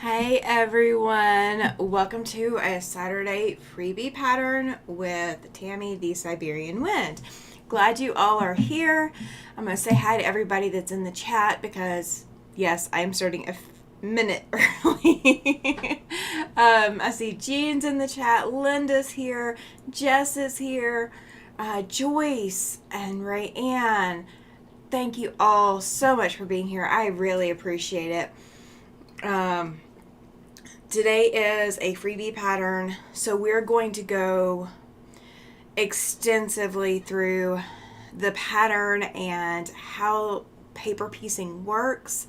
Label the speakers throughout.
Speaker 1: Hey everyone, welcome to a Saturday freebie pattern with Tammy the Siberian Wind. Glad you all are here. I'm going to say hi to everybody that's in the chat because, yes, I am starting a minute early. I see Jean's in the chat, Linda's here, Jess is here, Joyce and Rayanne. Thank you all so much for being here. I really appreciate it. Today is a freebie pattern, so we're going to go extensively through the pattern and how paper piecing works,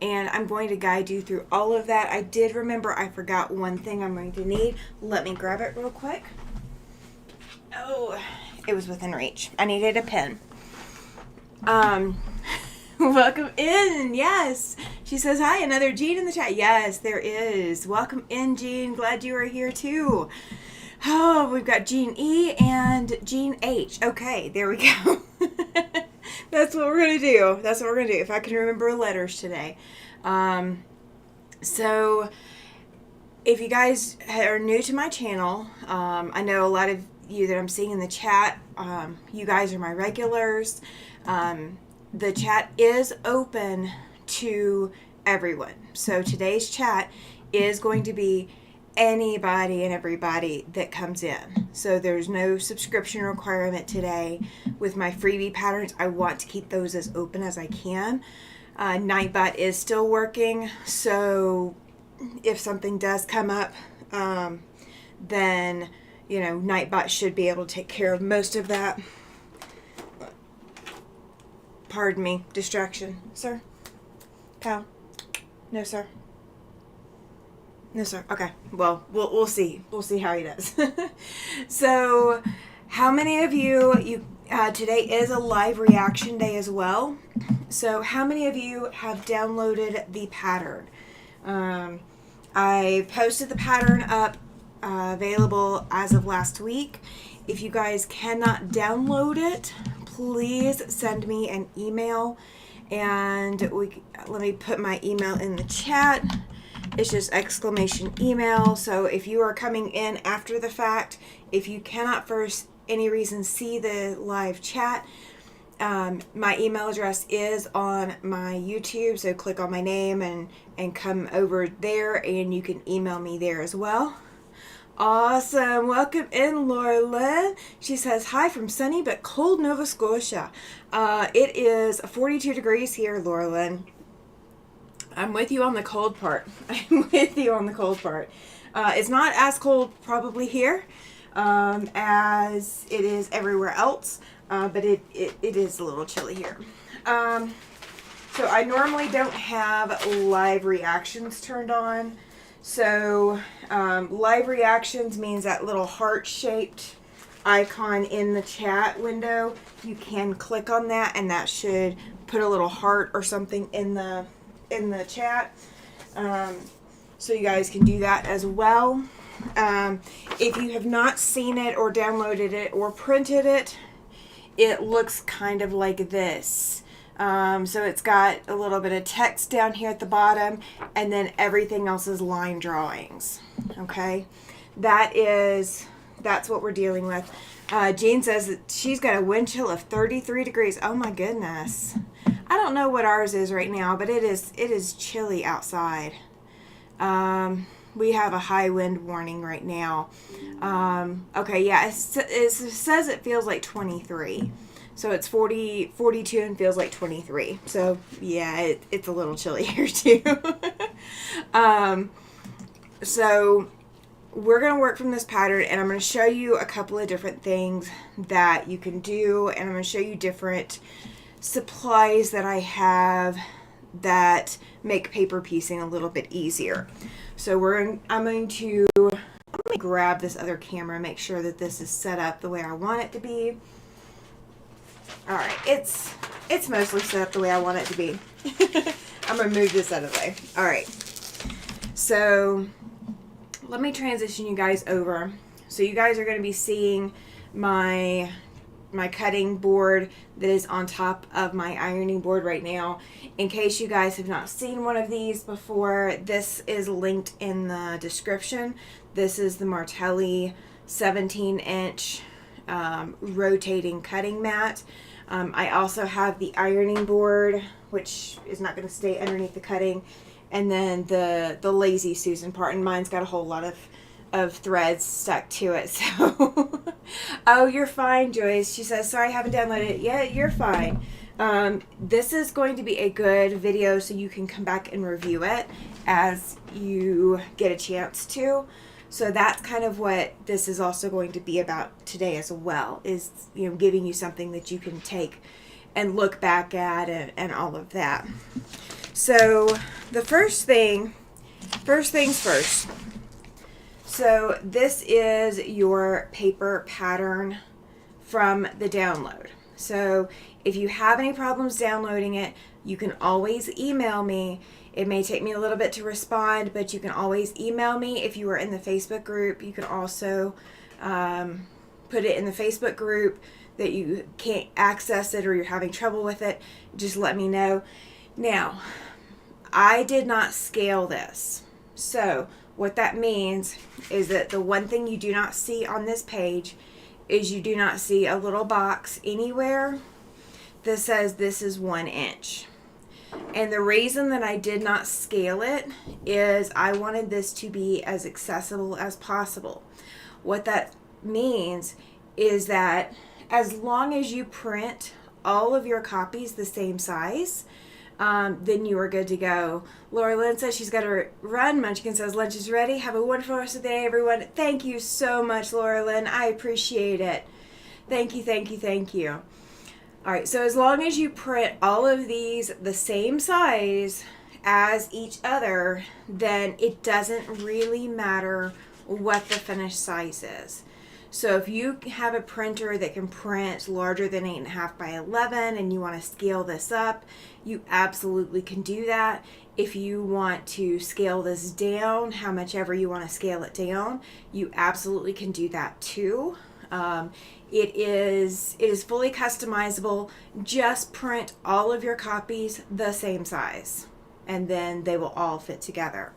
Speaker 1: and I'm going to guide you through all of that. I did remember I forgot one thing I'm going to need. Let me grab it real quick. Oh, it was within reach. I needed a pen. Welcome in. Yes, she says hi. Another Jean in the chat. Yes, there is. Welcome in, Jean. Glad you are here too. Oh, we've got Jean E and Jean H. Okay, there we go. That's what we're gonna do. That's what we're gonna do. If I can remember letters today. So if you guys are new to my channel, I know a lot of you that I'm seeing in the chat, you guys are my regulars. The chat is open to everyone. So today's chat is going to be anybody and everybody that comes in. So there's no subscription requirement today with my freebie patterns. I want to keep those as open as I can. Nightbot is still working, so if something does come up, then Nightbot should be able to take care of most of that. Pardon me, distraction. Sir? Pal? No, sir. No, sir. Okay. Well, we'll see. We'll see how he does. So, how many of you today is a live reaction day as well. So, how many of you have downloaded the pattern? I posted the pattern up, available as of last week. If you guys cannot download it, please send me an email, and let me put my email in the chat. It's just exclamation email. So if you are coming in after the fact, if you cannot for any reason see the live chat, my email address is on my YouTube, so click on my name and come over there, and you can email me there as well. Awesome. Welcome in, Laura Lynn. She says, hi from sunny but cold Nova Scotia. It is 42 degrees here, Laura Lynn. I'm with you on the cold part. I'm with you on the cold part. It's not as cold probably here as it is everywhere else, but it is a little chilly here. So I normally don't have live reactions turned on. So live reactions means that little heart-shaped icon in the chat window. You can click on that, and that should put a little heart or something in the chat. So you guys can do that as well. If you have not seen it or downloaded it or printed it, it looks kind of like this. So it's got a little bit of text down here at the bottom, and then everything else is line drawings. Okay, that's what we're dealing with. Jean says that she's got a wind chill of 33 degrees. Oh my goodness. I don't know what ours is right now, but it is chilly outside. We have a high wind warning right now. Okay, yeah, it says it feels like 23. So it's 42 and feels like 23. So yeah, it's a little chilly here too. So we're going to work from this pattern, and I'm going to show you a couple of different things that you can do, and I'm going to show you different supplies that I have that make paper piecing a little bit easier. So I'm going to grab this other camera, make sure that this is set up the way I want it to be. All right, it's mostly set up the way I want it to be. I'm going to move this out of the way. All right, so let me transition you guys over. So you guys are going to be seeing my my cutting board that is on top of my ironing board right now. In case you guys have not seen one of these before, this is linked in the description. This is the Martelli 17-inch rotating cutting mat. I also have the ironing board, which is not going to stay underneath the cutting, and then the Lazy Susan part, and mine's got a whole lot of threads stuck to it. So oh, you're fine, Joyce. She says, sorry, I haven't downloaded it. Yeah, you're fine. This is going to be a good video, so you can come back and review it as you get a chance to. So that's kind of what this is also going to be about today as well, is, you know, giving you something that you can take and look back at and all of that. So the first things first. So this is your paper pattern from the download. So if you have any problems downloading it, you can always email me. It may take me a little bit to respond, but you can always email me. If you are in the Facebook group, you can also put it in the Facebook group that you can't access it or you're having trouble with it. Just let me know. Now, I did not scale this. So what that means is that the one thing you do not see on this page is you do not see a little box anywhere that says this is 1 inch. And the reason that I did not scale it is I wanted this to be as accessible as possible. What that means is that as long as you print all of your copies the same size, then you are good to go. Laura Lynn says she's got to run. Munchkin says lunch is ready. Have a wonderful rest of the day, everyone. Thank you so much, Laura Lynn. I appreciate it. Thank you, thank you, thank you. All right, so as long as you print all of these the same size as each other, then it doesn't really matter what the finished size is. So if you have a printer that can print larger than 8.5 by 11 and you want to scale this up, you absolutely can do that. If you want to scale this down, how much ever you want to scale it down, you absolutely can do that too. It is fully customizable. Just print all of your copies the same size, and then they will all fit together.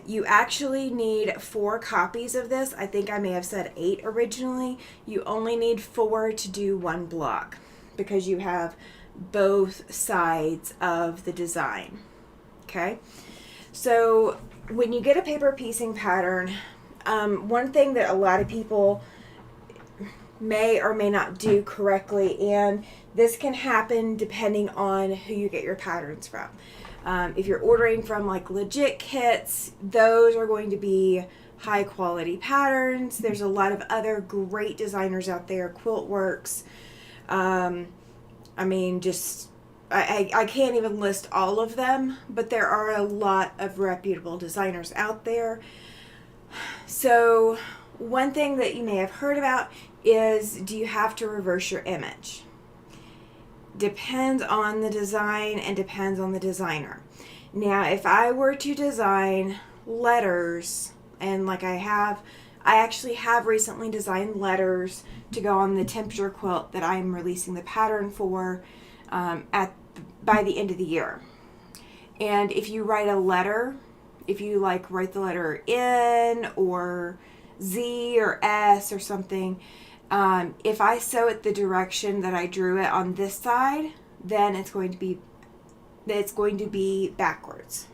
Speaker 1: You actually need 4 copies of this. I think I may have said 8 originally. You only need 4 to do one block because you have both sides of the design. Okay, so when you get a paper piecing pattern, one thing that a lot of people may or may not do correctly, and this can happen depending on who you get your patterns from. If you're ordering from like legit kits, those are going to be high quality patterns. There's a lot of other great designers out there, Quilt Works. I can't even list all of them, but there are a lot of reputable designers out there. So one thing that you may have heard about is, do you have to reverse your image? Depends on the design and depends on the designer. Now, if I were to design letters, and like I actually have recently designed letters to go on the temperature quilt that I'm releasing the pattern for by the end of the year. And if you write a letter, if you like write the letter N or Z or S or something, if I sew it the direction that I drew it on this side, then it's going to be backwards.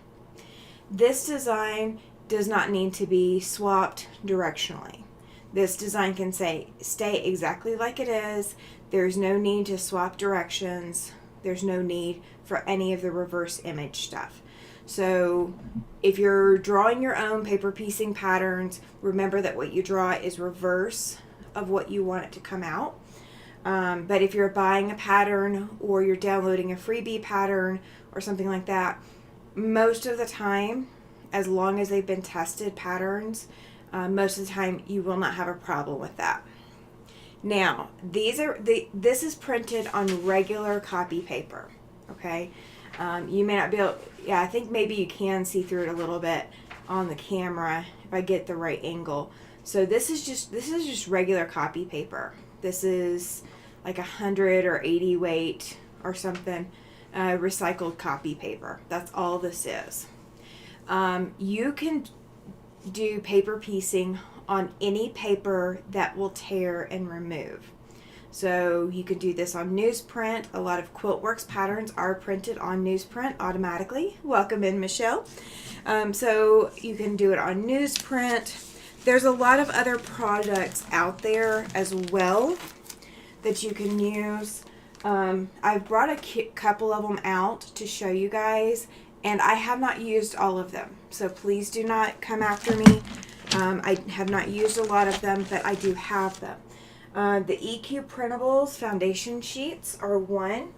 Speaker 1: This design does not need to be swapped directionally. This design can stay exactly like it is. There's no need to swap directions. There's no need for any of the reverse image stuff. So if you're drawing your own paper piecing patterns, remember that what you draw is reverse of what you want it to come out. But if you're buying a pattern or you're downloading a freebie pattern or something like that, most of the time, as long as they've been tested patterns, most of the time you will not have a problem with that. Now, this is printed on regular copy paper, okay? You may not be able, I think maybe you can see through it a little bit on the camera if I get the right angle. So this is just regular copy paper, This is like 100 or 80 weight or something, recycled copy paper. That's all this is. You can do paper piecing on any paper that will tear and remove. So you can do this on newsprint. A lot of QuiltWorks patterns are printed on newsprint automatically. Welcome in, Michelle. So you can do it on newsprint. There's a lot of other products out there as well that you can use. I've brought a couple of them out to show you guys, and I have not used all of them. So please do not come after me. I have not used a lot of them, but I do have them. The EQ Printables foundation sheets are one.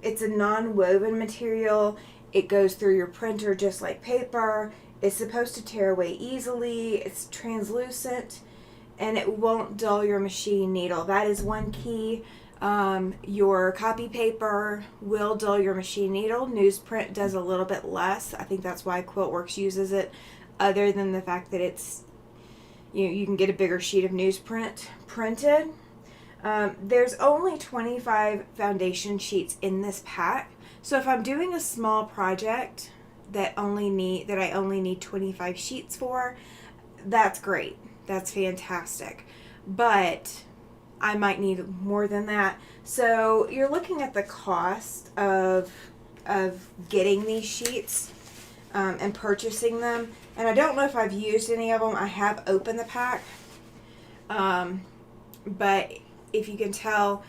Speaker 1: It's a non-woven material. It goes through your printer just like paper. It's supposed to tear away easily. It's translucent, and it won't dull your machine needle. That is one key. Your copy paper will dull your machine needle. Newsprint does a little bit less. I think that's why QuiltWorks uses it, other than the fact that it's, you can get a bigger sheet of newsprint printed. There's only 25 foundation sheets in this pack. So if I'm doing a small project that I only need 25 sheets for, that's great. That's fantastic. But I might need more than that. So you're looking at the cost of getting these sheets and purchasing them. And I don't know if I've used any of them. I have opened the pack. But if you can tell,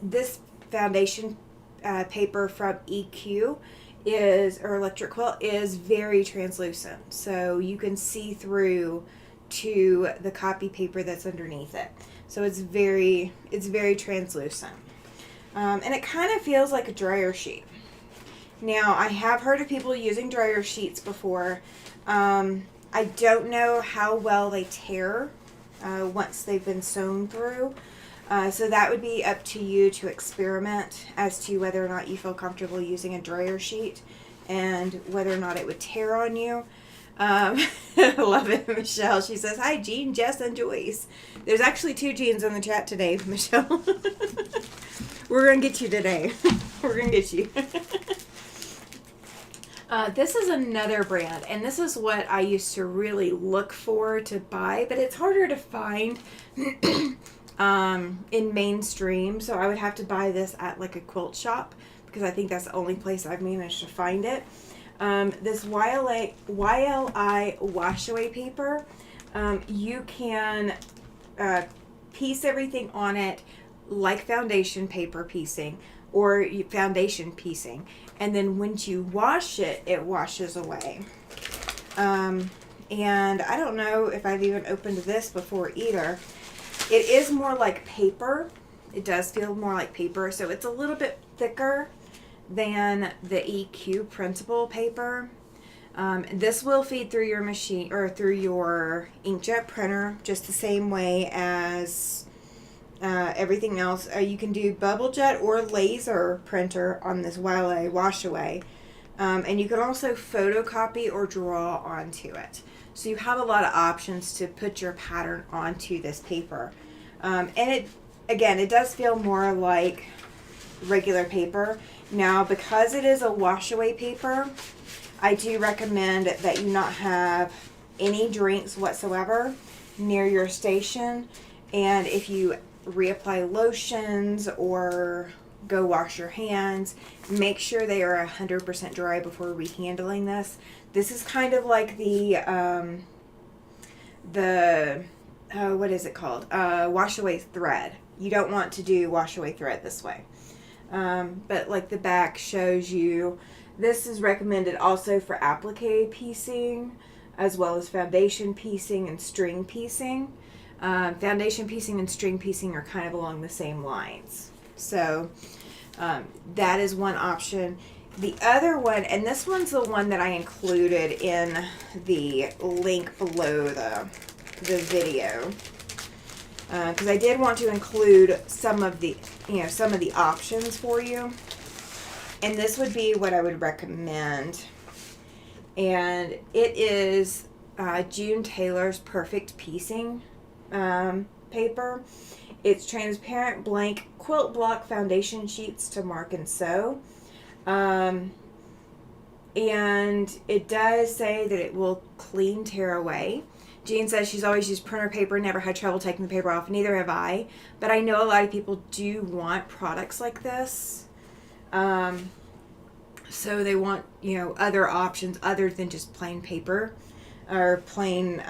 Speaker 1: this foundation paper from EQ or Electric Quilt is very translucent. So you can see through to the copy paper that's underneath it. So it's very translucent. And it kind of feels like a dryer sheet. Now, I have heard of people using dryer sheets before. I don't know how well they tear once they've been sewn through. So that would be up to you to experiment as to whether or not you feel comfortable using a dryer sheet and whether or not it would tear on you. I love it, Michelle. She says, hi, Jean, Jess, and Joyce. There's actually 2 Jeans in the chat today, Michelle. We're going to get you today. We're going to get you. This is another brand, and this is what I used to really look for to buy, but it's harder to find in mainstream, so I would have to buy this at like a quilt shop because I think that's the only place I've managed to find it. This YLI wash away paper, you can piece everything on it like foundation paper piecing or foundation piecing, and then once you wash it, it washes away. And I don't know if I've even opened this before either. It is more like paper. It does feel more like paper, so it's a little bit thicker than the EQ printable paper. This will feed through your machine or through your inkjet printer just the same way as everything else. You can do bubble jet or laser printer on this YLA wash away, and you can also photocopy or draw onto it. So you have a lot of options to put your pattern onto this paper, and it does feel more like regular paper. Now, because it is a wash away paper, I do recommend that you not have any drinks whatsoever near your station, and if you reapply lotions or go wash your hands, make sure they are 100% dry before rehandling this. This is kind of like the what is it called? Wash away thread. You don't want to do wash away thread this way. But like the back shows you, this is recommended also for applique piecing as well as foundation piecing and string piecing. Foundation piecing and string piecing are kind of along the same lines. So that is one option. The other one, and this one's the one that I included in the link below the video, because I did want to include some of the options for you, and this would be what I would recommend. And it is June Taylor's Perfect Piecing paper. It's transparent blank quilt block foundation sheets to mark and sew. And it does say that it will clean tear away. Jean says she's always used printer paper, never had trouble taking the paper off. Neither have I. But I know a lot of people do want products like this. So they want, you know, other options other than just plain paper or plain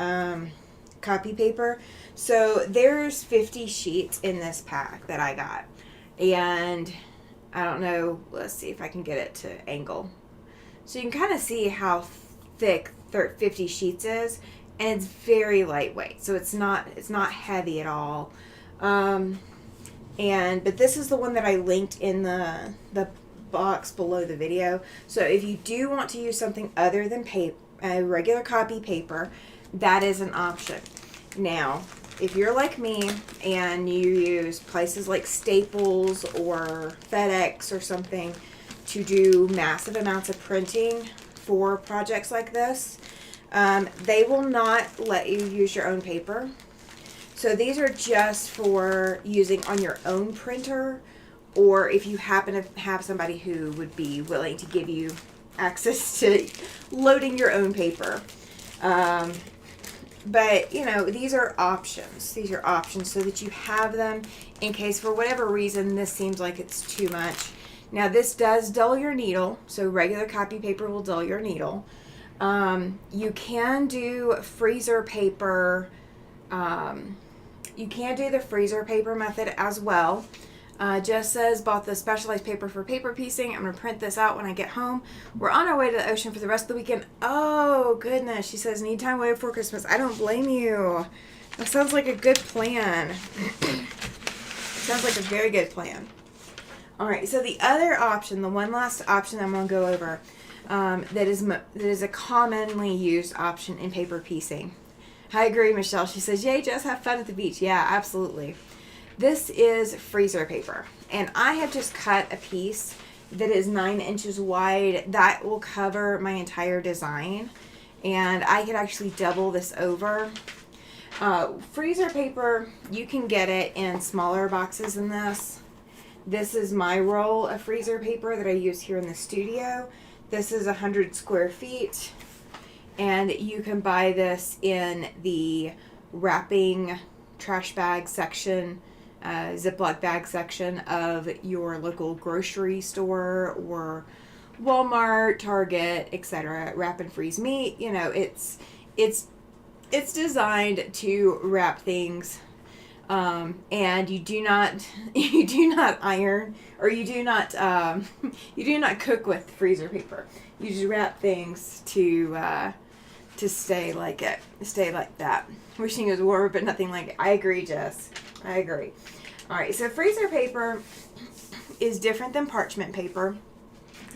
Speaker 1: copy paper. So there's 50 sheets in this pack that I got. And I don't know, let's see if I can get it to angle. So you can kind of see how thick 50 sheets is, and it's very lightweight. So it's not heavy at all. But this is the one that I linked in the box below the video. So if you do want to use something other than regular copy paper, that is an option. Now, if you're like me and you use places like Staples or FedEx or something to do massive amounts of printing for projects like this, they will not let you use your own paper. So these are just for using on your own printer, or if you happen to have somebody who would be willing to give you access to loading your own paper. But, you know, these are options. These are options so that you have them in case for whatever reason this seems like it's too much. Now, this does dull your needle, so regular copy paper will dull your needle. You can do freezer paper. You can do the freezer paper method as well. Jess says, bought the specialized paper for paper piecing. I'm going to print this out when I get home. We're on our way to the ocean for the rest of the weekend. Oh, goodness. She says, need time away before Christmas. I don't blame you. That sounds like a good plan. Sounds like a very good plan. All right, so the other option, the one last option I'm going to go over, that is a commonly used option in paper piecing. I agree, Michelle. She says, yay, Jess, have fun at the beach. Yeah, absolutely. This is freezer paper, and I have just cut a piece that is 9 inches wide. That will cover my entire design, and I could actually double this over. Freezer paper, you can get it in smaller boxes than this. This is my roll of freezer paper that I use here in the studio. This is 100 square feet, and you can buy this in the wrapping trash bag section, Ziploc bag section of your local grocery store or Walmart, Target, etc. Wrap and freeze meat. You know, it's designed to wrap things, and you do not iron, or you do not cook with freezer paper. You just wrap things to stay like that. Wishing it was warmer, but nothing like it. I agree, Jess. I agree. All right, so freezer paper is different than parchment paper.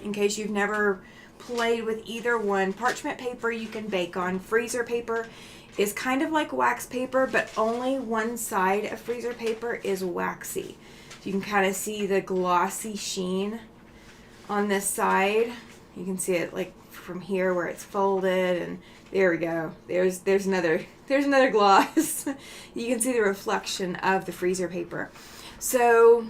Speaker 1: In case you've never played with either one, parchment paper you can bake on. Freezer paper is kind of like wax paper, but only one side of freezer paper is waxy. You can kind of see the glossy sheen on this side. You can see it like from here where it's folded, and there we go. There's another gloss. You can see the reflection of the freezer paper. So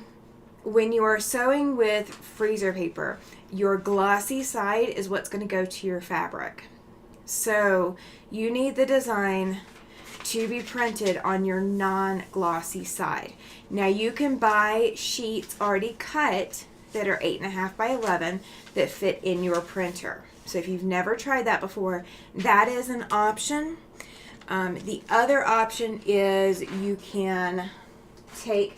Speaker 1: when you are sewing with freezer paper, your glossy side is what's going to go to your fabric. So you need the design to be printed on your non-glossy side. Now you can buy sheets already cut that are 8.5 by 11 that fit in your printer. So if you've never tried that before, that is an option. The other option is you can take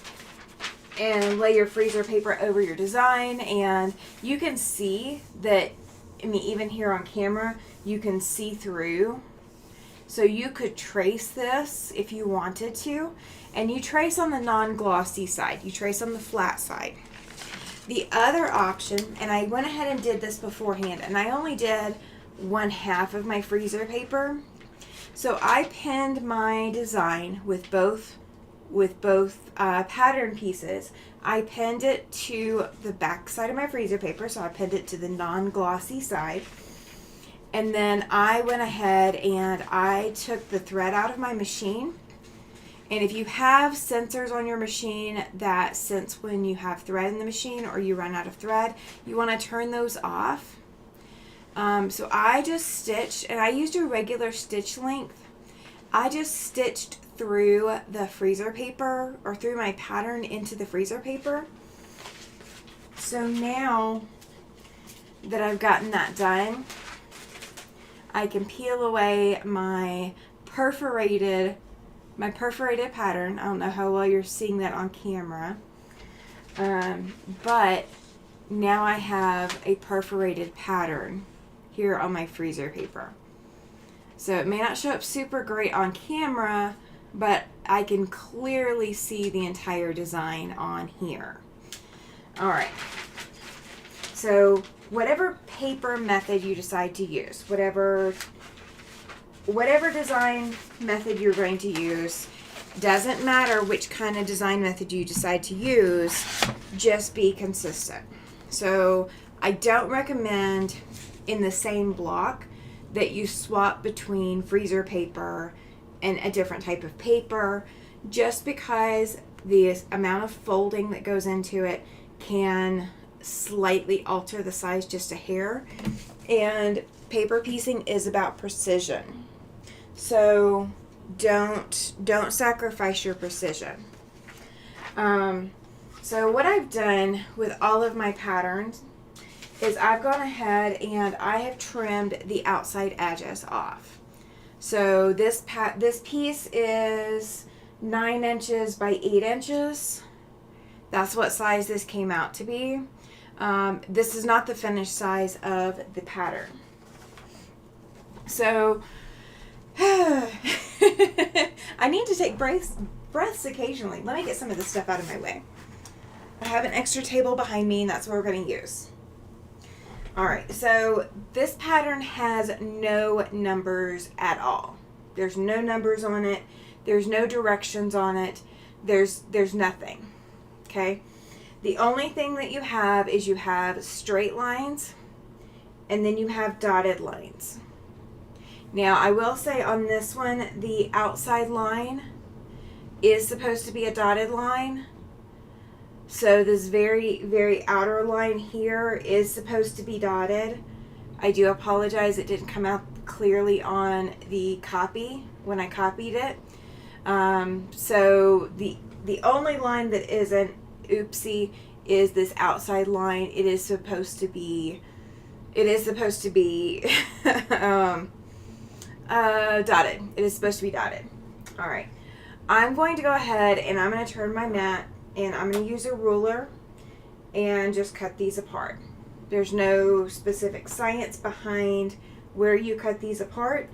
Speaker 1: and lay your freezer paper over your design, and you can see that, I mean, even here on camera, you can see through. So you could trace this if you wanted to, and you trace on the non-glossy side. You trace on the flat side. The other option, and I went ahead and did this beforehand, and I only did 1/2 of my freezer paper. So I pinned my design with both pattern pieces. I pinned it to the back side of my freezer paper, so I pinned it to the non-glossy side. And then I went ahead and I took the thread out of my machine, And if you have sensors on your machine that sense when you have thread in the machine or you run out of thread, you want to turn those off. So I just stitched, and I used a regular stitch length. I just stitched through the freezer paper, or through my pattern into the freezer paper. So now that I've gotten that done, I can peel away my perforated pattern. I don't know how well you're seeing that on camera, but now I have a perforated pattern here on my freezer paper. So it may not show up super great on camera, but I can clearly see the entire design on here. All right, so whatever paper method you decide to use, whatever design method you're going to use, doesn't matter which kind of design method you decide to use, just be consistent. So I don't recommend in the same block that you swap between freezer paper and a different type of paper, just because the amount of folding that goes into it can slightly alter the size just a hair, and paper piecing is about precision. So don't sacrifice your precision. So what I've done with all of my patterns is I've gone ahead and I have trimmed the outside edges off. So this piece is 9 inches by 8 inches. That's what size this came out to be. This is not the finished size of the pattern. So I need to take breaths occasionally. Let me get some of this stuff out of my way. I have an extra table behind me, and that's what we're going to use. All right, so this pattern has no numbers at all. There's no numbers on it. There's no directions on it. There's nothing. Okay? The only thing that you have is you have straight lines, and then you have dotted lines. Now, I will say on this one, the outside line is supposed to be a dotted line. So this very, very outer line here is supposed to be dotted. I do apologize, it didn't come out clearly on the copy when I copied it. So the only line that isn't oopsie is this outside line. It is supposed to be dotted. It is supposed to be dotted. All right. I'm going to go ahead and I'm going to turn my mat, and I'm going to use a ruler and just cut these apart. There's no specific science behind where you cut these apart,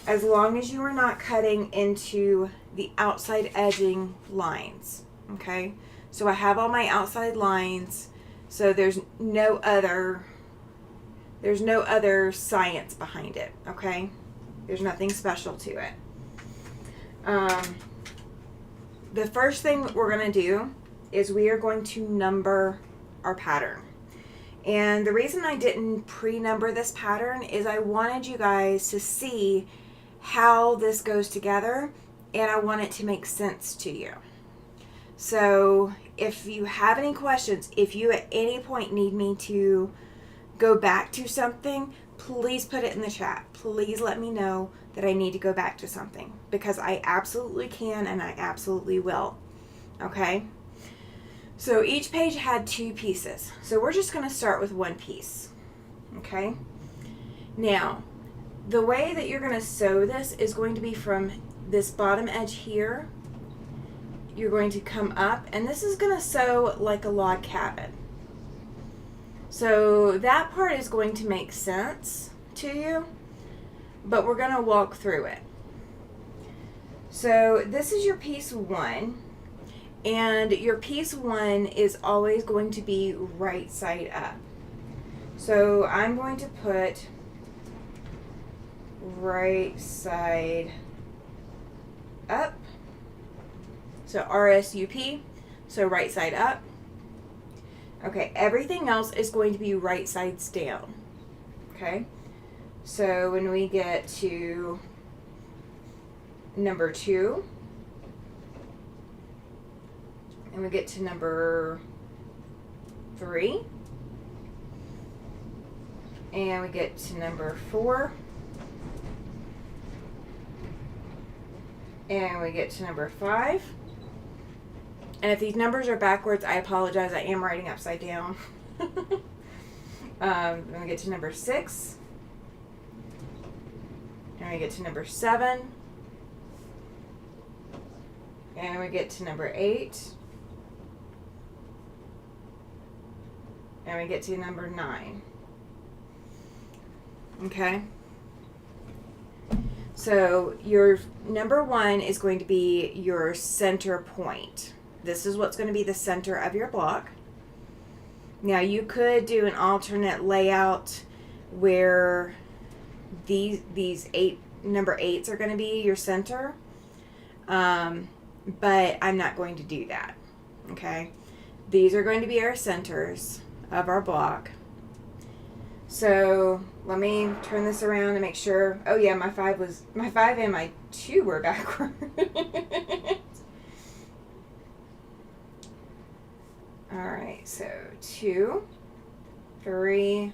Speaker 1: as long as you are not cutting into the outside edging lines. Okay, so I have all my outside lines, so there's no other science behind it. Okay, there's nothing special to it. The first thing that we're going to do is we are going to number our pattern. And the reason I didn't pre-number this pattern is I wanted you guys to see how this goes together, and I want it to make sense to you. So if you have any questions, if you at any point need me to go back to something, please put it in the chat. Please let me know that I need to go back to something, because I absolutely can and I absolutely will. Okay? So each page had 2 pieces. So we're just going to start with 1 piece. Okay? Now, the way that you're going to sew this is going to be from this bottom edge here. You're going to come up, and this is going to sew like a log cabin. So that part is going to make sense to you, but we're going to walk through it. So this is your piece 1, and your piece 1 is always going to be right side up. So I'm going to put right side up. So RSUP, so right side up. Okay, everything else is going to be right sides down. Okay, so when we get to number 2, and we get to number 3, and we get to number 4, and we get to number 5. And if these numbers are backwards, I apologize. I am writing upside down. Then we get to number 6, and we get to number 7, and we get to number 8, and we get to number 9. Okay? So your number 1 is going to be your center point. This is what's going to be the center of your block. Now you could do an alternate layout where these number 8s are going to be your center, but I'm not going to do that. Okay, these are going to be our centers of our block. So let me turn this around to make sure. Oh yeah, my 5 and my 2 were backward. All right, so 2, 3,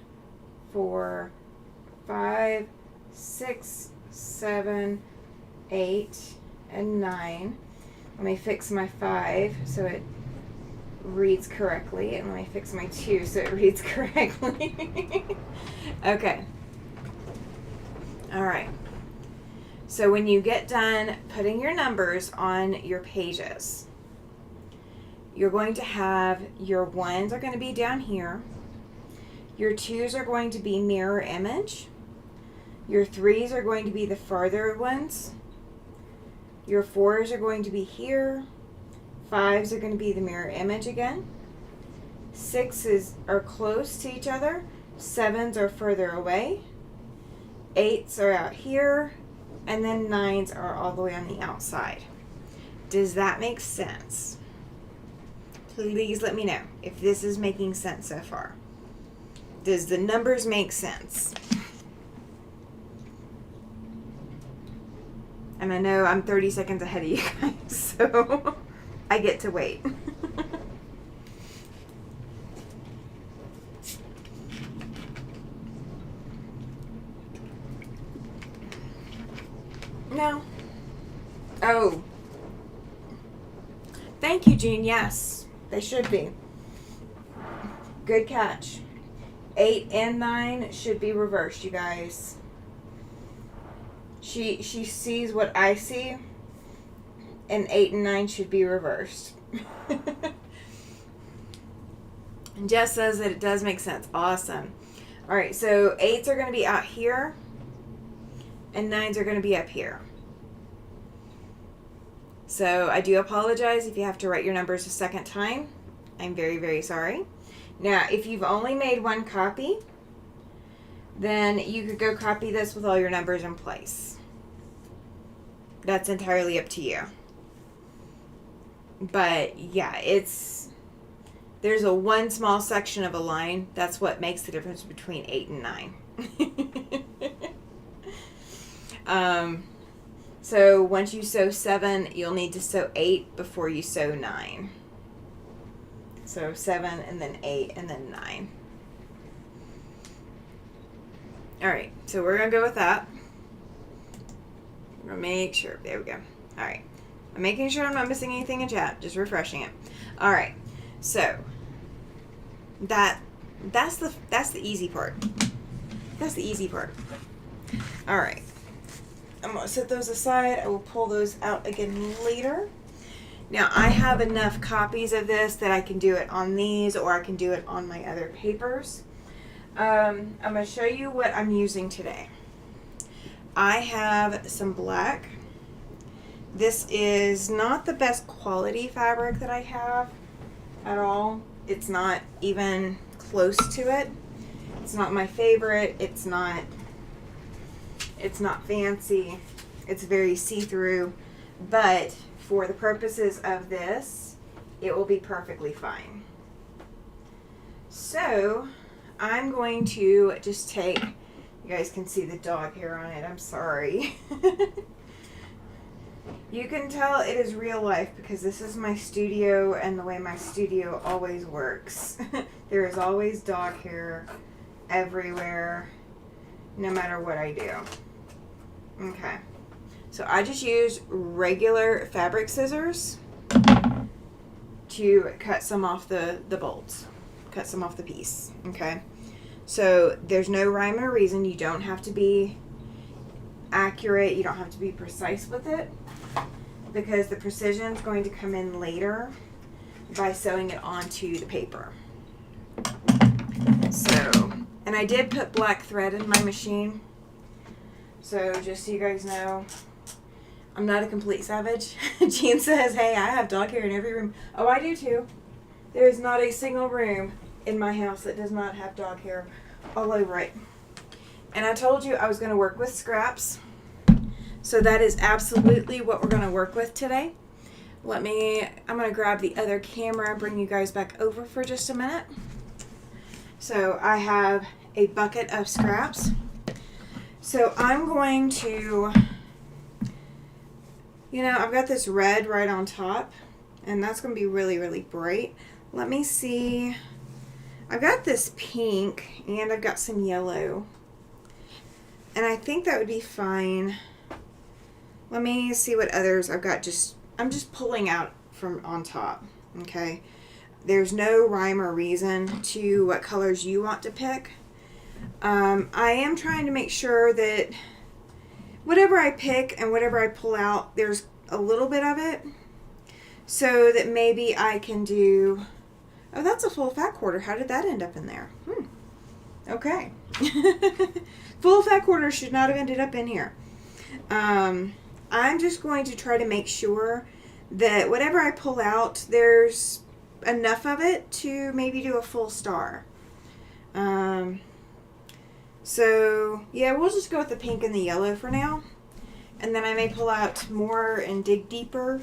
Speaker 1: 4, 5, 6, 7, 8, and 9. Let me fix my 5 so it reads correctly, and let me fix my 2 so it reads correctly. Okay. All right. So when you get done putting your numbers on your pages, you're going to have your 1s are going to be down here. Your 2s are going to be mirror image. Your 3s are going to be the farther ones. Your 4s are going to be here. 5s are going to be the mirror image again. 6s are close to each other. 7s are further away. 8s are out here. And then 9s are all the way on the outside. Does that make sense? Please let me know if this is making sense so far. Does the numbers make sense? And I know I'm 30 seconds ahead of you guys, so I get to wait. No. Oh. Thank you, Jean. Yes. They should be. Good catch. 8 and 9 should be reversed, you guys. She sees what I see, and 8 and 9 should be reversed. And Jess says that it does make sense. Awesome. All right, so 8s are going to be out here, and 9s are going to be up here. So I do apologize if you have to write your numbers a second time. I'm very, very sorry. Now, if you've only made 1 copy, then you could go copy this with all your numbers in place. That's entirely up to you. But yeah, there's a 1 small section of a line. That's what makes the difference between 8 and 9. So once you sew 7, you'll need to sew 8 before you sew 9. So 7 and then 8 and then 9. All right, so we're going to go with that. We're going to make sure. There we go. All right. I'm making sure I'm not missing anything in chat. Just refreshing it. All right. So that's the easy part. That's the easy part. All right. I'm going to set those aside. I will pull those out again later. Now, I have enough copies of this that I can do it on these, or I can do it on my other papers. I'm going to show you what I'm using today. I have some black. This is not the best quality fabric that I have at all. It's not even close to it. It's not my favorite. It's not fancy. It's very see-through, but for the purposes of this, it will be perfectly fine. So I'm going to just take, you guys can see the dog hair on it, I'm sorry. You can tell it is real life because this is my studio and the way my studio always works. There is always dog hair everywhere, no matter what I do. Okay. So I just use regular fabric scissors to cut some off the bolts. Cut some off the piece. Okay. So there's no rhyme or reason. You don't have to be accurate. You don't have to be precise with it, because the precision is going to come in later by sewing it onto the paper. So, and I did put black thread in my machine. So just so you guys know, I'm not a complete savage. Jean says, hey, I have dog hair in every room. Oh, I do too. There is not a single room in my house that does not have dog hair all over it. And I told you I was going to work with scraps. So that is absolutely what we're going to work with today. I'm going to grab the other camera and bring you guys back over for just a minute. So I have a bucket of scraps. So I'm going to, I've got this red right on top, and that's going to be really, really bright. Let me see. I've got this pink, and I've got some yellow. And I think that would be fine. Let me see what others I've got. I'm just pulling out from on top, okay? There's no rhyme or reason to what colors you want to pick. I am trying to make sure that whatever I pick and whatever I pull out, there's a little bit of it, so that maybe I can do, oh, that's a full fat quarter. How did that end up in there? Okay. Full fat quarter should not have ended up in here. I'm just going to try to make sure that whatever I pull out, there's enough of it to maybe do a full star. So yeah, we'll just go with the pink and the yellow for now. And then I may pull out more and dig deeper,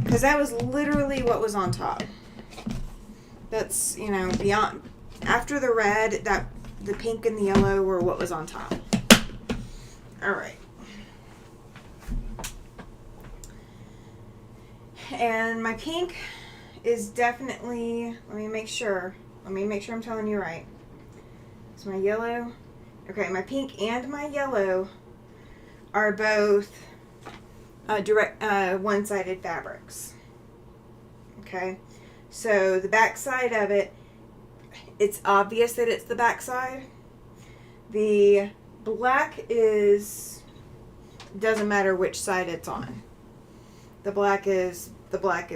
Speaker 1: because that was literally what was on top. That's, beyond, after the red, that the pink and the yellow were what was on top. All right. And my pink is definitely, let me make sure I'm telling you right. It's my yellow. Okay, my pink and my yellow are both direct one-sided fabrics. Okay, so the back side of it, it's obvious that it's the back side. The black doesn't matter which side it's on. The black is the black.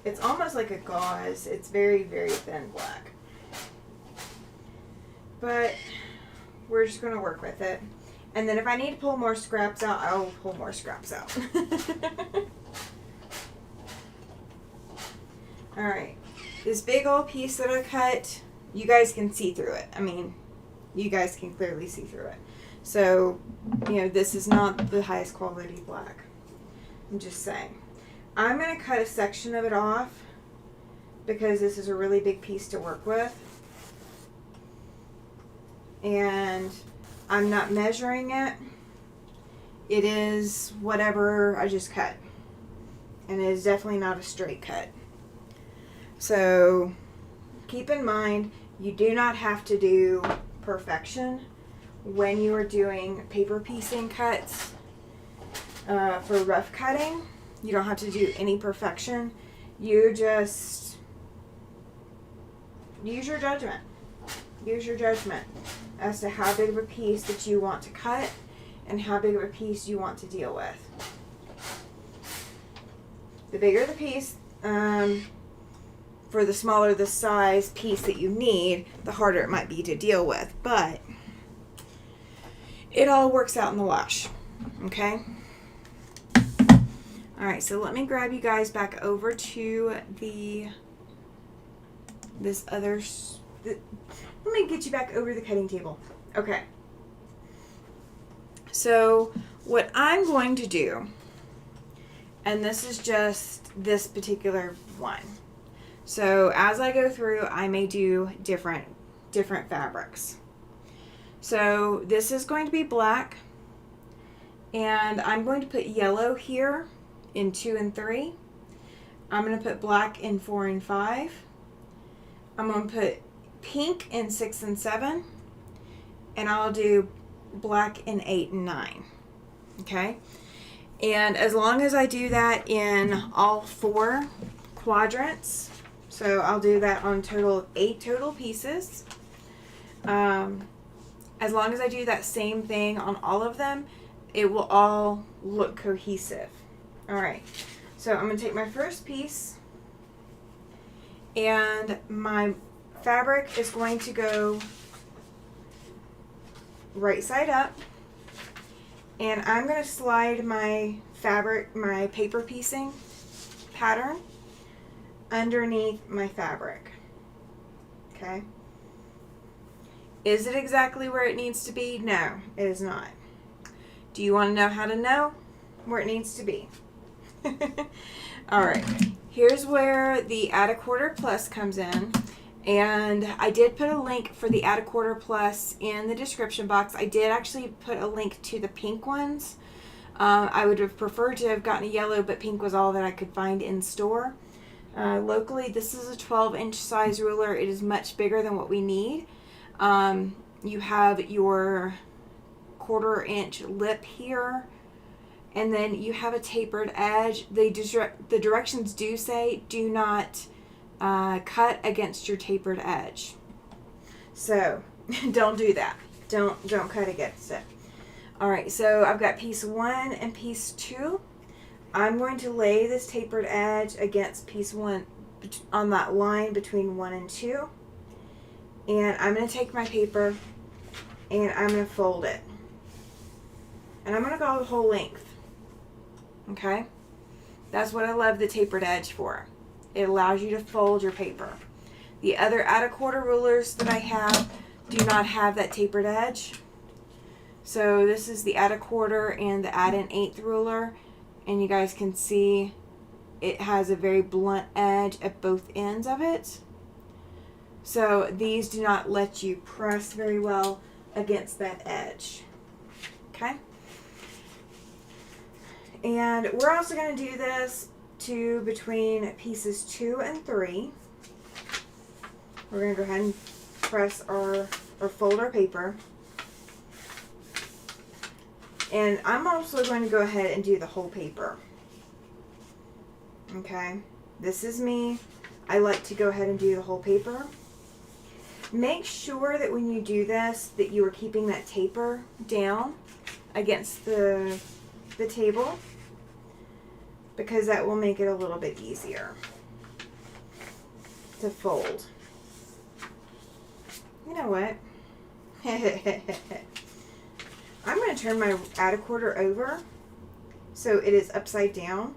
Speaker 1: It's almost like a gauze. It's very, very thin black. But we're just going to work with it. And then if I need to pull more scraps out, I'll pull more scraps out. Alright. This big old piece that I cut, you guys can see through it. I mean, you guys can clearly see through it. So, this is not the highest quality black. I'm just saying. I'm going to cut a section of it off because this is a really big piece to work with. And I'm not measuring it. It is whatever I just cut. And it is definitely not a straight cut. So keep in mind, you do not have to do perfection when you are doing paper piecing cuts. For rough cutting, you don't have to do any perfection. You just use your judgment. Use your judgment as to how big of a piece that you want to cut and how big of a piece you want to deal with. The bigger the piece, for the smaller the size piece that you need, the harder it might be to deal with. But it all works out in the wash. Okay? Alright, so let me grab you guys back over to let me get you back over the cutting table. Okay. So what I'm going to do, and this is just this particular one. So as I go through, I may do different fabrics. So this is going to be black, and I'm going to put yellow here in 2 and 3. I'm going to put black in 4 and 5. I'm going to put pink in 6 and 7, and I'll do black in 8 and 9. Okay, and as long as I do that in all 4 quadrants, so I'll do that on total 8 total pieces. As long as I do that same thing on all of them, it will all look cohesive. All right, so I'm going to take my first piece, and my fabric is going to go right side up, and I'm going to slide my fabric, my paper piecing pattern underneath my fabric. Okay. Is it exactly where it needs to be? No, it is not. Do you want to know how to know where it needs to be? All right, here's where the Add a Quarter Plus comes in. And I did put a link for the Add a Quarter Plus in the description box. I did actually put a link to the pink ones. I would have preferred to have gotten a yellow, but pink was all that I could find in store. Locally, this is a 12-inch size ruler. It is much bigger than what we need. You have your 1/4 inch lip here, and then you have a tapered edge. The directions do say do not cut against your tapered edge. So don't do that. Don't cut against it. All right, so I've got piece 1 and piece 2. I'm going to lay this tapered edge against piece 1 on that line between 1 and 2. And I'm going to take my paper and I'm going to fold it. And I'm going to go the whole length. Okay? That's what I love the tapered edge for. It allows you to fold your paper. The other Add a Quarter rulers that I have do not have that tapered edge. So this is the Add a Quarter and the Add an 1/8 ruler. And you guys can see it has a very blunt edge at both ends of it. So these do not let you press very well against that edge. Okay? And we're also going to do this to between pieces 2 and 3. We're going to go ahead and press or fold our paper. And I'm also going to go ahead and do the whole paper. Okay? This is me. I like to go ahead and do the whole paper. Make sure that when you do this that you are keeping that taper down against the table, because that will make it a little bit easier to fold. You know what? I'm going to turn my Add a Quarter over so it is upside down,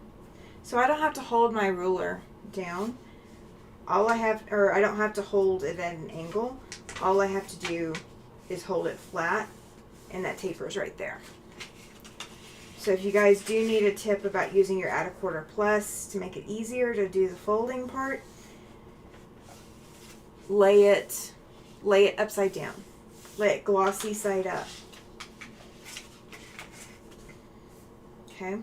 Speaker 1: so I don't have to hold my ruler down. All I have, or I don't have to hold it at an angle. All I have to do is hold it flat, and that taper's right there. So if you guys do need a tip about using your Add a Quarter Plus to make it easier to do the folding part, lay it upside down. Lay it glossy side up. Okay.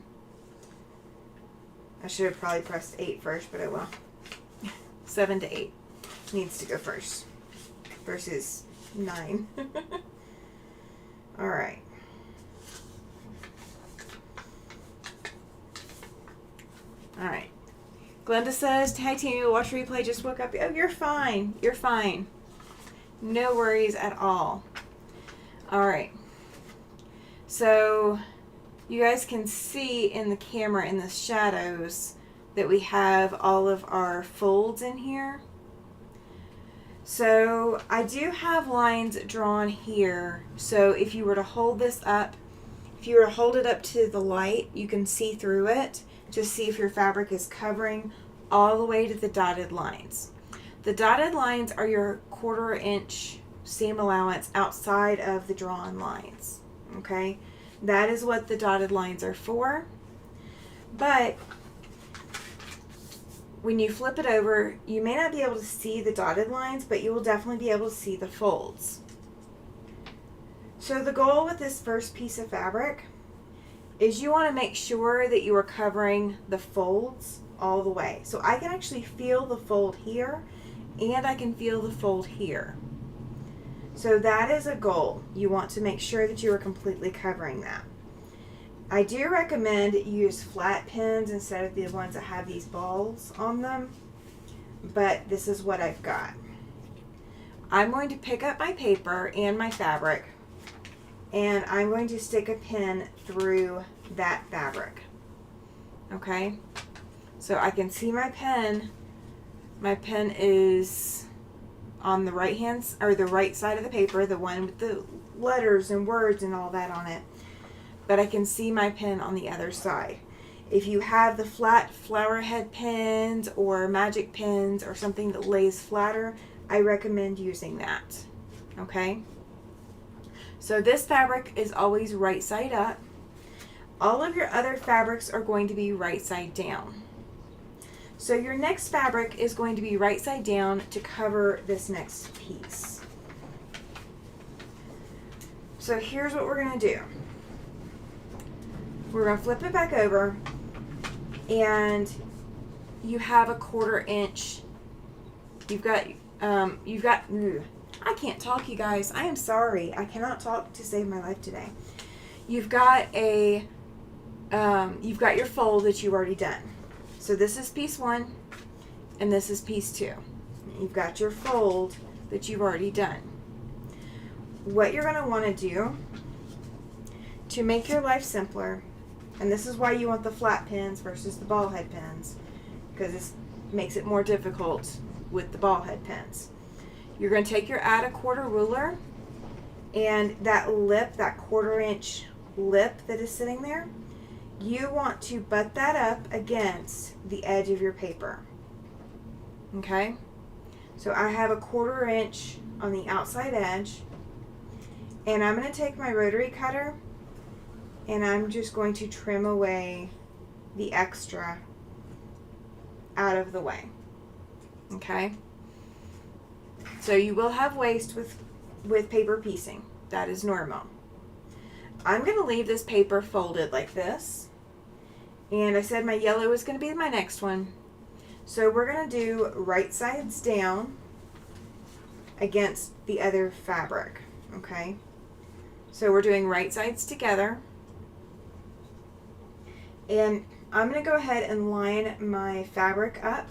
Speaker 1: I should have probably pressed 8 first, but I will. 7 to 8 needs to go first versus 9. All right. All right. Glenda says, "Hi Tammy, watch replay. Just woke up." Oh, you're fine. You're fine. No worries at all. All right. So you guys can see in the camera in the shadows that we have all of our folds in here. So I do have lines drawn here. So if you were to hold this up, if you were to hold it up to the light, you can see through it to see if your fabric is covering all the way to the dotted lines. The dotted lines are your 1/4 inch seam allowance outside of the drawn lines. Okay, that is what the dotted lines are for. But when you flip it over, you may not be able to see the dotted lines, but you will definitely be able to see the folds. So the goal with this first piece of fabric is you want to make sure that you are covering the folds all the way. So I can actually feel the fold here and I can feel the fold here. So that is a goal. You want to make sure that you are completely covering that. I do recommend you use flat pins instead of the ones that have these balls on them, but this is what I've got. I'm going to pick up my paper and my fabric, and I'm going to stick a pin through that fabric. Okay? So I can see my pen. My pen is on the right hand or the right side of the paper, the one with the letters and words and all that on it. But I can see my pen on the other side. If you have the flat flower head pens or magic pens or something that lays flatter, I recommend using that. Okay? So this fabric is always right side up. All of your other fabrics are going to be right side down. So your next fabric is going to be right side down to cover this next piece. So here's what we're going to do. We're going to flip it back over, and you have a 1/4 inch. I can't talk, you guys. I am sorry. I cannot talk to save my life today. You've got your fold that you've already done. So this is piece 1, and this is piece 2. You've got your fold that you've already done. What you're going to want to do to make your life simpler, and this is why you want the flat pins versus the ball head pins, because this makes it more difficult with the ball head pins. You're going to take your add a 1/4 ruler, and that lip, that 1/4 inch lip that is sitting there, you want to butt that up against the edge of your paper. Okay? So I have a 1/4 inch on the outside edge, and I'm going to take my rotary cutter and I'm just going to trim away the extra out of the way. Okay? So you will have waste with paper piecing. That is normal. I'm going to leave this paper folded like this. And I said my yellow is going to be my next one. So we're going to do right sides down against the other fabric. Okay? So we're doing right sides together. And I'm going to go ahead and line my fabric up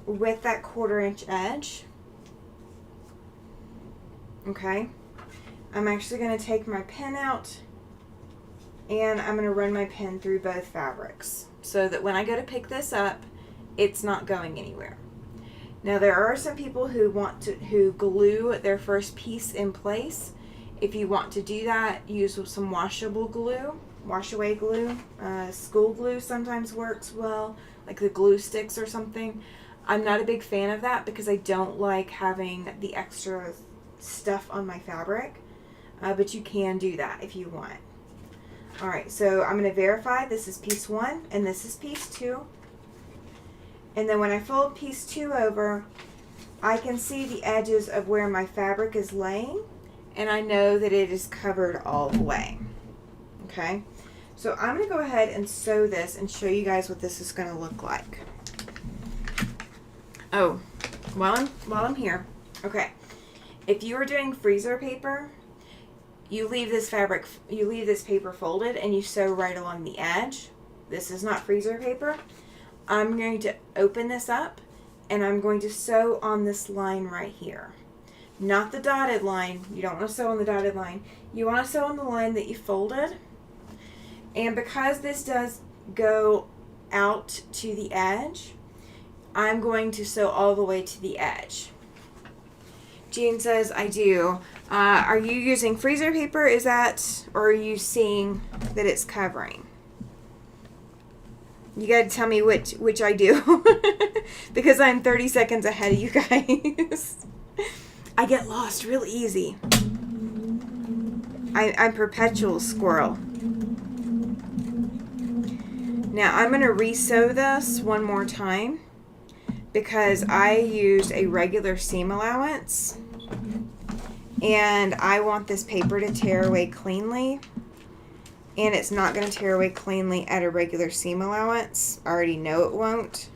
Speaker 1: with that 1/4 inch edge. Okay? I'm actually going to take my pen out, and I'm going to run my pen through both fabrics so that when I go to pick this up, it's not going anywhere. Now there are some people who glue their first piece in place. If you want to do that, use some washable glue, wash away glue. School glue sometimes works well, like the glue sticks or something. I'm not a big fan of that because I don't like having the extra stuff on my fabric, but you can do that if you want. Alright, so I'm going to verify this is piece 1 and this is piece 2. And then when I fold piece 2 over, I can see the edges of where my fabric is laying, and I know that it is covered all the way. Okay, so I'm going to go ahead and sew this and show you guys what this is going to look like. Oh, while I'm here, okay, if you are doing freezer paper, you leave this paper folded and you sew right along the edge. This is not freezer paper. I'm going to open this up and I'm going to sew on this line right here. Not the dotted line. You don't want to sew on the dotted line. You want to sew on the line that you folded. And because this does go out to the edge, I'm going to sew all the way to the edge. Jean says, I do. Are you using freezer paper? Or are you seeing that it's covering? You gotta tell me which I do. Because I'm 30 seconds ahead of you guys. I get lost real easy. I'm perpetual squirrel. Now I'm gonna re-sew this one more time because I used a regular seam allowance and I want this paper to tear away cleanly, and it's not going to tear away cleanly at a regular seam allowance. I already know it won't.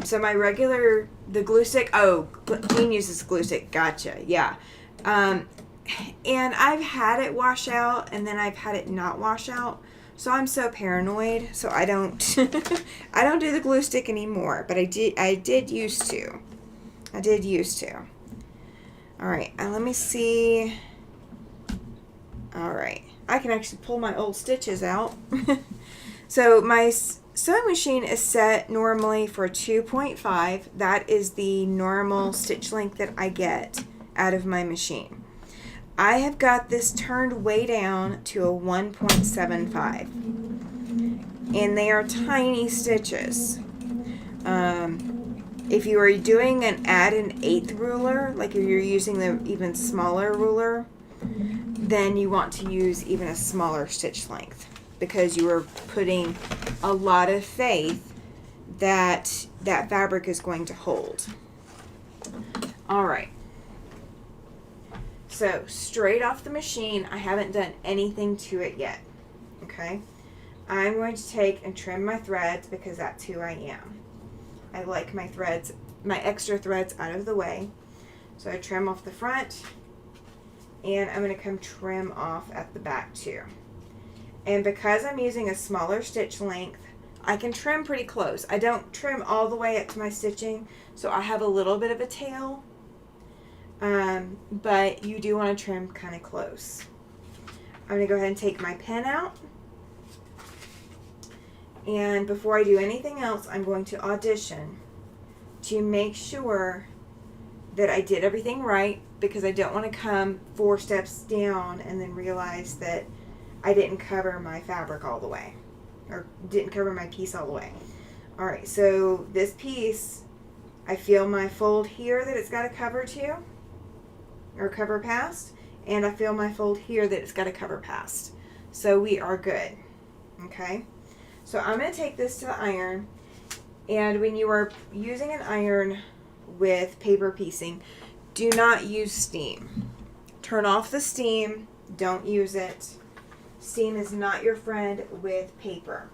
Speaker 1: So my regular, the glue stick, Queen uses glue stick, gotcha, yeah. And I've had it wash out, and then I've had it not wash out, so I'm so paranoid, so I don't, I don't do the glue stick anymore, but I did used to. Alright, let me see. Alright, I can actually pull my old stitches out. So my sewing machine is set normally for 2.5. That is the normal stitch length that I get out of my machine. I have got this turned way down to a 1.75. And they are tiny stitches. If you are doing an add an 1/8 ruler, like if you're using the even smaller ruler, then you want to use even a smaller stitch length, because you are putting a lot of faith that that fabric is going to hold. All right. So straight off the machine, I haven't done anything to it yet. Okay. I'm going to take and trim my threads because that's who I am. I like my threads, my extra threads out of the way. So I trim off the front, and I'm going to come trim off at the back too. And because I'm using a smaller stitch length, I can trim pretty close. I don't trim all the way up to my stitching, so I have a little bit of a tail, but you do want to trim kind of close. I'm going to go ahead and take my pin out. And before I do anything else, I'm going to audition to make sure that I did everything right, because I don't want to come 4 steps down and then realize that I didn't cover my fabric all the way, or didn't cover my piece all the way. Alright, so this piece, I feel my fold here that it's got to cover to, or cover past, and I feel my fold here that it's got to cover past. So we are good. Okay? So I'm going to take this to the iron, and when you are using an iron with paper piecing, do not use steam. Turn off the steam. Don't use it. Steam is not your friend with paper,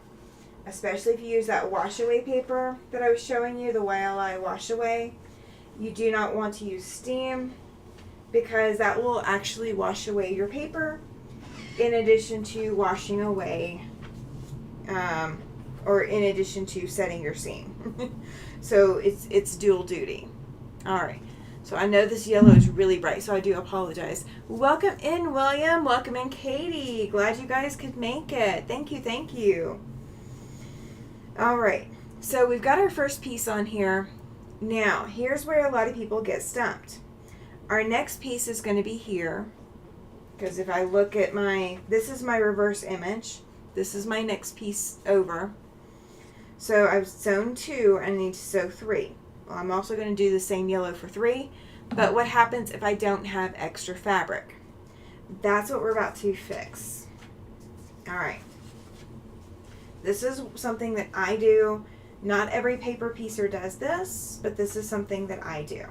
Speaker 1: especially if you use that wash away paper that I was showing you, the YLI wash away. You do not want to use steam, because that will actually wash away your paper in addition to washing away or in addition to setting your seam. So it's dual duty. Alright, so I know this yellow is really bright, so I do apologize. Welcome in, William. Welcome in, Katie. Glad you guys could make it. Thank you, thank you. Alright, so we've got our first piece on here. Now, here's where a lot of people get stumped. Our next piece is going to be here, because if I look at this is my reverse image. This is my next piece over. So I've sewn 2, and I need to sew 3. Well, I'm also going to do the same yellow for 3, but what happens if I don't have extra fabric? That's what we're about to fix. Alright. This is something that I do. Not every paper piecer does this, but this is something that I do.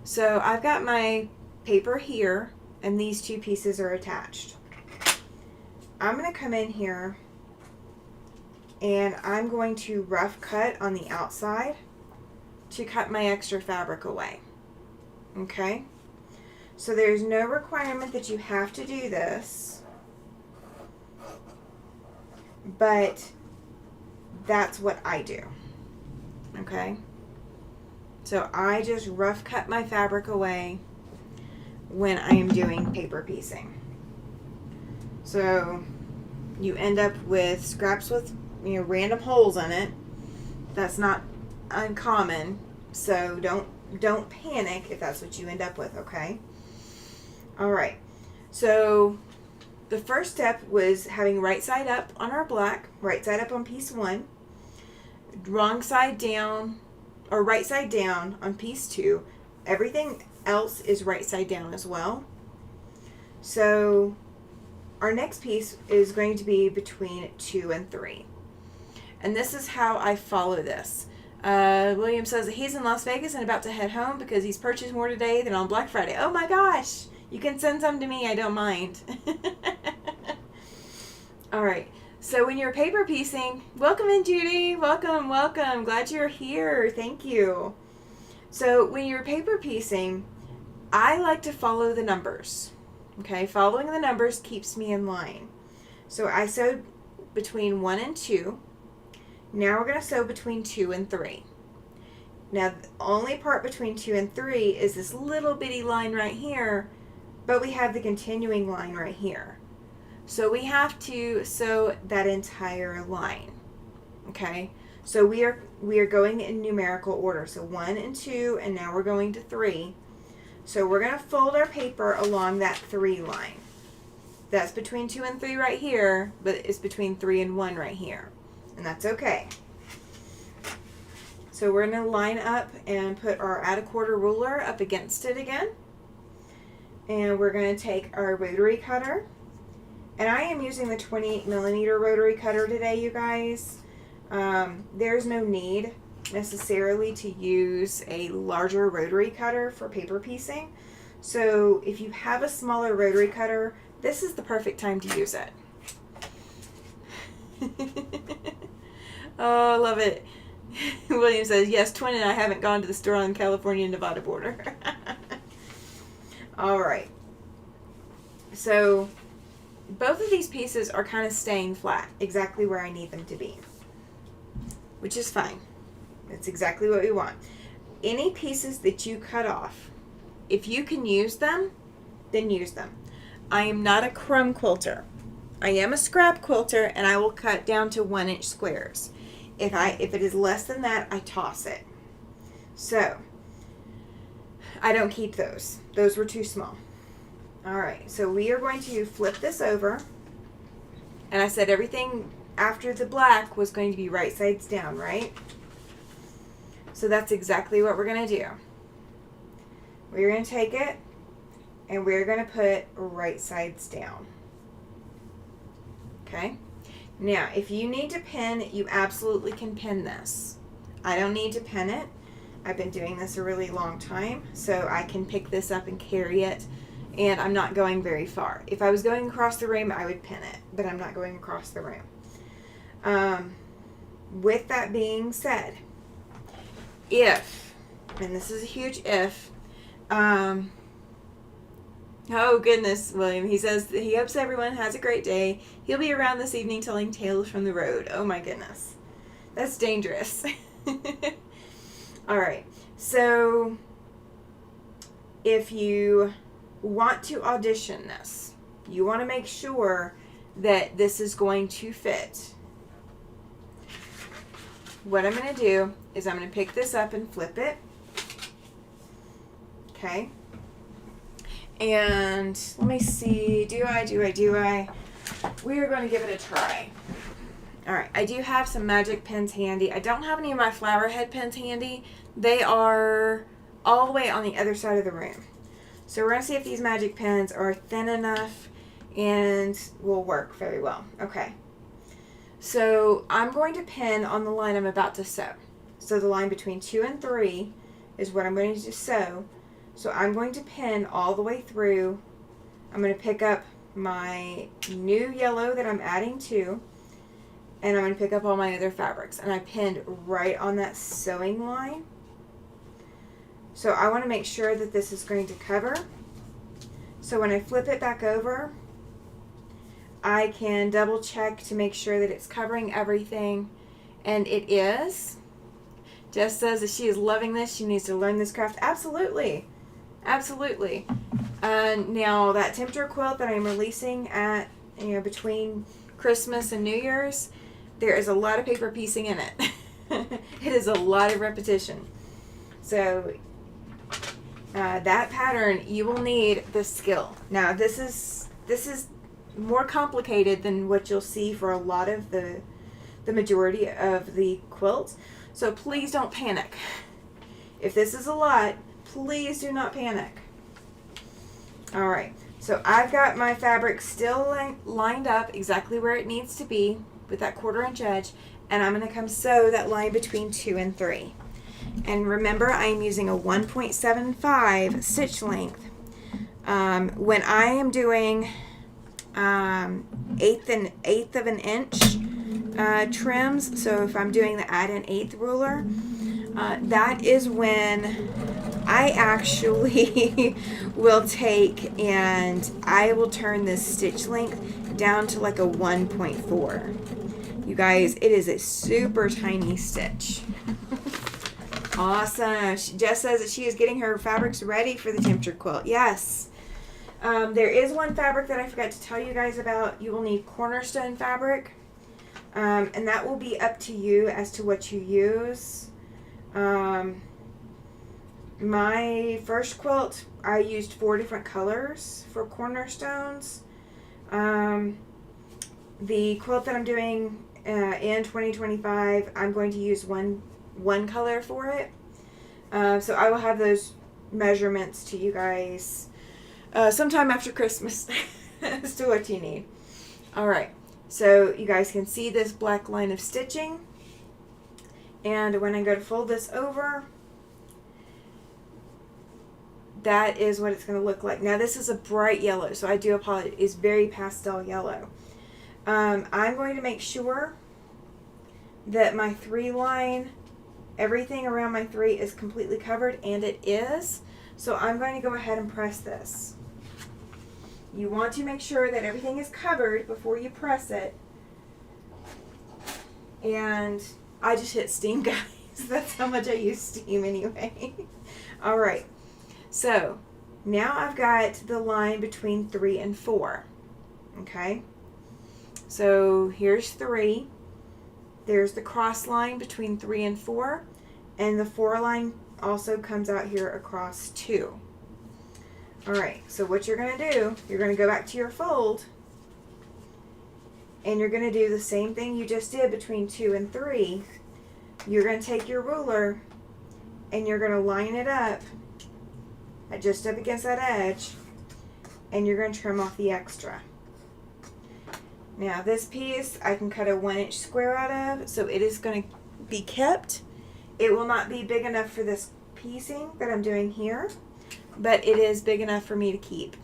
Speaker 1: So I've got my paper here, and these 2 pieces are attached. I'm going to come in here, and I'm going to rough cut on the outside to cut my extra fabric away. Okay? So there's no requirement that you have to do this, but that's what I do. Okay? So I just rough cut my fabric away when I am doing paper piecing. So you end up with scraps with random holes in it. That's not uncommon, so don't panic if that's what you end up with, okay? Alright, so the first step was having right side up on our black, right side up on piece 1, wrong side down, or right side down on piece 2. Everything else is right side down as well. So our next piece is going to be between 2 and 3. And this is how I follow this. William says that he's in Las Vegas and about to head home because he's purchased more today than on Black Friday. Oh my gosh! You can send some to me. I don't mind. All right. So when you're paper piecing, welcome in, Judy. Welcome, welcome. Glad you're here. Thank you. So when you're paper piecing, I like to follow the numbers. Okay, following the numbers keeps me in line. So I sewed between 1 and 2. Now we're going to sew between 2 and 3. Now the only part between 2 and 3 is this little bitty line right here, but we have the continuing line right here. So we have to sew that entire line. Okay, so we are going in numerical order. So 1 and 2, and now we're going to 3. So we're going to fold our paper along that 3 line. That's between 2 and 3 right here, but it's between 3 and 1 right here. And that's okay. So we're going to line up and put our add a quarter ruler up against it again. And we're going to take our rotary cutter. And I am using the 28mm rotary cutter today, you guys. There's no need necessarily to use a larger rotary cutter for paper piecing. So if you have a smaller rotary cutter, this is the perfect time to use it. Oh, I love it. William says, yes, Twin and I haven't gone to the store on the California-Nevada border. All right. So both of these pieces are kind of staying flat, exactly where I need them to be, which is fine. That's exactly what we want. Any pieces that you cut off, if you can use them, then use them. I am not a crumb quilter. I am a scrap quilter, and I will cut down to 1-inch squares. If it is less than that, I toss it. So I don't keep those. Those were too small. All right, so we are going to flip this over. And I said everything after the black was going to be right sides down, right? So that's exactly what we're going to do. We're going to take it and we're going to put right sides down. Okay? Now, if you need to pin, you absolutely can pin this. I don't need to pin it. I've been doing this a really long time, so I can pick this up and carry it, and I'm not going very far. If I was going across the room, I would pin it, but I'm not going across the room. With that being said, if, and this is a huge if, oh goodness, William, he says that he hopes everyone has a great day. He'll be around this evening telling tales from the road. Oh my goodness. That's dangerous. All right. So if you want to audition this, you want to make sure that this is going to fit. What I'm going to do is I'm going to pick this up and flip it. Okay. And let me see, do I? We are going to give it a try. All right, I do have some magic pins handy. I don't have any of my flower head pins handy. They are all the way on the other side of the room. So we're going to see if these magic pins are thin enough and will work very well. Okay. So I'm going to pin on the line I'm about to sew. So the line between 2 and 3 is what I'm going to sew. So I'm going to pin all the way through. I'm going to pick up my new yellow that I'm adding to, and I'm going to pick up all my other fabrics. And I pinned right on that sewing line. So I want to make sure that this is going to cover. So when I flip it back over, I can double check to make sure that it's covering everything. And it is. Jess says that she is loving this. She needs to learn this craft. Absolutely. Absolutely. Now that temperature quilt that I'm releasing at, between Christmas and New Year's, there is a lot of paper piecing in it. It is a lot of repetition. So that pattern, you will need the skill. Now this is more complicated than what you'll see for a lot of the majority of the quilts. So please don't panic. If this is a lot, please do not panic. All right, so I've got my fabric still lined up exactly where it needs to be with that 1/4 inch edge, and I'm going to come sew that line between 2 and 3. And remember, I'm using a 1.75 stitch length. When I am doing eighth of an inch trims, so if I'm doing the add an eighth ruler, that is when I actually will take and I will turn this stitch length down to like a 1.4. You guys, it is a super tiny stitch. Awesome. Jess says that she is getting her fabrics ready for the temperature quilt. Yes. There is one fabric that I forgot to tell you guys about. You will need cornerstone fabric. And that will be up to you as to what you use. My first quilt, I used 4 different colors for cornerstones. The quilt that I'm doing in 2025, I'm going to use one color for it. So I will have those measurements to you guys sometime after Christmas as to what you need. All right, so you guys can see this black line of stitching, and when I go to fold this over, that is what it's going to look like. Now this is a bright yellow, so I do apologize. It's very pastel yellow. I'm going to make sure that my 3 line, everything around my 3 is completely covered, and it is. So I'm going to go ahead and press this. You want to make sure that everything is covered before you press it. And I just hit steam, guys. That's how much I use steam anyway. All right. So now I've got the line between 3 and 4. Okay. So here's 3. There's the cross line between 3 and 4. And the 4 line also comes out here across 2. Alright, so what you're going to do, you're going to go back to your fold, and you're going to do the same thing you just did between 2 and 3. You're going to take your ruler, and you're going to line it up, just up against that edge, and you're going to trim off the extra. Now this piece, I can cut a 1-inch square out of, so it is going to be kept. It will not be big enough for this piecing that I'm doing here, but it is big enough for me to keep.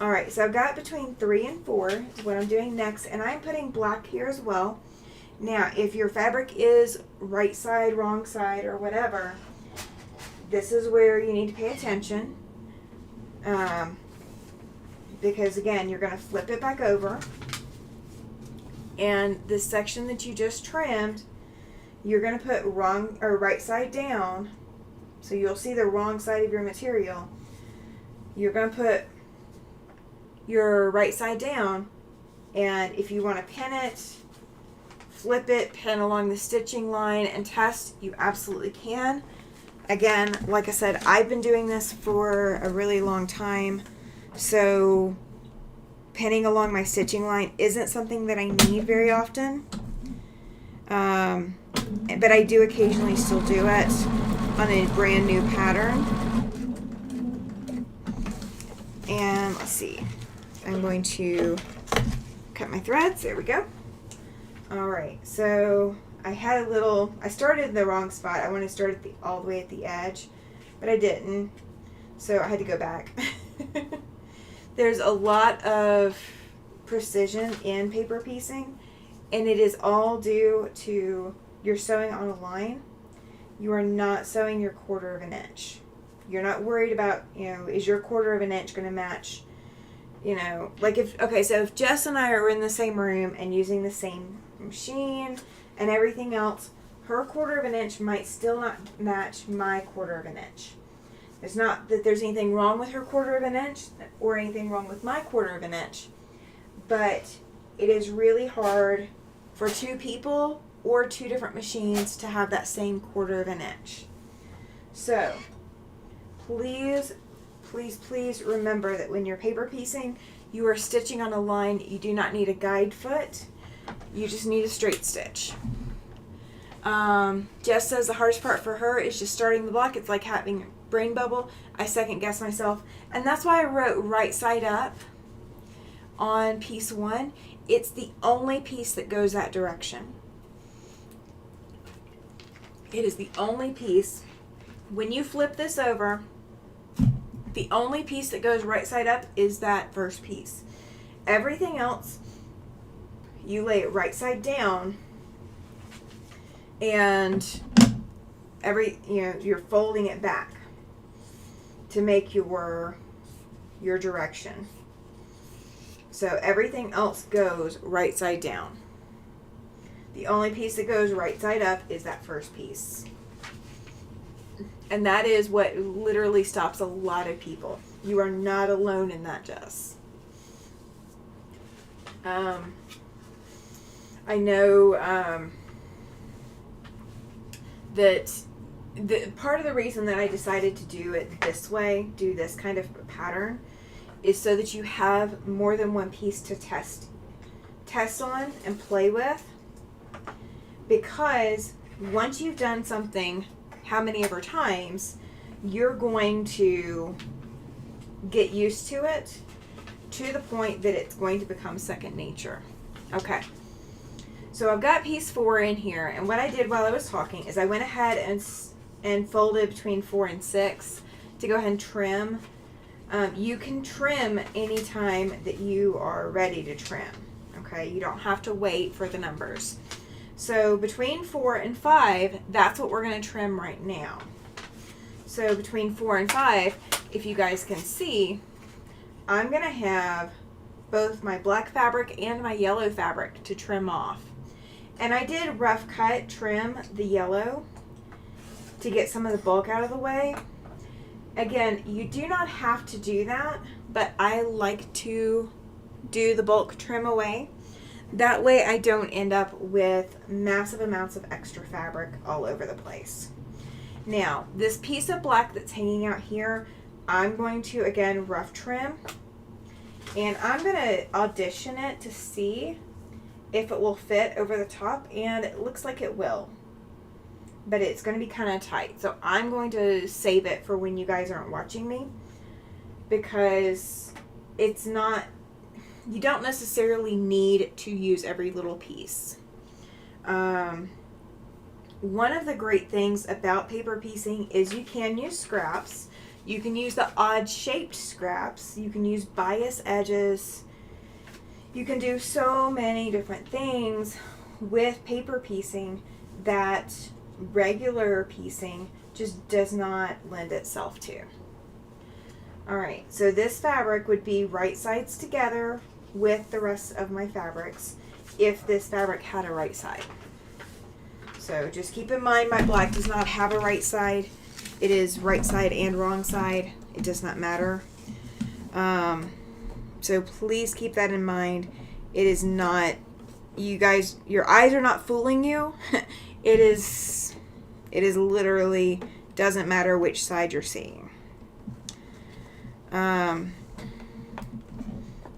Speaker 1: Alright, so I've got between 3 and 4 is what I'm doing next, and I'm putting black here as well. Now, if your fabric is right side, wrong side, or whatever, this is where you need to pay attention. Because again, you're going to flip it back over, and this section that you just trimmed, you're going to put wrong or right side down, so you'll see the wrong side of your material. You're going to put your right side down, and if you want to pin it, flip it, pin along the stitching line, and test, you absolutely can. Again, like I said, I've been doing this for a really long time, so pinning along my stitching line isn't something that I need very often. But I do occasionally still do it on a brand new pattern. And let's see, I'm going to cut my threads. There we go. Alright, so I started in the wrong spot. I wanted to start all the way at the edge, but I didn't, so I had to go back. There's a lot of precision in paper piecing, and it is all due to you're sewing on a line. You are not sewing your 1/4 of an inch. You're not worried about, is your 1/4 of an inch going to match, like if Jess and I are in the same room and using the same machine and everything else, her 1/4 of an inch might still not match my 1/4 of an inch. It's not that there's anything wrong with her 1/4 of an inch or anything wrong with my 1/4 of an inch, but it is really hard for 2 people or 2 different machines to have that same 1/4 of an inch. So please, please, please remember that when you're paper piecing, you are stitching on a line. You do not need a guide foot. You just need a straight stitch. Jess says the hardest part for her is just starting the block. It's like having a brain bubble. I second guess myself. And that's why I wrote right side up on piece 1. It's the only piece that goes that direction. It is the only piece. When you flip this over, the only piece that goes right side up is that first piece. Everything else, you lay it right side down, and you're folding it back to make your direction. So everything else goes right side down. The only piece that goes right side up is that first piece. And that is what literally stops a lot of people. You are not alone in that, Jess. I know that the part of the reason that I decided to do it this way, do this kind of pattern, is so that you have more than one piece to test on and play with. Because once you've done something how many ever times, you're going to get used to it to the point that it's going to become second nature. Okay. So I've got piece 4 in here, and what I did while I was talking is I went ahead and folded between 4 and 6 to go ahead and trim. You can trim anytime that you are ready to trim. Okay, you don't have to wait for the numbers. So between 4 and 5, that's what we're going to trim right now. So between 4 and 5, if you guys can see, I'm going to have both my black fabric and my yellow fabric to trim off. And I did rough cut trim the yellow to get some of the bulk out of the way. Again, you do not have to do that, but I like to do the bulk trim away. That way I don't end up with massive amounts of extra fabric all over the place. Now, this piece of black that's hanging out here, I'm going to, again, rough trim. And I'm going to audition it to see if it will fit over the top, and it looks like it will. But it's going to be kind of tight. So I'm going to save it for when you guys aren't watching me, because it's not, you don't necessarily need to use every little piece. One of the great things about paper piecing is you can use scraps. You can use the odd shaped scraps. You can use bias edges. You can do so many different things with paper piecing that regular piecing just does not lend itself to. Alright, so this fabric would be right sides together with the rest of my fabrics if this fabric had a right side. So just keep in mind my black does not have a right side. It is right side and wrong side. It does not matter. So please keep that in mind. It is not, you guys, your eyes are not fooling you. It is literally, doesn't matter which side you're seeing.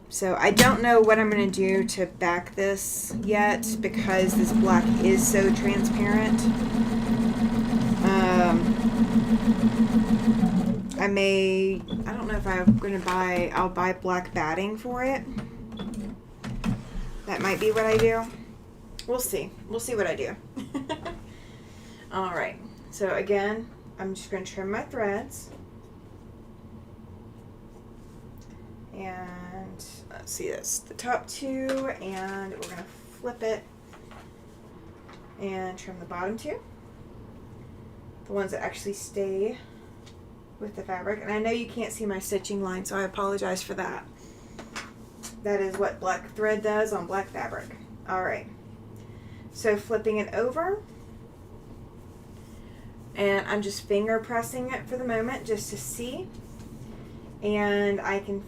Speaker 1: So I don't know what I'm going to do to back this yet because this black is so transparent. I don't know if I'm going to I'll buy black batting for it. That might be what I do. We'll see. We'll see what I do. Alright, so again, I'm just going to trim my threads. And let's see this, the top 2, and we're going to flip it and trim the bottom 2. The ones that actually stay with the fabric. And I know you can't see my stitching line, so I apologize for that. That is what black thread does on black fabric. Alright, so flipping it over, and I'm just finger pressing it for the moment just to see, and I can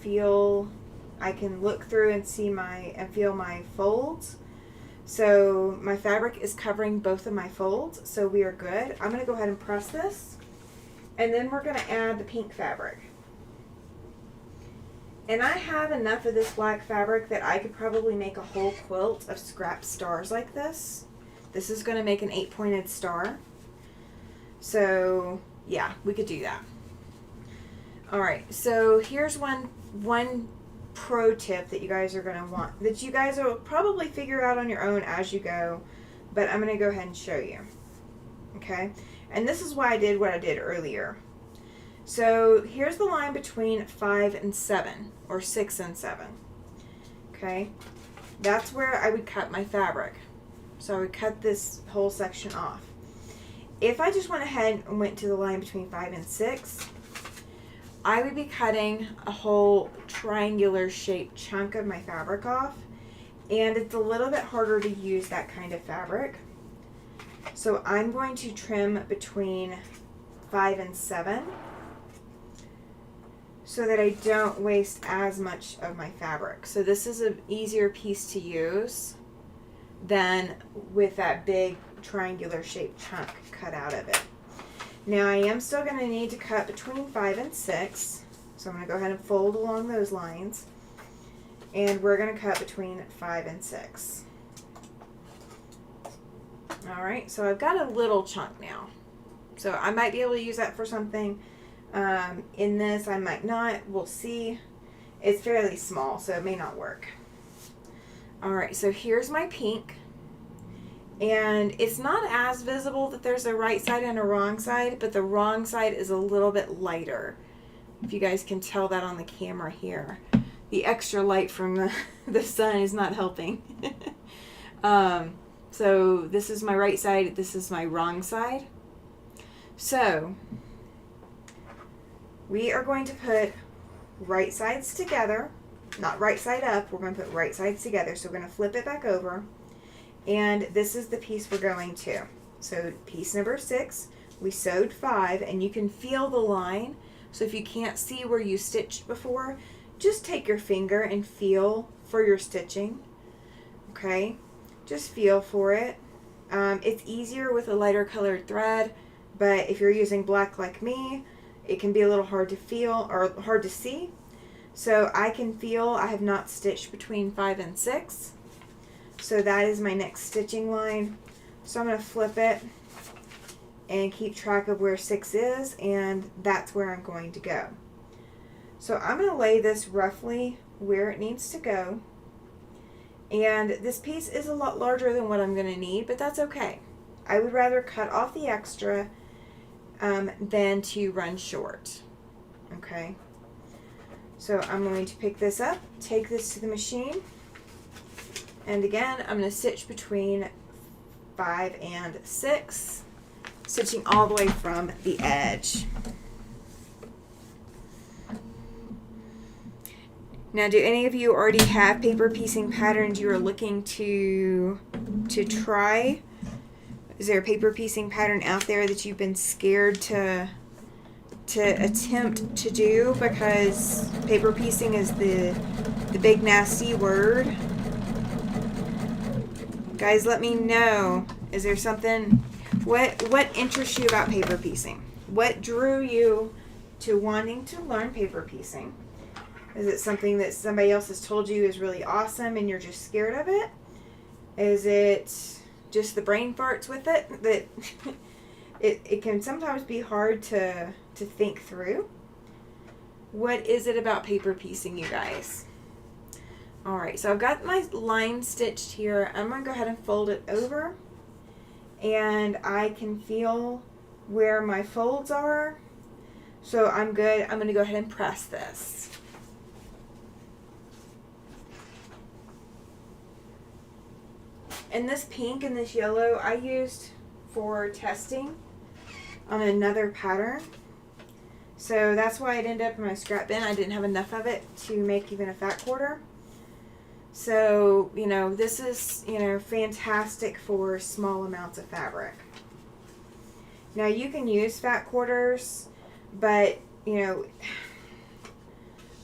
Speaker 1: look through and see and feel my folds. So my fabric is covering both of my folds, so we are good. I'm going to go ahead and press this, and then we're going to add the pink fabric. And I have enough of this black fabric that I could probably make a whole quilt of scrap stars like this. This is going to make an 8-pointed star. So yeah, we could do that. Alright, so here's one pro tip that you guys are going to want, that you guys will probably figure out on your own as you go, but I'm going to go ahead and show you. okay? And this is why I did what I did earlier. So here's the line between 5 and 7, or 6 and 7, okay? That's where I would cut my fabric. So I would cut this whole section off. If I just went ahead and went to the line between 5 and 6, I would be cutting a whole triangular shaped chunk of my fabric off, and it's a little bit harder to use that kind of fabric. So I'm going to trim between 5 and 7 so that I don't waste as much of my fabric. So this is an easier piece to use than with that big triangular shaped chunk cut out of it. Now I am still going to need to cut between 5 and 6, so I'm going to go ahead and fold along those lines, and we're going to cut between 5 and 6. Alright, so I've got a little chunk now, so I might be able to use that for something in this, I might not, we'll see. It's fairly small, so it may not work. Alright, so here's my pink. And it's not as visible that there's a right side and a wrong side, but the wrong side is a little bit lighter. If you guys can tell that on the camera here. The extra light from the sun is not helping. So this is my right side, this is my wrong side. So we are going to put right sides together, not right side up, we're going to put right sides together. So we're going to flip it back over. And this is the piece we're going to. So piece number 6, we sewed 5, and you can feel the line. So if you can't see where you stitched before, just take your finger and feel for your stitching. Okay, just feel for it. It's easier with a lighter colored thread, but if you're using black like me, it can be a little hard to feel or hard to see. So I can feel I have not stitched between 5 and 6. So that is my next stitching line. So I'm going to flip it and keep track of where 6 is, and that's where I'm going to go. So I'm going to lay this roughly where it needs to go. And this piece is a lot larger than what I'm going to need, but that's okay. I would rather cut off the extra than to run short. Okay. So I'm going to pick this up, take this to the machine. And again, I'm going to stitch between 5 and 6, stitching all the way from the edge. Now, do any of you already have paper piecing patterns you are looking to try? Is there a paper piecing pattern out there that you've been scared to attempt to do because paper piecing is the big nasty word? Guys, let me know. Is there something, what interests you about paper piecing? What drew you to wanting to learn paper piecing? Is it something that somebody else has told you is really awesome and you're just scared of it? Is it just the brain farts with it that it can sometimes be hard to think through? What is it about paper piecing, you guys? Alright, so I've got my line stitched here. I'm going to go ahead and fold it over, and I can feel where my folds are. So I'm good. I'm going to go ahead and press this. And this pink and this yellow I used for testing on another pattern. So that's why it ended up in my scrap bin. I didn't have enough of it to make even a fat quarter. So, you know, this is, you know, fantastic for small amounts of fabric. Now, you can use fat quarters, but, you know,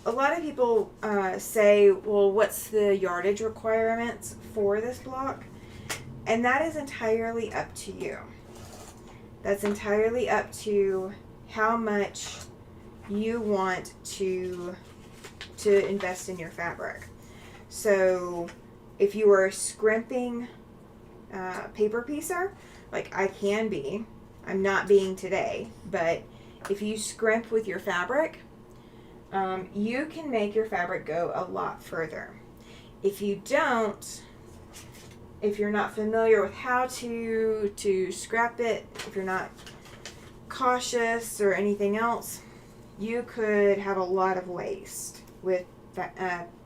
Speaker 1: a lot of people say, well, what's the yardage requirements for this block? And that is entirely up to you. That's entirely up to how much you want to invest in your fabric. So if you are a scrimping paper piecer, like I can be, I'm not being today, but if you scrimp with your fabric, you can make your fabric go a lot further. If you don't, if you're not familiar with how to scrap it, if you're not cautious or anything else, you could have a lot of waste with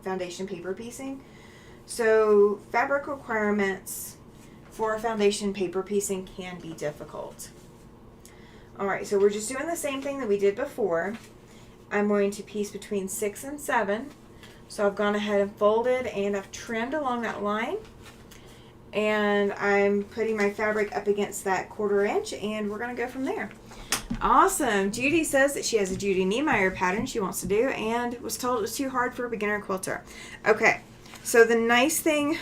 Speaker 1: foundation paper piecing. So fabric requirements for foundation paper piecing can be difficult. Alright, so we're just doing the same thing that we did before. I'm going to piece between 6 and 7. So I've gone ahead and folded and I've trimmed along that line. And I'm putting my fabric up against that 1/4 inch, and we're going to go from there. Awesome. Judy says that she has a Judy Niemeyer pattern she wants to do and was told it was too hard for a beginner quilter. Okay, so the nice thing,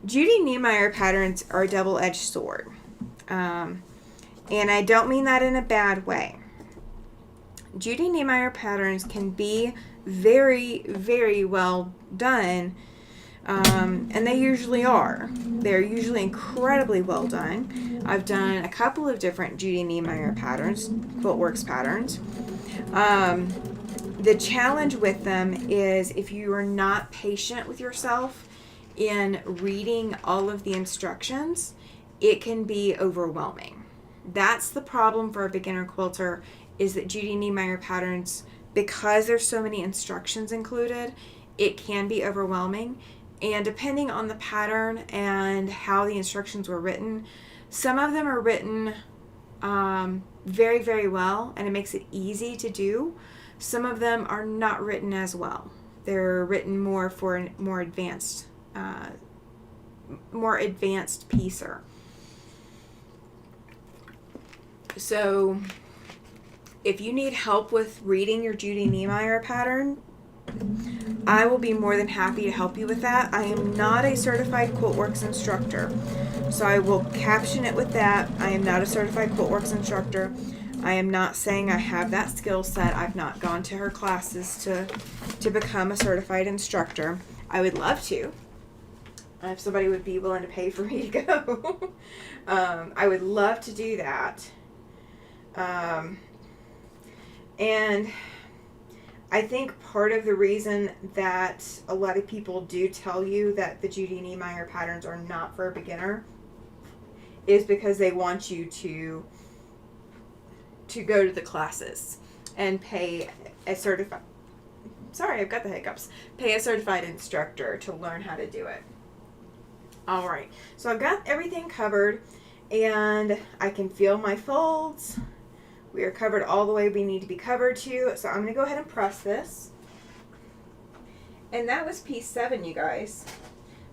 Speaker 1: Judy Niemeyer patterns are a double-edged sword. And I don't mean that in a bad way. Judy Niemeyer patterns can be very, very well done, and they usually are. They're usually incredibly well done. I've done a couple of different Judy Niemeyer patterns, Quiltworks patterns. The challenge with them is if you are not patient with yourself in reading all of the instructions, it can be overwhelming. That's the problem for a beginner quilter, is that Judy Niemeyer patterns, because there's so many instructions included, it can be overwhelming. And depending on the pattern and how the instructions were written, some of them are written very, very well, and it makes it easy to do. Some of them are not written as well. They're written more for a more advanced piecer. So if you need help with reading your Judy Niemeyer pattern, I will be more than happy to help you with that. I am not a certified Quiltworks instructor, so I will caption it with that. I am not a certified Quiltworks instructor. I am not saying I have that skill set. I've not gone to her classes to become a certified instructor. I would love to, if somebody would be willing to pay for me to go. I would love to do that. And I think part of the reason that a lot of people do tell you that the Judy Niemeyer patterns are not for a beginner is because they want you to go to the classes and pay a certified, pay a certified instructor to learn how to do it. All right, so I've got everything covered and I can feel my folds. We are covered all the way we need to be covered to. So I'm going to go ahead and press this. And that was piece 7, you guys.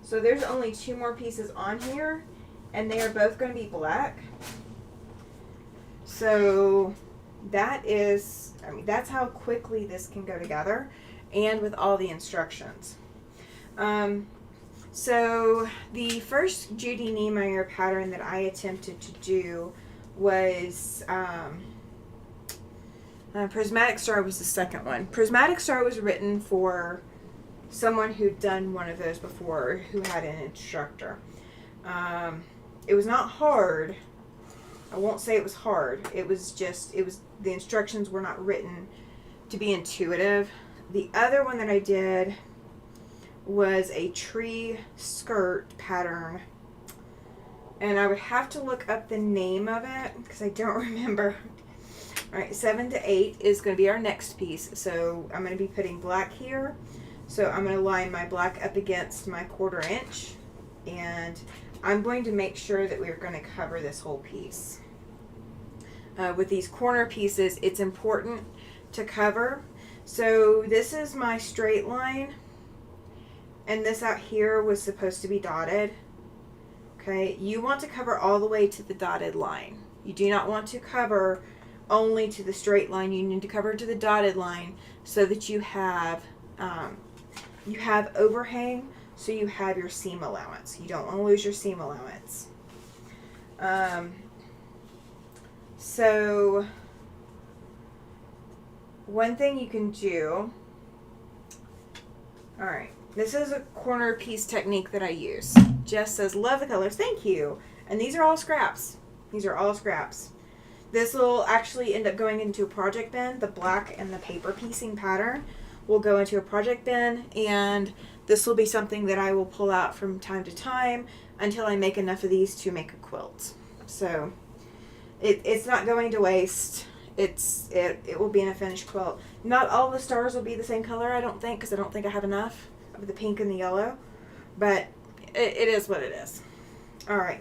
Speaker 1: So there's only 2 more pieces on here, and they are both going to be black. So that is, that's how quickly this can go together, and with all the instructions. So the first Judy Niemeyer pattern that I attempted to do was Prismatic Star was the second one. Prismatic Star was written for someone who'd done one of those before, who had an instructor. It was not hard. I won't say it was hard. It was the instructions were not written to be intuitive. The other one that I did was a tree skirt pattern. And I would have to look up the name of it because I don't remember. Alright, 7 to 8 is going to be our next piece. So I'm going to be putting black here. So I'm going to line my black up against my 1/4 inch. And I'm going to make sure that we're going to cover this whole piece. With these corner pieces, it's important to cover. So this is my straight line. And this out here was supposed to be dotted. Okay, you want to cover all the way to the dotted line. You do not want to cover only to the straight line. You need to cover to the dotted line so that you have overhang, so you have your seam allowance. You don't want to lose your seam allowance. So one thing you can do, all right, this is a corner piece technique that I use. Jess says, love the colors. Thank you. And these are all scraps. These are all scraps. This will actually end up going into a project bin. The black and the paper piecing pattern will go into a project bin, and this will be something that I will pull out from time to time until I make enough of these to make a quilt. So it's not going to waste. It will be in a finished quilt. Not all the stars will be the same color, I don't think, because I don't think I have enough of the pink and the yellow. But it is what it is. All right.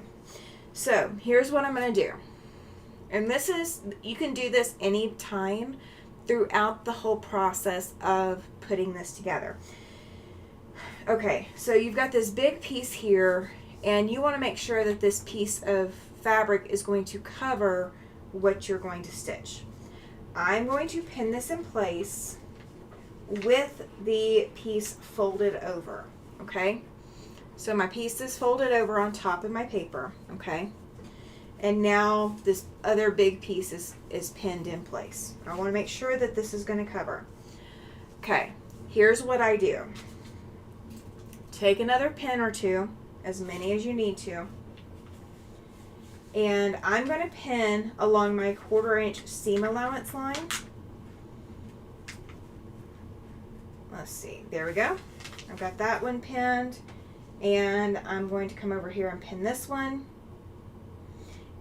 Speaker 1: So here's what I'm going to do. And this is, you can do this any time throughout the whole process of putting this together. Okay, so you've got this big piece here, and you want to make sure that this piece of fabric is going to cover what you're going to stitch. I'm going to pin this in place with the piece folded over, okay? So my piece is folded over on top of my paper, okay? And now this other big piece is pinned in place. I want to make sure that this is going to cover. Okay, here's what I do. Take another pin or two, as many as you need to, and I'm going to pin along my 1/4 inch seam allowance line. Let's see, there we go. I've got that one pinned, and I'm going to come over here and pin this one.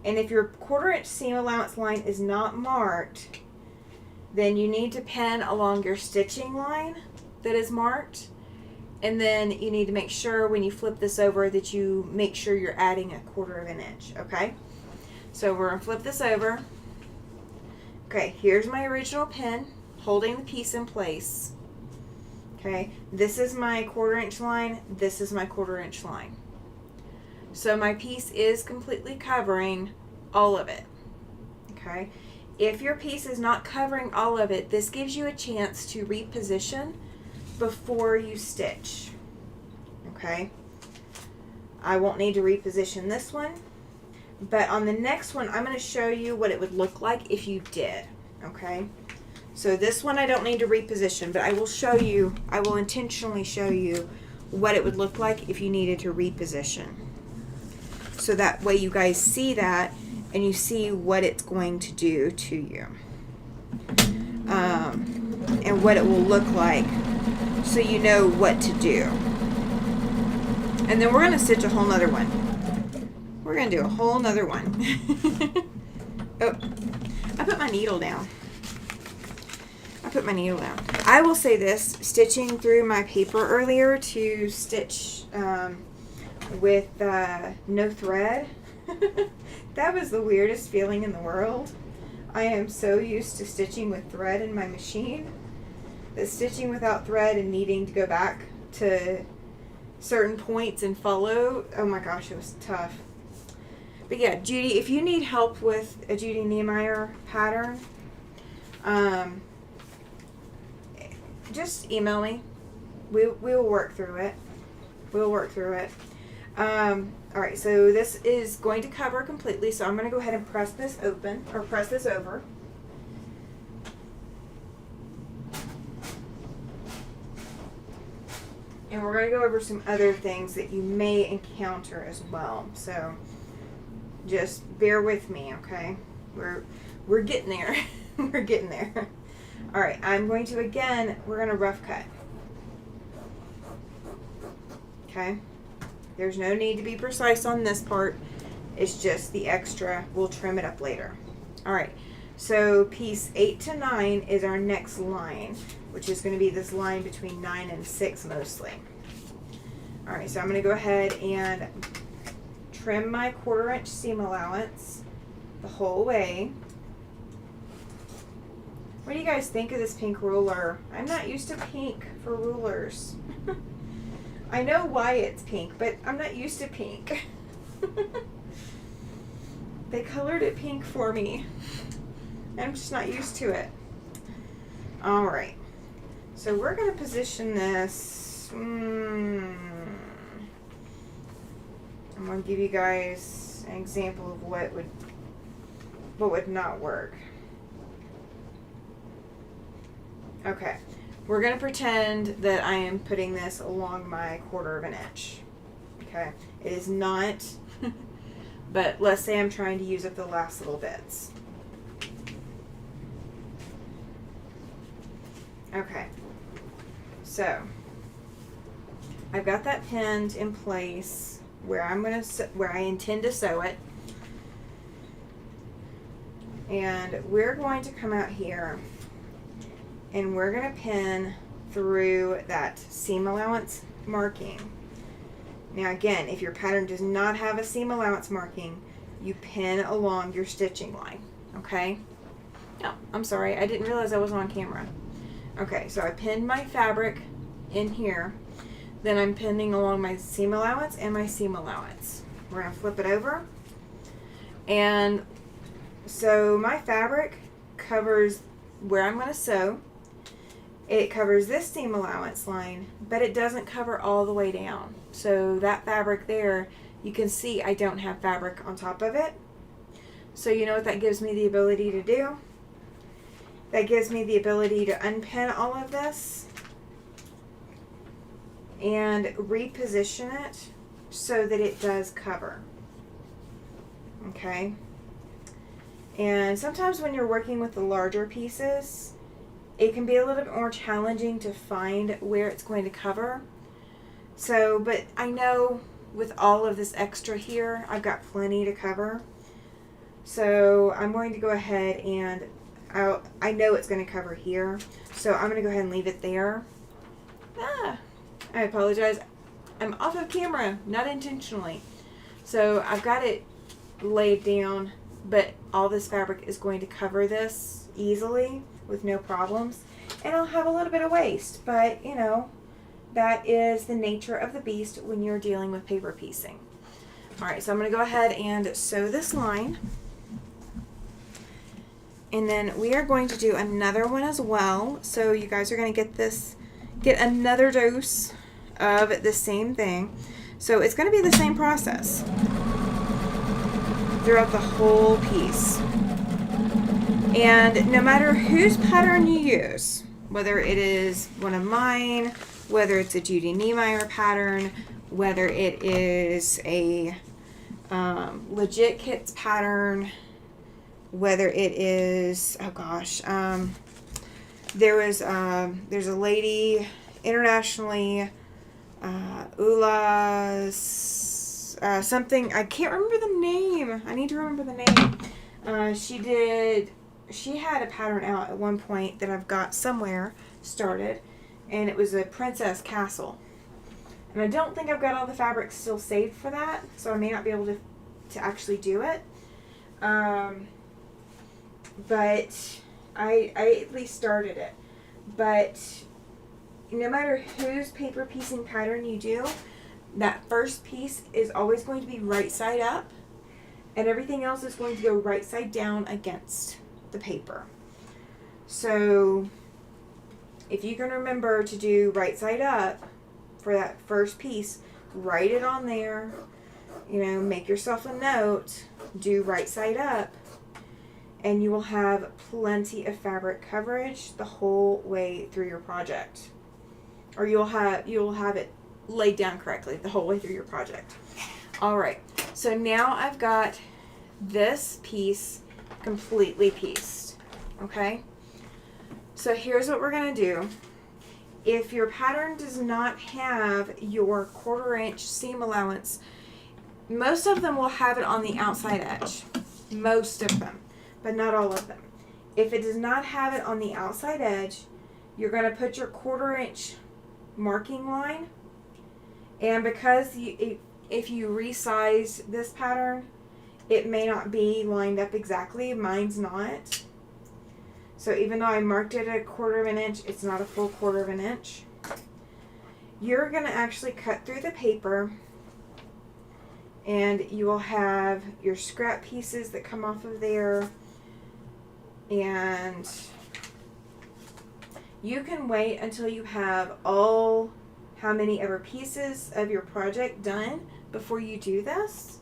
Speaker 1: And if your 1/4 inch seam allowance line is not marked, then you need to pin along your stitching line that is marked. And then you need to make sure when you flip this over that you make sure you're adding 1/4 inch, okay? So we're going to flip this over. Okay, here's my original pin holding the piece in place. Okay, this is my 1/4 inch line, this is my 1/4 inch line. So my piece is completely covering all of it, okay? If your piece is not covering all of it, this gives you a chance to reposition before you stitch, okay? I won't need to reposition this one, but on the next one, I'm going to show you what it would look like if you did, okay? So this one I don't need to reposition, but I will show you, I will intentionally show you what it would look like if you needed to reposition. So that way you guys see that and you see what it's going to do to you. And what it will look like, so you know what to do. And then we're going to stitch a whole nother one. We're going to do a whole nother one. Oh, I put my needle down. I will say this, stitching through my paper earlier to stitch with no thread, that was the weirdest feeling in the world. I am so used to stitching with thread in my machine that stitching without thread and needing to go back to certain points and follow, oh my gosh, it was tough. But yeah, Judy, if you need help with a Judy Niemeyer pattern, just email me. We'll work through it. All right, so this is going to cover completely, so I'm going to go ahead and press this open, or press this over. And we're going to go over some other things that you may encounter as well. So just bear with me, okay? We're getting there. We're getting there. All right, I'm going to, again, we're going to rough cut. Okay? There's no need to be precise on this part. It's just the extra. We'll trim it up later. All right, so piece 8 to 9 is our next line, which is going to be this line between 9 and 6 mostly. All right, so I'm going to go ahead and trim my 1/4 inch seam allowance the whole way. What do you guys think of this pink ruler? I'm not used to pink for rulers. I know why it's pink, but I'm not used to pink. They colored it pink for me. I'm just not used to it. All right, so we're going to position this. I'm going to give you guys an example of what would not work. Okay, we're going to pretend that I am putting this along my 1/4 inch. Okay, it is not, but let's say I'm trying to use up the last little bits. Okay, So I've got that pinned in place where where I intend to sew it. And we're going to come out here and we're going to pin through that seam allowance marking. Now again, if your pattern does not have a seam allowance marking, you pin along your stitching line, okay? Oh, I'm sorry, I didn't realize I wasn't on camera. Okay, so I pinned my fabric in here, then I'm pinning along my seam allowance and my seam allowance. We're gonna flip it over, and so my fabric covers where I'm gonna sew. It covers this seam allowance line, but it doesn't cover all the way down. So that fabric there, you can see I don't have fabric on top of it. So you know what that gives me the ability to do? That gives me the ability to unpin all of this and reposition it so that it does cover. Okay? And sometimes when you're working with the larger pieces, it can be a little bit more challenging to find where it's going to cover. So, but I know with all of this extra here, I've got plenty to cover. So I'm going to go ahead and I know it's going to cover here. So I'm going to go ahead and leave it there. I apologize. I'm off of camera, not intentionally. So I've got it laid down, but all this fabric is going to cover this easily with no problems. And I'll have a little bit of waste, but you know, that is the nature of the beast when you're dealing with paper piecing. Alright, so I'm going to go ahead and sew this line. And then we are going to do another one as well. So you guys are going to get another dose of the same thing. So it's going to be the same process throughout the whole piece. And no matter whose pattern you use, whether it is one of mine, whether it's a Judy Niemeyer pattern, whether it is a Legit Kits pattern, whether it is, oh gosh, there's a lady internationally, Ula's something, I can't remember the name. I need to remember the name. She had a pattern out at one point that I've got somewhere started, and it was a Princess Castle. And I don't think I've got all the fabrics still saved for that, so I may not be able to actually do it. But I at least started it. But no matter whose paper piecing pattern you do, that first piece is always going to be right side up, and everything else is going to go right side down against the paper. So if you can remember to do right side up for that first piece, write it on there, you know, make yourself a note, do right side up, and you will have plenty of fabric coverage the whole way through your project. Or you'll have it laid down correctly the whole way through your project. Alright, so now I've got this piece completely pieced. Okay? So here's what we're going to do. If your pattern does not have your 1/4 inch seam allowance, most of them will have it on the outside edge. Most of them, but not all of them. If it does not have it on the outside edge, you're going to put your 1/4 inch marking line, and because if you resize this pattern, it may not be lined up exactly. Mine's not. So even though I marked it at 1/4 inch, it's not a full 1/4 inch. You're going to actually cut through the paper, and you will have your scrap pieces that come off of there, and you can wait until you have how many ever pieces of your project done before you do this.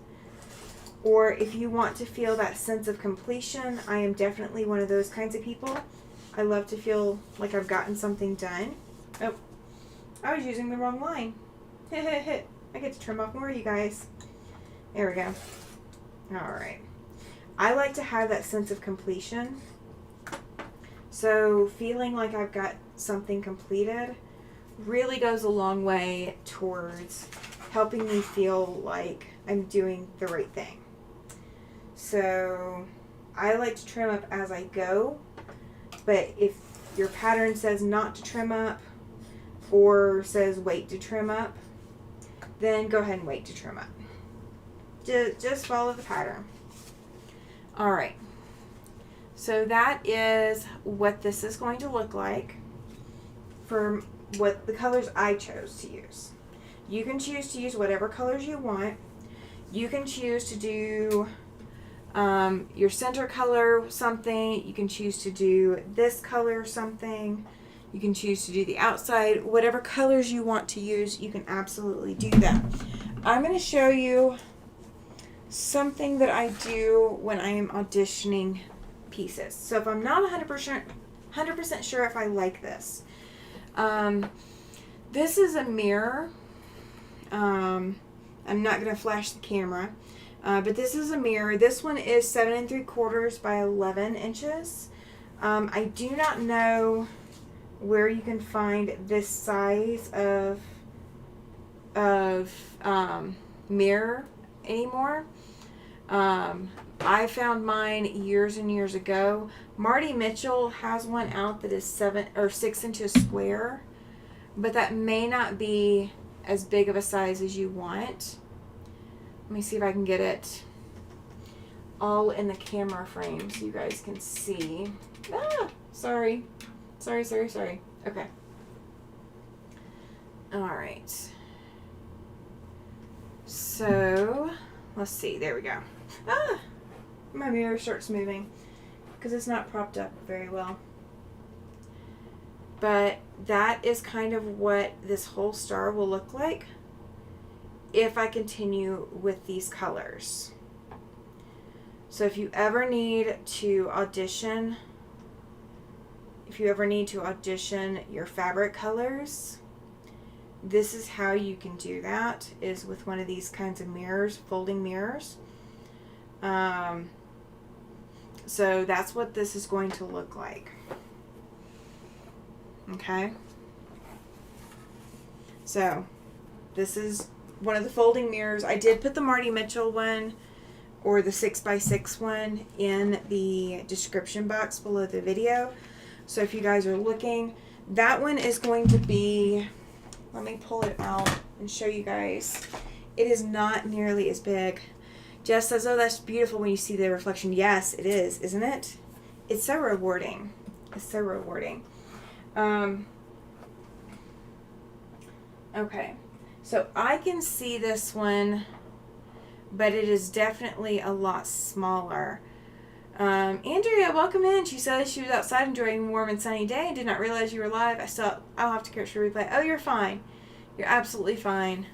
Speaker 1: Or if you want to feel that sense of completion, I am definitely one of those kinds of people. I love to feel like I've gotten something done. Oh, I was using the wrong line. I get to trim off more, you guys. There we go. Alright. I like to have that sense of completion. So feeling like I've got something completed really goes a long way towards helping me feel like I'm doing the right thing. So I like to trim up as I go, but if your pattern says not to trim up or says wait to trim up, then go ahead and wait to trim up. Just follow the pattern. All right. So that is what this is going to look like for what the colors I chose to use. You can choose to use whatever colors you want. You can choose to do your center color something. You can choose to do this color something. You can choose to do the outside. Whatever colors you want to use, you can absolutely do that. I'm going to show you something that I do when I am auditioning pieces. So if I'm not 100% sure if I like this. This is a mirror. I'm not going to flash the camera. But this is a mirror. This one is 7 3/4 by 11 inches. I do not know where you can find this size of mirror anymore. I found mine years and years ago. Marty Mitchell has one out that is 7 or 6 inches square, but that may not be as big of a size as you want. Let me see if I can get it all in the camera frame so you guys can see. Ah, sorry. Okay. All right. So, let's see. There we go. Ah, my mirror starts moving because it's not propped up very well. But that is kind of what this whole star will look like if I continue with these colors. So if you ever need to audition, your fabric colors, this is how you can do that, is with one of these kinds of mirrors, folding mirrors. So that's what this is going to look like. Okay. So this is one of the folding mirrors. I did put the Marty Mitchell one or the 6x6 one in the description box below the video. So if you guys are looking, that one is going to be, let me pull it out and show you guys. It is not nearly as big. Jess says, oh, that's beautiful when you see the reflection. Yes, it is, isn't it? It's so rewarding. It's so rewarding. Okay, so I can see this one, but it is definitely a lot smaller. Andrea, welcome in. She says she was outside enjoying a warm and sunny day and did not realize you were live. I'll have to catch the replay. Oh, you're fine. You're absolutely fine.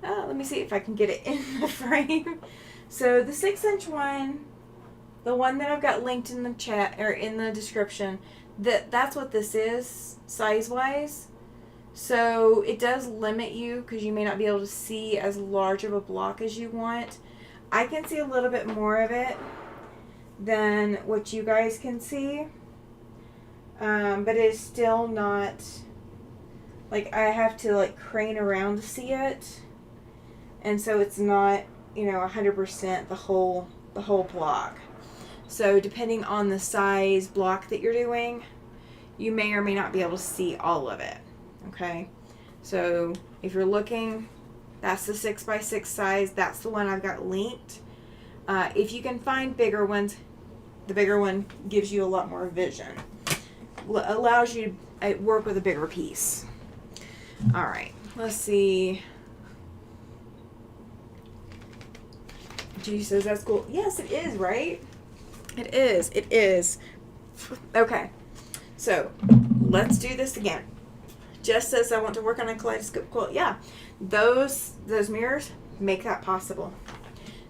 Speaker 1: Let me see if I can get it in the frame. So the 6-inch one, the one that I've got linked in the chat or in the description, that's what this is size-wise. So it does limit you because you may not be able to see as large of a block as you want. I can see a little bit more of it than what you guys can see. But it is still not, like, I have to like crane around to see it. And so it's not, 100% the whole block. So depending on the size block that you're doing, you may or may not be able to see all of it. Okay, so if you're looking, that's the 6x6 size. That's the one I've got linked. If you can find bigger ones, the bigger one gives you a lot more vision. Allows you to work with a bigger piece. All right, let's see. G says that's cool. Yes, it is, right? It is. It is. Okay, so let's do this again. Jess says I want to work on a kaleidoscope quilt. Yeah, those mirrors make that possible.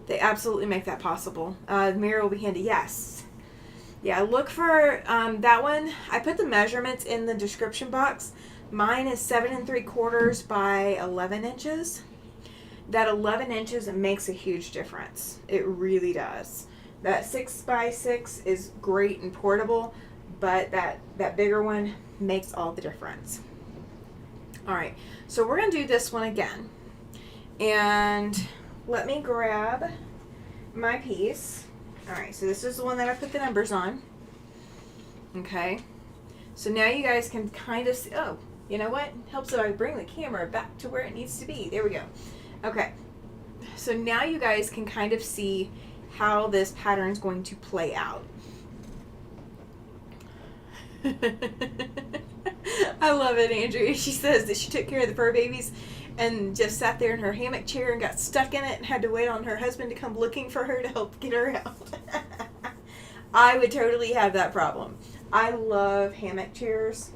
Speaker 1: They absolutely make that possible. The mirror will be handy. Yes. Yeah, look for that one. I put the measurements in the description box. Mine is 7 3/4 by 11 inches. That 11 inches makes a huge difference. It really does. That 6x6 is great and portable, but that bigger one makes all the difference. All right, so we're going to do this one again. And let me grab my piece. All right, so this is the one that I put the numbers on. Okay, so now you guys can kind of see, oh, you know what? Helps if I bring the camera back to where it needs to be. There we go. Okay, so now you guys can kind of see how this pattern is going to play out. I love it, Andrea. She says that she took care of the fur babies and just sat there in her hammock chair and got stuck in it and had to wait on her husband to come looking for her to help get her out. I would totally have that problem. I love hammock chairs.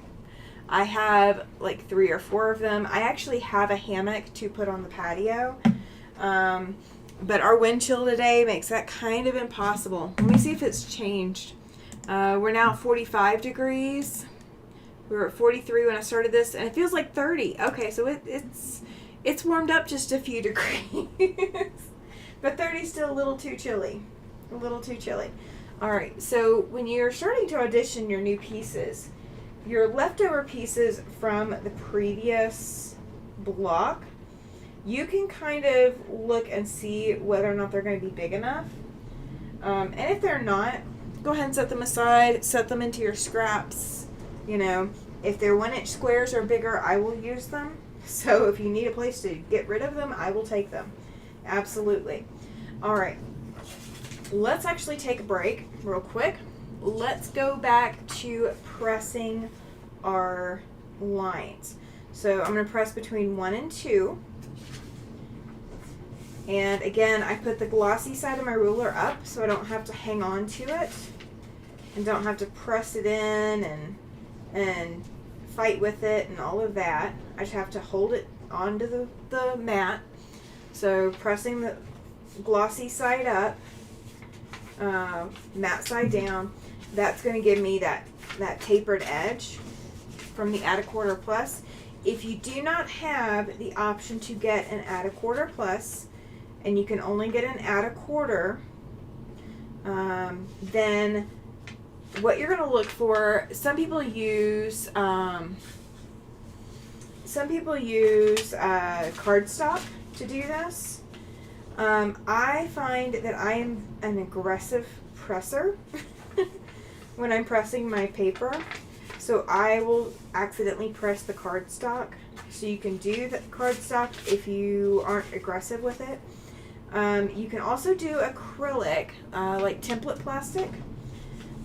Speaker 1: I have like 3 or 4 of them. I actually have a hammock to put on the patio. But our wind chill today makes that kind of impossible. Let me see if it's changed. We're now at 45 degrees. We were at 43 when I started this, and it feels like 30. Okay, so it's warmed up just a few degrees. But 30 is still a little too chilly. A little too chilly. All right, so when you're starting to audition your new pieces, your leftover pieces from the previous block, you can kind of look and see whether or not they're going to be big enough. And if they're not, go ahead and set them aside, set them into your scraps. You know, if they're 1-inch squares or bigger, I will use them. So if you need a place to get rid of them, I will take them. Absolutely. All right. Let's actually take a break real quick. Let's go back to pressing our lines. So I'm going to press between 1 and 2. And again, I put the glossy side of my ruler up so I don't have to hang on to it and don't have to press it in and fight with it and all of that. I just have to hold it onto the mat. So pressing the glossy side up, mat side down, that's going to give me that tapered edge from the add a quarter plus. If you do not have the option to get an add a quarter plus, and you can only get an add a quarter, then what you're going to look for, some people use cardstock to do this. I find that I am an aggressive presser when I'm pressing my paper, so I will accidentally press the cardstock. So you can do the cardstock if you aren't aggressive with it. You can also do acrylic, like template plastic.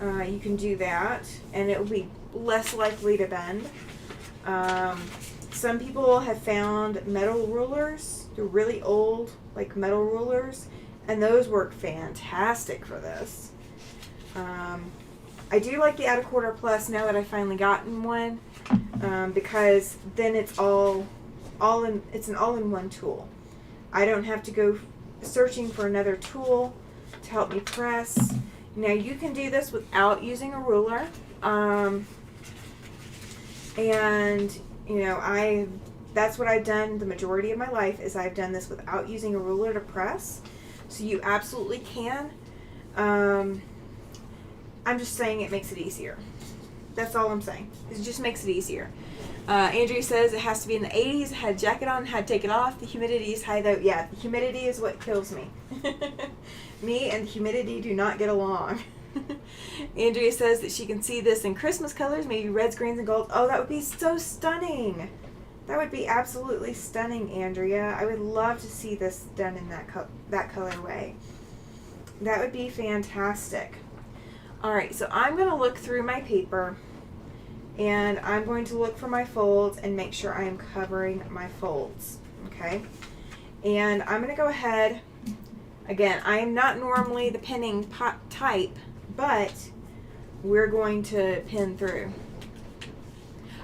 Speaker 1: You can do that, and it will be less likely to bend. Some people have found metal rulers. They're really old, like metal rulers, and those work fantastic for this. I do like the add a quarter plus now that I finally gotten one, because then it's it's an all-in-one tool. I don't have to go searching for another tool to help me press. Now you can do this without using a ruler, and you know, that's what I've done the majority of my life, is I've done this without using a ruler to press. So you absolutely can. I'm just saying it makes it easier. That's all I'm saying. It just makes it easier. Andrea says it has to be in the 80s. Had a jacket on, had to take it off. The humidity is high though. Yeah, the humidity is what kills me. Me and humidity do not get along. Andrea says that she can see this in Christmas colors, maybe reds, greens, and golds. Oh, that would be so stunning. That would be absolutely stunning, Andrea. I would love to see this done in that colorway. That would be fantastic. All right, so I'm going to look through my paper, and I'm going to look for my folds and make sure I am covering my folds, okay? And I'm going to go ahead. Again, I am not normally the pinning type, but we're going to pin through.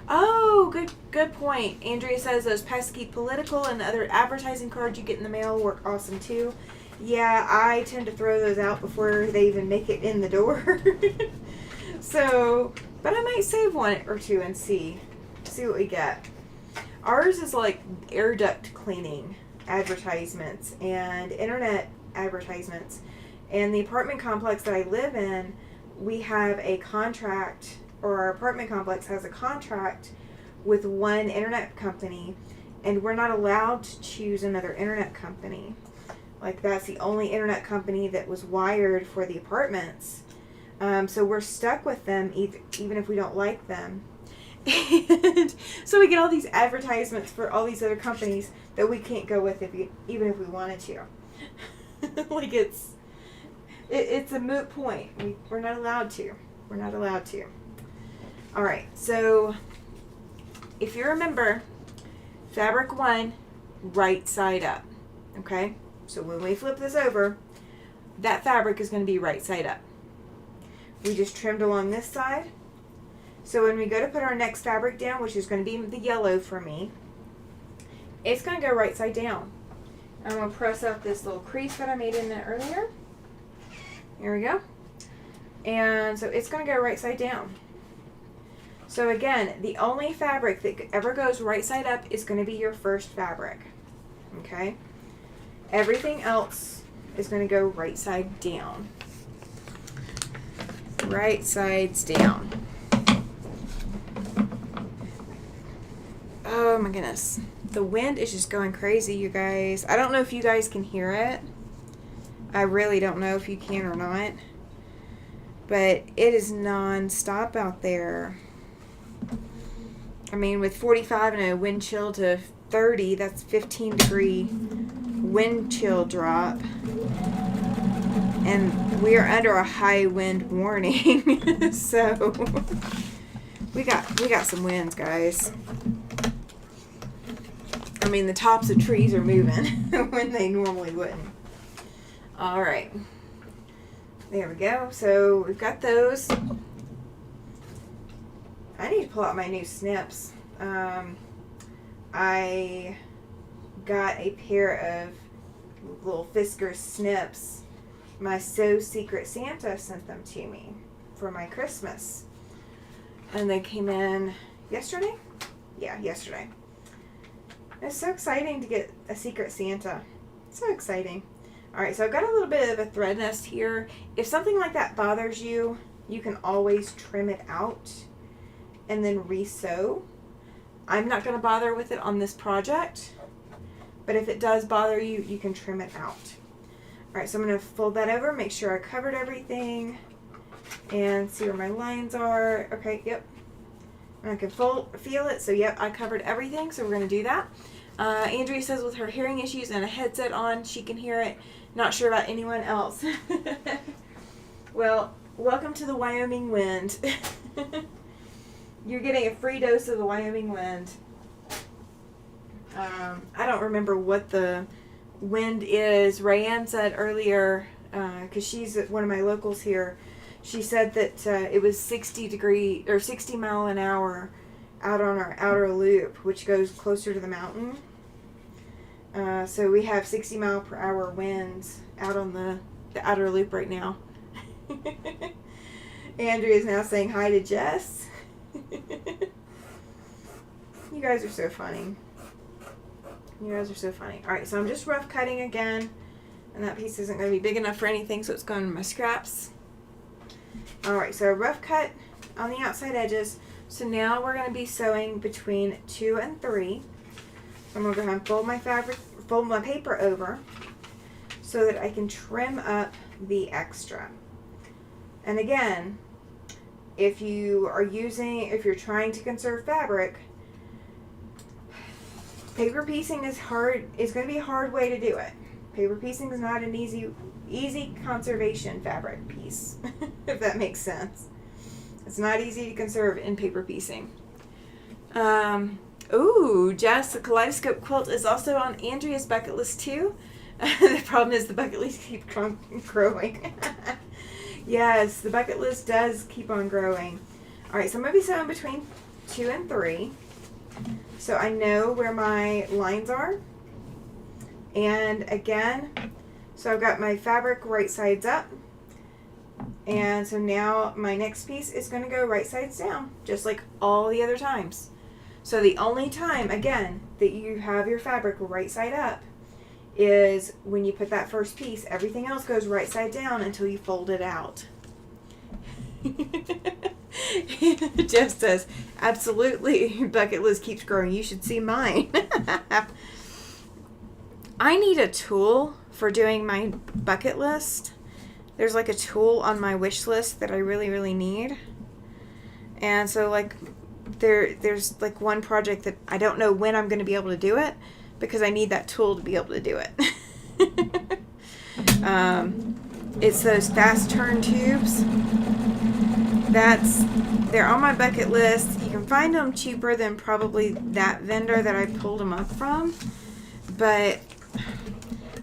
Speaker 1: Oh, good point. Andrea says those pesky political and other advertising cards you get in the mail work awesome too. Yeah, I tend to throw those out before they even make it in the door. So, but I might save one or two and see what we get. Ours is like air duct cleaning advertisements and internet advertisements. And the apartment complex that I live in, we have a contract, or our apartment complex has a contract with one internet company, and we're not allowed to choose another internet company. Like, that's the only internet company that was wired for the apartments. So we're stuck with them even if we don't like them. And so we get all these advertisements for all these other companies that we can't go with even if we wanted to. Like, it's a moot point. We're not allowed to. We're not allowed to. All right, so if you remember, fabric 1, right side up. Okay, so when we flip this over, that fabric is going to be right side up. We just trimmed along this side. So when we go to put our next fabric down, which is going to be the yellow for me, it's going to go right side down. I'm going to press up this little crease that I made in there earlier. Here we go. And so it's going to go right side down. So again, the only fabric that ever goes right side up is going to be your first fabric. Okay? Everything else is going to go right side down. Right sides down. Oh my goodness. The wind is just going crazy, you guys. I don't know if you guys can hear it. I really don't know if you can or not. But it is non-stop out there. I mean, with 45 and a wind chill to 30, that's 15-degree wind chill drop. And we are under a high wind warning. So we got some winds, guys. I mean, the tops of trees are moving when they normally wouldn't. All right. There we go. So we've got those. I need to pull out my new snips. I got a pair of little Fisker snips. My So Secret Santa sent them to me for my Christmas. And they came in yesterday? Yeah, yesterday. It's so exciting to get a Secret Santa. So exciting. Alright, so I've got a little bit of a thread nest here. If something like that bothers you, you can always trim it out and then re-sew. I'm not going to bother with it on this project, but if it does bother you, you can trim it out. Alright, so I'm going to fold that over, make sure I covered everything, and see where my lines are. Okay, yep. And I can feel it, so yep, I covered everything, so we're going to do that. Andrea says with her hearing issues and a headset on, she can hear it. Not sure about anyone else. Well, welcome to the Wyoming wind. You're getting a free dose of the Wyoming wind. I don't remember what the wind is. Rayanne said earlier, because she's one of my locals here, she said that it was 60 mile an hour out on our outer loop, which goes closer to the mountain. So we have 60 mile per hour winds out on the outer loop right now. Andrea is now saying hi to Jess. You guys are so funny. You guys are so funny. Alright, so I'm just rough cutting again. And that piece isn't going to be big enough for anything, so it's going in my scraps. Alright, so rough cut on the outside edges. So now we're going to be sewing between 2 and 3. So I'm going to go ahead and fold my paper over so that I can trim up the extra. And again, if you're trying to conserve fabric, paper piecing is going to be a hard way to do it. Paper piecing is not an easy conservation fabric piece, if that makes sense. It's not easy to conserve in paper piecing. Ooh, Jess, the kaleidoscope quilt is also on Andrea's bucket list too. The problem is the bucket list keeps growing. Yes, the bucket list does keep on growing. Alright, so I'm going to be sewing between 2 and 3. So I know where my lines are. And again, so I've got my fabric right sides up. And so now my next piece is going to go right sides down, just like all the other times. So the only time, again, that you have your fabric right side up is when you put that first piece. Everything else goes right side down until you fold it out. Jeff says, absolutely, bucket list keeps growing. You should see mine. I need a tool for doing my bucket list. There's like a tool on my wish list that I really, really need. And so like there's like one project that I don't know when I'm going to be able to do it because I need that tool to be able to do it. It's those fast turn tubes. They're on my bucket list. You can find them cheaper than probably that vendor that I pulled them up from. But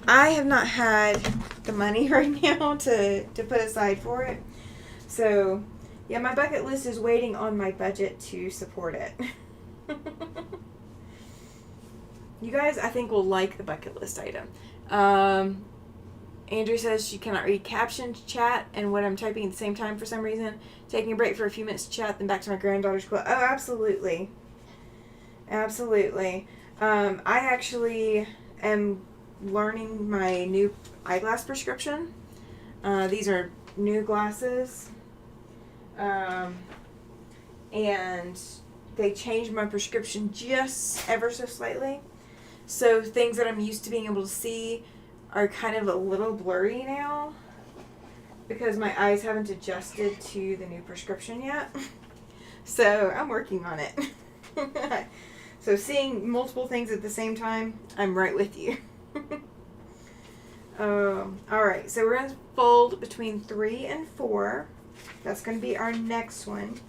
Speaker 1: I have not had the money right now to put aside for it. So, yeah, my bucket list is waiting on my budget to support it. You guys, I think, will like the bucket list item. Andrew says she cannot read captioned chat and what I'm typing at the same time for some reason. Taking a break for a few minutes to chat, then back to my granddaughter's quilt. Oh, absolutely. Absolutely. I actually am learning my new eyeglass prescription. These are new glasses. And they changed my prescription just ever so slightly. So things that I'm used to being able to see are kind of a little blurry now because my eyes haven't adjusted to the new prescription yet. So I'm working on it. So seeing multiple things at the same time, I'm right with you. Alright, so we're going to fold between 3 and 4. That's going to be our next one.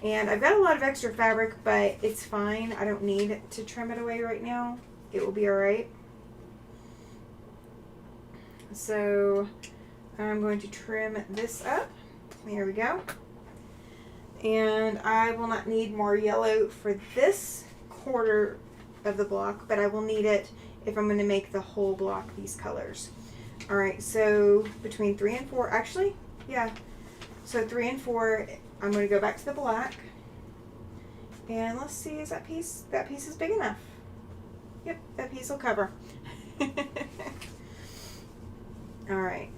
Speaker 1: And I've got a lot of extra fabric, but it's fine. I don't need to trim it away right now. It will be alright. So I'm going to trim this up. There we go. And I will not need more yellow for this quarter of the block, but I will need it if I'm going to make the whole block these colors. Alright, so between 3 and 4, actually, yeah. So 3 and 4, I'm going to go back to the black. And let's see, is that piece is big enough. Yep, that piece will cover. Alright.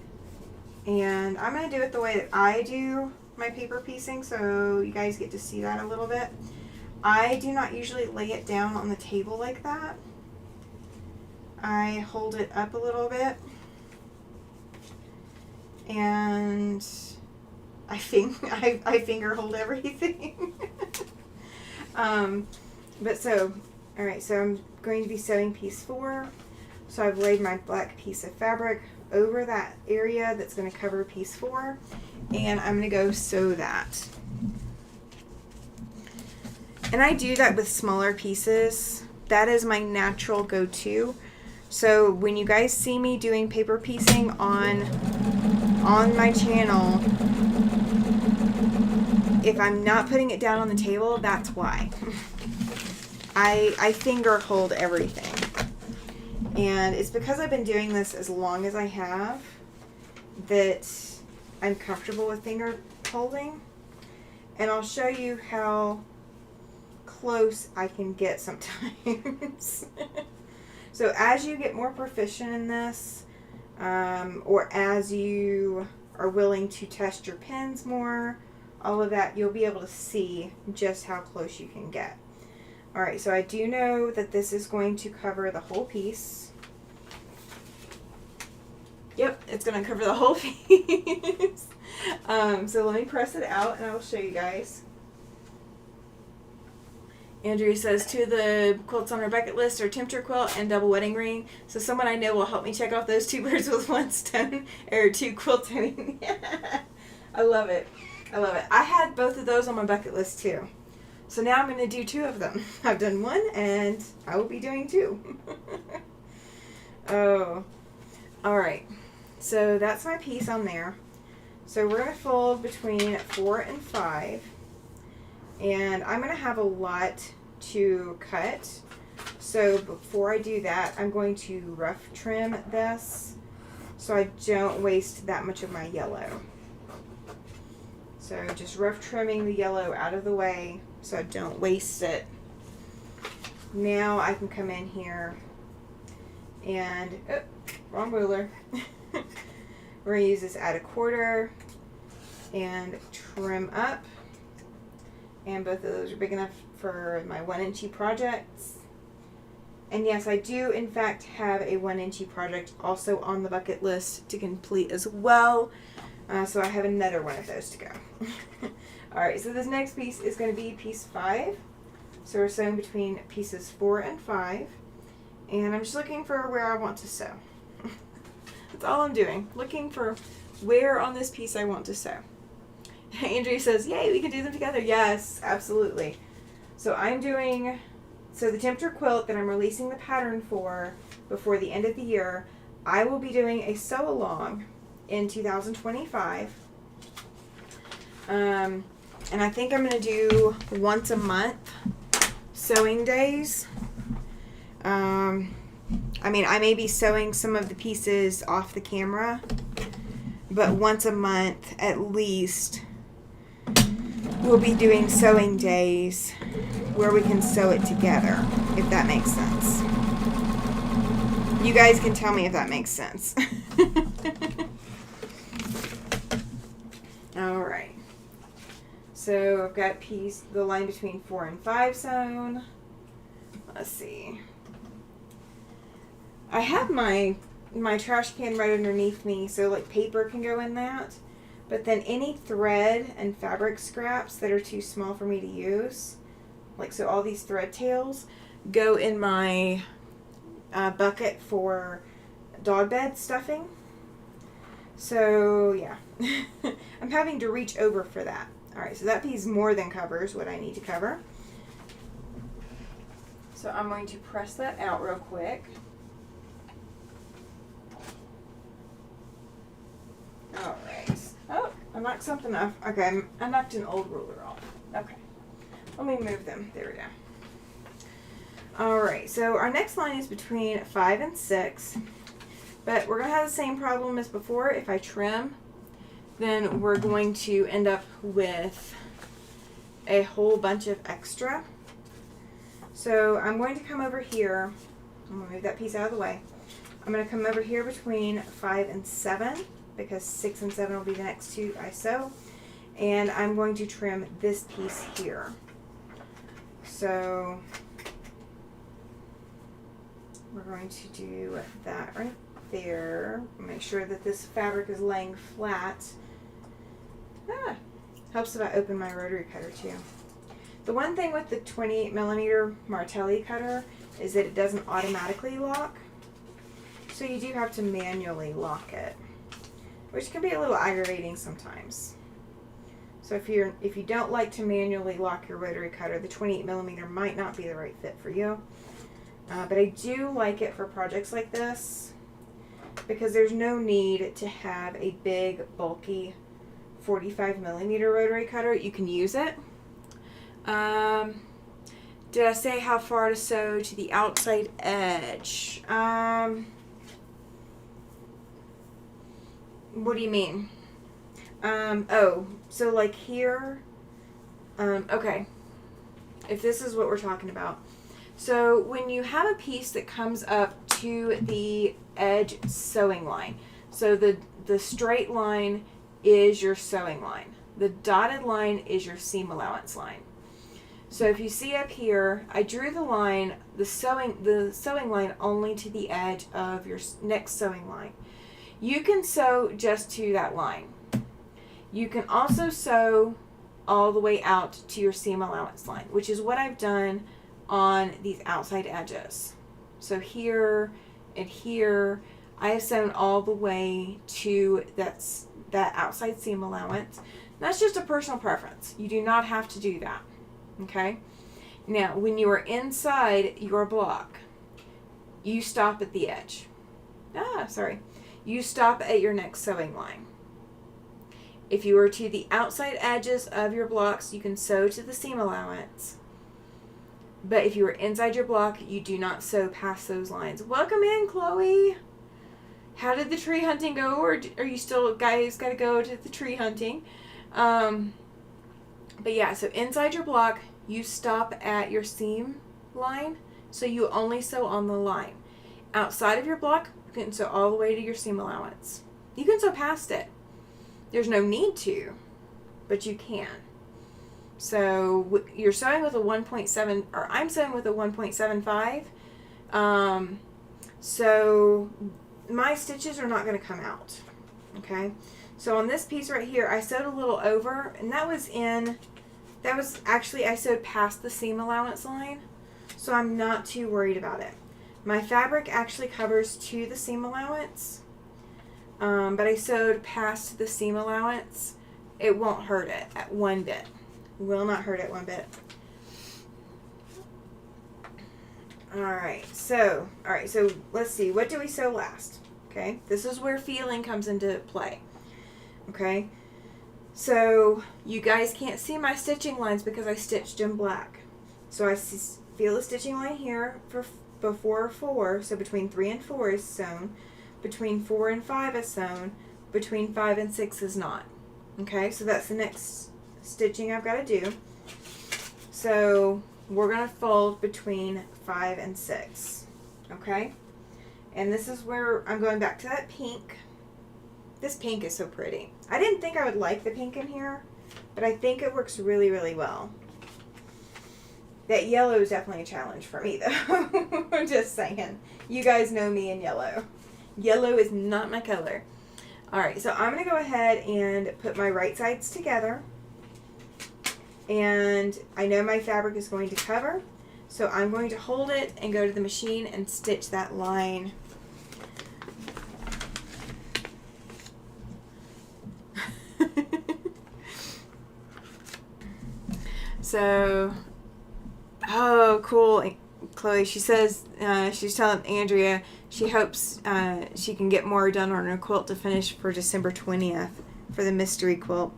Speaker 1: And I'm going to do it the way that I do my paper piecing, so you guys get to see that a little bit. I do not usually lay it down on the table like that. I hold it up a little bit. And I finger hold everything. But so, alright, so I'm going to be sewing piece 4. So I've laid my black piece of fabric over that area that's going to cover piece 4. And I'm going to go sew that. And I do that with smaller pieces. That is my natural go-to. So when you guys see me doing paper piecing on my channel, if I'm not putting it down on the table, that's why. I finger hold everything. And it's because I've been doing this as long as I have that I'm comfortable with finger holding. And I'll show you how close I can get sometimes. So as you get more proficient in this, or as you are willing to test your pens more, all of that, you'll be able to see just how close you can get. Alright, so I do know that this is going to cover the whole piece. Yep, it's going to cover the whole piece. So let me press it out and I will show you guys. Andrew says, to the quilts on our bucket list are tempter quilt and double wedding ring. So someone I know will help me check off those 2 birds with 1 stone, or 2 quilts. I love it. I love it. I had both of those on my bucket list too. So now I'm going to do 2 of them. I've done 1 and I will be doing 2. Oh. Alright. So that's my piece on there. So we're going to fold between 4 and 5. And I'm going to have a lot to cut. So before I do that, I'm going to rough trim this so I don't waste that much of my yellow. So just rough trimming the yellow out of the way so I don't waste it. Now I can come in here and, oh, wrong ruler. We're going to use this at 1/4 and trim up. And both of those are big enough for my 1-inchy projects. And yes, I do in fact have a 1-inchy project also on the bucket list to complete as well. So I have another one of those to go. Alright, so this next piece is going to be piece 5. So we're sewing between pieces 4 and 5. And I'm just looking for where I want to sew. That's all I'm doing. Looking for where on this piece I want to sew. Andrea says, yay, we can do them together. Yes, absolutely. So I'm doing, the temperature quilt that I'm releasing the pattern for before the end of the year, I will be doing a sew along in 2025. And I think I'm going to do once a month sewing days. I mean, I may be sewing some of the pieces off the camera, but once a month at least, we'll be doing sewing days where we can sew it together, if that makes sense. You guys can tell me if that makes sense. Alright. So I've got the line between 4 and 5 sewn. Let's see. I have my trash can right underneath me, so like paper can go in that. But then any thread and fabric scraps that are too small for me to use, like so all these thread tails, go in my bucket for dog bed stuffing. So yeah, I'm having to reach over for that. Alright, so that piece more than covers what I need to cover. So I'm going to press that out real quick. Alright. Oh, I knocked something off. Okay, I knocked an old ruler off. Okay. Let me move them. There we go. Alright, so our next line is between 5 and 6. But we're going to have the same problem as before. If I trim, then we're going to end up with a whole bunch of extra. So I'm going to come over here. I'm going to move that piece out of the way. I'm going to come over here between 5 and 7 because 6 and 7 will be the next two I sew. And I'm going to trim this piece here. So we're going to do that right there. Make sure that this fabric is laying flat. Helps if I open my rotary cutter too. The one thing with the 28mm Martelli cutter is that it doesn't automatically lock. So you do have to manually lock it, which can be a little aggravating sometimes. So if you don't like to manually lock your rotary cutter, the 28mm might not be the right fit for you. But I do like it for projects like this because there's no need to have a big, bulky 45mm rotary cutter. You can use it. Did I say how far to sew to the outside edge? What do you mean? Oh, so like here, okay, if this is what we're talking about. So when you have a piece that comes up to the edge sewing line, so the straight line is your sewing line. The dotted line is your seam allowance line. So if you see up here, I drew the line, the sewing line only to the edge of your next sewing line. You can sew just to that line. You can also sew all the way out to your seam allowance line, which is what I've done on these outside edges. So here and here, I have sewn all the way to that outside seam allowance. That's just a personal preference. You do not have to do that. Okay? Now, when you are inside your block, you stop at the edge. You stop at your next sewing line. If you are to the outside edges of your blocks, you can sew to the seam allowance. But if you are inside your block, you do not sew past those lines. Welcome in, Chloe. How did the tree hunting go? Or are you still, guys, got to go to the tree hunting? But yeah, so inside your block, you stop at your seam line. So you only sew on the line. Outside of your block, you can sew all the way to your seam allowance. You can sew past it. There's no need to, but you can. So you're sewing with a 1.7, or I'm sewing with a 1.75. So my stitches are not going to come out. Okay. So on this piece right here, I sewed a little over, and that was actually, I sewed past the seam allowance line. So I'm not too worried about it. My fabric actually covers to the seam allowance. But I sewed past the seam allowance. It won't hurt it at one bit. Will not hurt it one bit. Alright, so let's see. What do we sew last? Okay, this is where feeling comes into play. Okay, so you guys can't see my stitching lines because I stitched in black. So I feel the stitching line here for before 4, so between 3 and 4 is sewn. Between 4 and 5 is sewn. Between 5 and 6 is not. Okay, so that's the next stitching I've got to do. So we're going to fold between 5 and 6. Okay, and this is where I'm going back to that pink. This pink is so pretty. I didn't think I would like the pink in here, but I think it works really, really well. That yellow is definitely a challenge for me, though. I'm just saying. You guys know me in yellow. Yellow is not my color. Alright, so I'm going to go ahead and put my right sides together. And I know my fabric is going to cover, so I'm going to hold it and go to the machine and stitch that line. So, oh, cool. Chloe, she says, she's telling Andrea she hopes she can get more done on her quilt to finish for December 20th for the mystery quilt.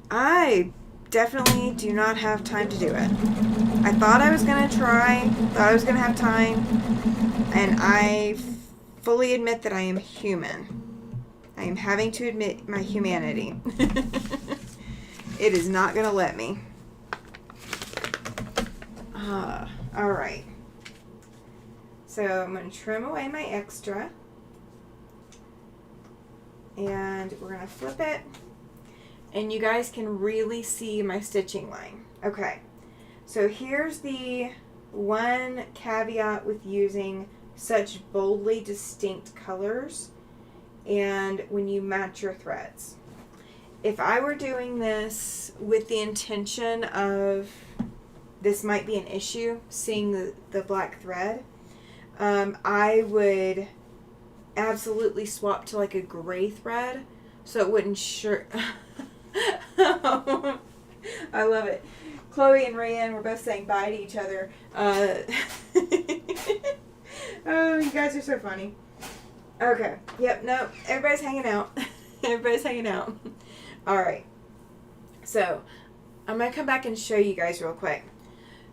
Speaker 1: I definitely do not have time to do it. I thought I was going to try, thought I was going to have time, and I fully admit that I am human. I am having to admit my humanity. It is not going to let me. Alright. So I'm going to trim away my extra. And we're going to flip it. And you guys can really see my stitching line. Okay. So here's the one caveat with using such boldly distinct colors and when you match your threads. If I were doing this with the intention of this might be an issue, seeing the black thread, I would absolutely swap to like a gray thread so it wouldn't I love it. Chloe and Rayanne were both saying bye to each other. Oh, you guys are so funny. Okay. Yep, no, everybody's hanging out. Everybody's hanging out. Alright. So, I'm going to come back and show you guys real quick.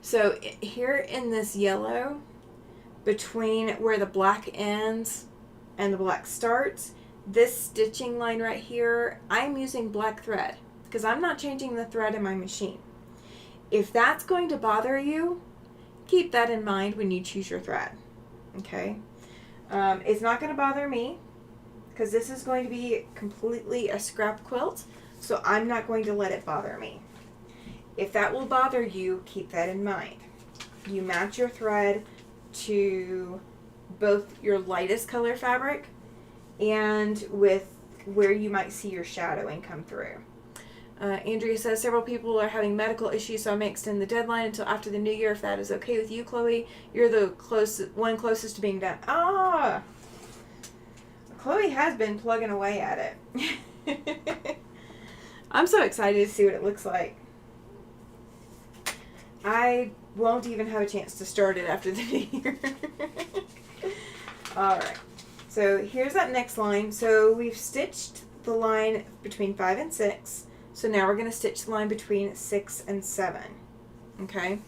Speaker 1: So, here in this yellow, between where the black ends and the black starts, this stitching line right here, I'm using black thread because I'm not changing the thread in my machine. If that's going to bother you, keep that in mind when you choose your thread. Okay? It's not going to bother me because this is going to be completely a scrap quilt, so I'm not going to let it bother me. If that will bother you, keep that in mind. You match your thread to both your lightest color fabric and with where you might see your shadowing come through. Andrea says several people are having medical issues, so I may extend the deadline until after the new year if that is okay with you, Chloe. You're the closest to being done. Ah! Chloe has been plugging away at it. I'm so excited to see what it looks like. I won't even have a chance to start it after the new year. Alright. So here's that next line. So we've stitched the line between 5 and 6. So now we're going to stitch the line between 6 and 7. Okay?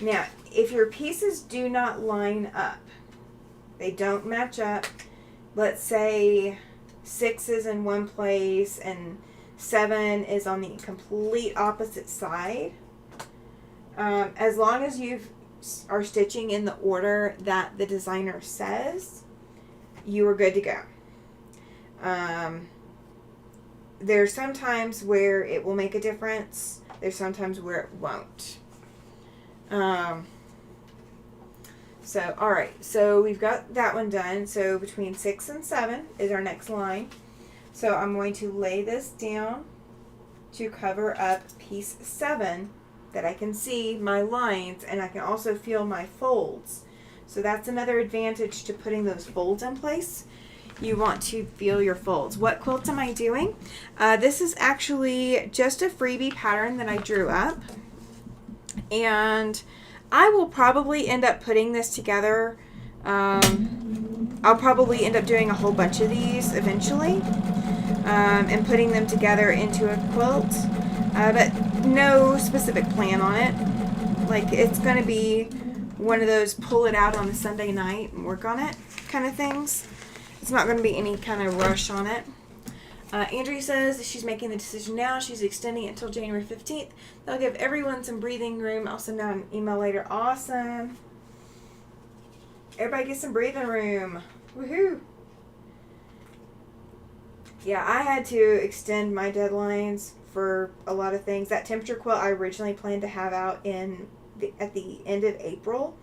Speaker 1: Now, if your pieces do not line up, they don't match up, let's say 6 is in one place and 7 is on the complete opposite side, as long as you are stitching in the order that the designer says, you are good to go. There's some times where it will make a difference. There's sometimes where it won't. So, alright, so we've got that one done. So between 6 and 7 is our next line. So I'm going to lay this down to cover up piece 7, that I can see my lines and I can also feel my folds. So that's another advantage to putting those folds in place. You want to feel your folds. What quilt am I doing? This is actually just a freebie pattern that I drew up. And I will probably end up putting this together. I'll probably end up doing a whole bunch of these eventually, and putting them together into a quilt, but no specific plan on it. Like, it's going to be one of those pull it out on a Sunday night and work on it kind of things. It's not going to be any kind of rush on it. Andrea says that she's making the decision now. She's extending it until January 15th. They'll give everyone some breathing room. I'll send out an email later. Awesome. Everybody get some breathing room. Woohoo. Yeah, I had to extend my deadlines for a lot of things. That temperature quilt I originally planned to have out at the end of April.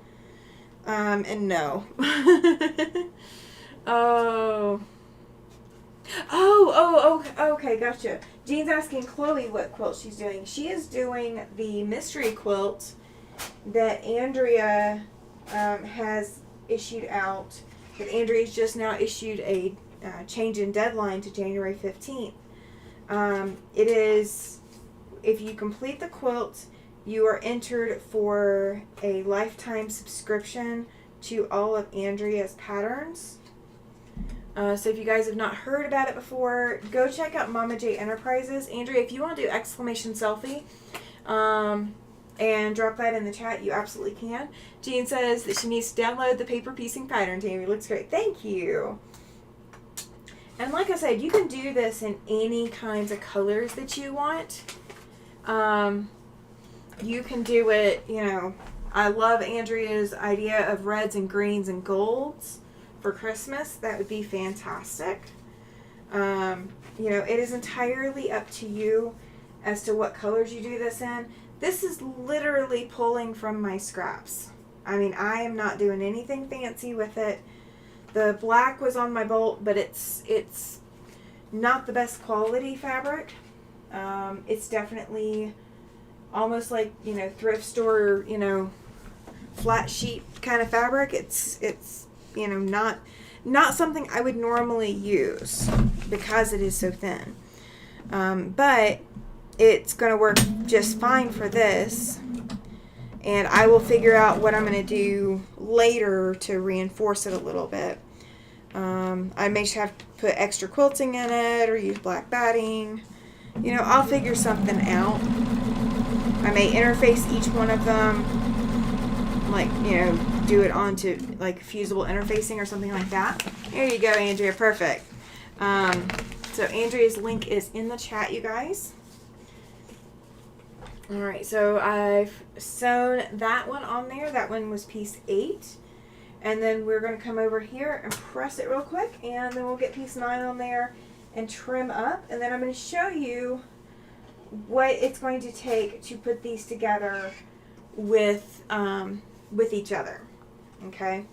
Speaker 1: And no. Okay, gotcha. Jean's asking Chloe what quilt she's doing. She is doing the mystery quilt that Andrea has issued out. But Andrea's just now issued a change in deadline to January 15th. It is, if you complete the quilt, you are entered for a lifetime subscription to all of Andrea's patterns. So if you guys have not heard about it before, go check out Mama J Enterprises. Andrea, if you want to do exclamation selfie and drop that in the chat, you absolutely can. Jean says that she needs to download the paper piecing pattern. Tammy, looks great. Thank you. And like I said, you can do this in any kinds of colors that you want. You can do it, you know, I love Andrea's idea of reds and greens and golds for Christmas. That would be fantastic. You know, it is entirely up to you as to what colors you do this in. This is literally pulling from my scraps. I mean, I am not doing anything fancy with it. The black was on my bolt, but it's not the best quality fabric. It's definitely almost like, you know, thrift store, you know, flat sheet kind of fabric. It's you know, not something I would normally use because it is so thin. But it's going to work just fine for this. And I will figure out what I'm going to do later to reinforce it a little bit. I may just have to put extra quilting in it or use black batting. You know, I'll figure something out. I may interface each one of them, like, you know, do it onto like fusible interfacing or something like that. There you go, Andrea. Perfect. So Andrea's link is in the chat, you guys. Alright, so I've sewn that one on there. That one was piece 8. And then we're going to come over here and press it real quick. And then we'll get piece 9 on there and trim up. And then I'm going to show you what it's going to take to put these together with each other. Okay?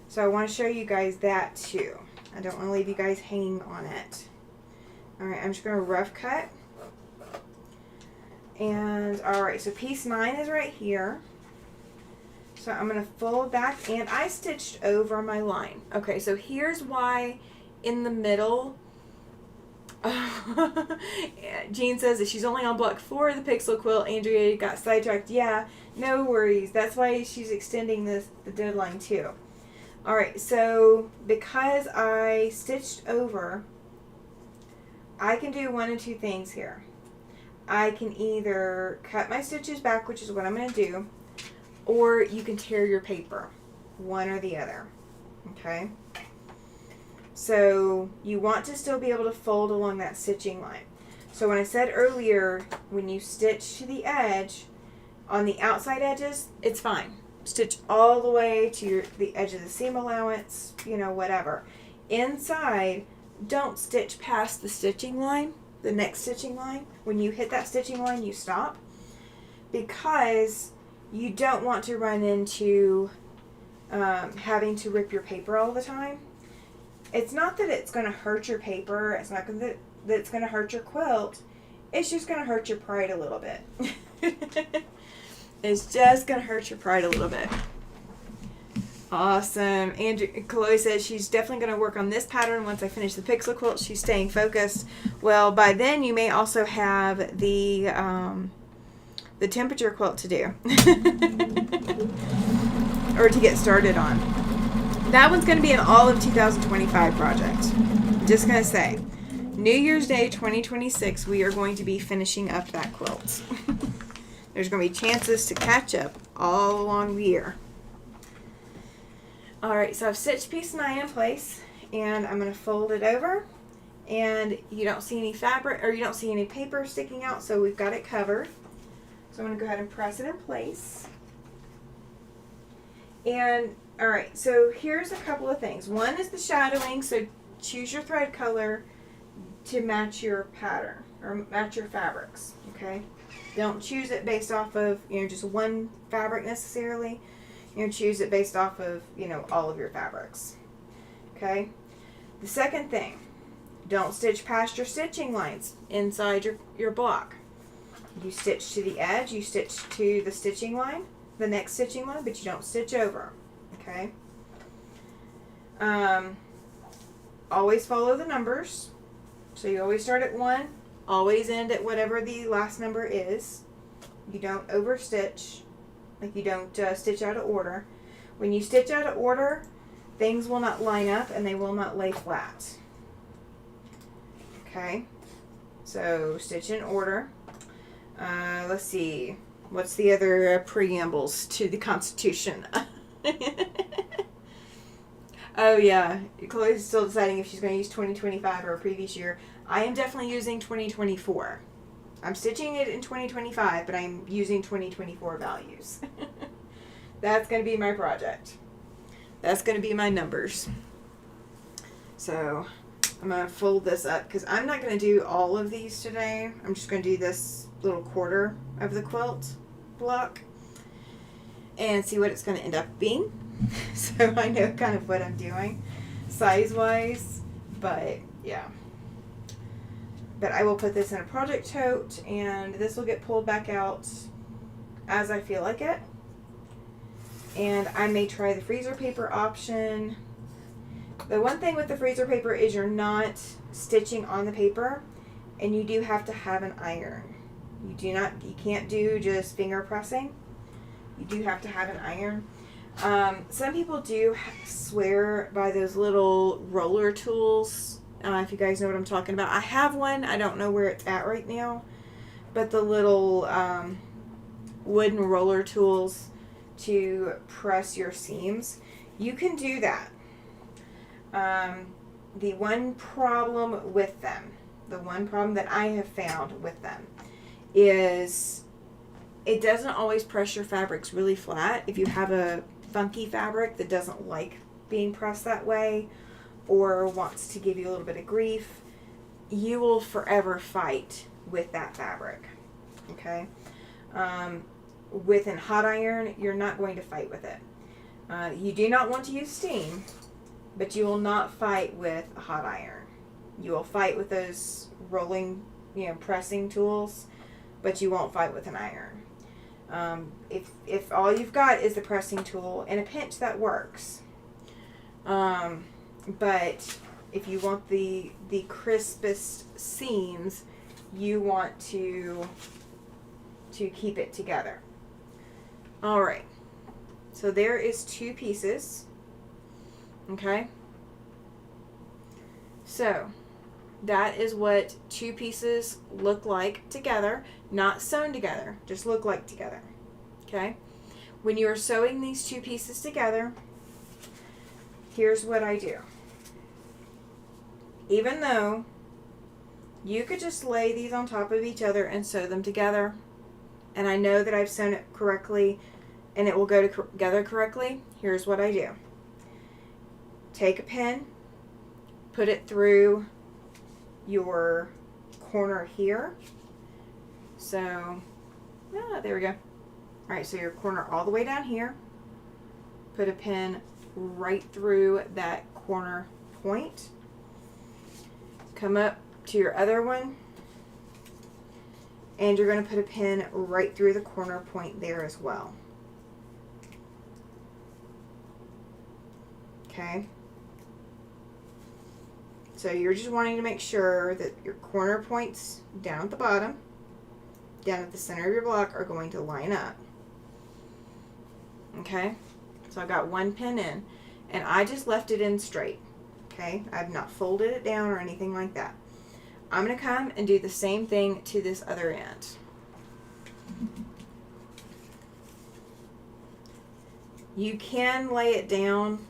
Speaker 1: So I want to show you guys that too. I don't want to leave you guys hanging on it. Alright, I'm just going to rough cut. And alright, so piece 9 is right here. So I'm going to fold back, and I stitched over my line. Okay, so here's why in the middle, Jean says that she's only on block 4 of the pixel quilt. Andrea got sidetracked. Yeah, no worries. That's why she's extending the deadline too. Alright, so because I stitched over, I can do one of two things here. I can either cut my stitches back, which is what I'm going to do, or you can tear your paper, one or the other. Okay? So you want to still be able to fold along that stitching line. So when I said earlier, when you stitch to the edge, on the outside edges, it's fine. Stitch all the way to the edge of the seam allowance, you know, whatever. Inside, don't stitch past the stitching line, the next stitching line. When you hit that stitching line, you stop. because you don't want to run into having to rip your paper all the time. It's not that it's going to hurt your paper. It's not that it's going to hurt your quilt. It's just going to hurt your pride a little bit. It's just going to hurt your pride a little bit. Awesome. And Chloe says she's definitely going to work on this pattern once I finish the pixel quilt. She's staying focused. Well, by then you may also have the temperature quilt to do. Or to get started on. That one's going to be an all of 2025 project. I'm just going to say, New Year's Day 2026, we are going to be finishing up that quilt. There's going to be chances to catch up all along the year. Alright, so I've stitched piece 9 in place, and I'm going to fold it over, and you don't see any fabric, or you don't see any paper sticking out, so we've got it covered. So I'm going to go ahead and press it in place. And, alright, so here's a couple of things. One is the shadowing, so choose your thread color to match your pattern, or match your fabrics, okay? Don't choose it based off of, just one fabric necessarily. Choose it based off of, all of your fabrics, okay? The second thing, don't stitch past your stitching lines inside your block. You stitch to the edge, you stitch to the stitching line, the next stitching line, but you don't stitch over, okay? Always follow the numbers. So you always start at 1, always end at whatever the last number is. You don't overstitch, like you don't stitch out of order. When you stitch out of order, things will not line up and they will not lay flat. Okay, so stitch in order. Let's see. What's the other preambles to the Constitution? Oh, yeah. Chloe's still deciding if she's going to use 2025 or a previous year. I am definitely using 2024. I'm stitching it in 2025, but I'm using 2024 values. That's going to be my project. That's going to be my numbers. So I'm going to fold this up because I'm not going to do all of these today. I'm just going to do this little quarter of the quilt block and see what it's going to end up being. So I know kind of what I'm doing size-wise, but yeah. But I will put this in a project tote, and this will get pulled back out as I feel like it. And I may try the freezer paper option. The one thing with the freezer paper is you're not stitching on the paper, and you do have to have an iron. You can't do just finger pressing. You do have to have an iron. Some people do swear by those little roller tools. If you guys know what I'm talking about. I have one. I don't know where it's at right now. But the little wooden roller tools to press your seams. You can do that. The one problem with them, the one problem that I have found with them is it doesn't always press your fabrics really flat. If you have a funky fabric that doesn't like being pressed that way or wants to give you a little bit of grief, you will forever fight with that fabric. Okay? With a hot iron, you're not going to fight with it. You do not want to use steam, but you will not fight with a hot iron. You will fight with those rolling, pressing tools, but you won't fight with an iron. If all you've got is the pressing tool and a pinch, that works. But if you want the crispest seams, you want to keep it together. All right. So there is 2 pieces. Okay. So that is what 2 pieces look like together, not sewn together, just look like together. Okay. When you are sewing these 2 pieces together, here's what I do. Even though you could just lay these on top of each other and sew them together, and I know that I've sewn it correctly and it will go together correctly, here's what I do. Take a pin, put it through your corner here. So Yeah, there we go. All right, so your corner all the way down here. Put a pin right through that corner point. Come up to your other one, and you're going to put a pin right through the corner point there as well. Okay. So you're just wanting to make sure that your corner points down at the bottom, down at the center of your block, are going to line up. Okay. So I've got one pin in, and I just left it in straight. Okay. I've not folded it down or anything like that. I'm going to come and do the same thing to this other end. You can lay it down,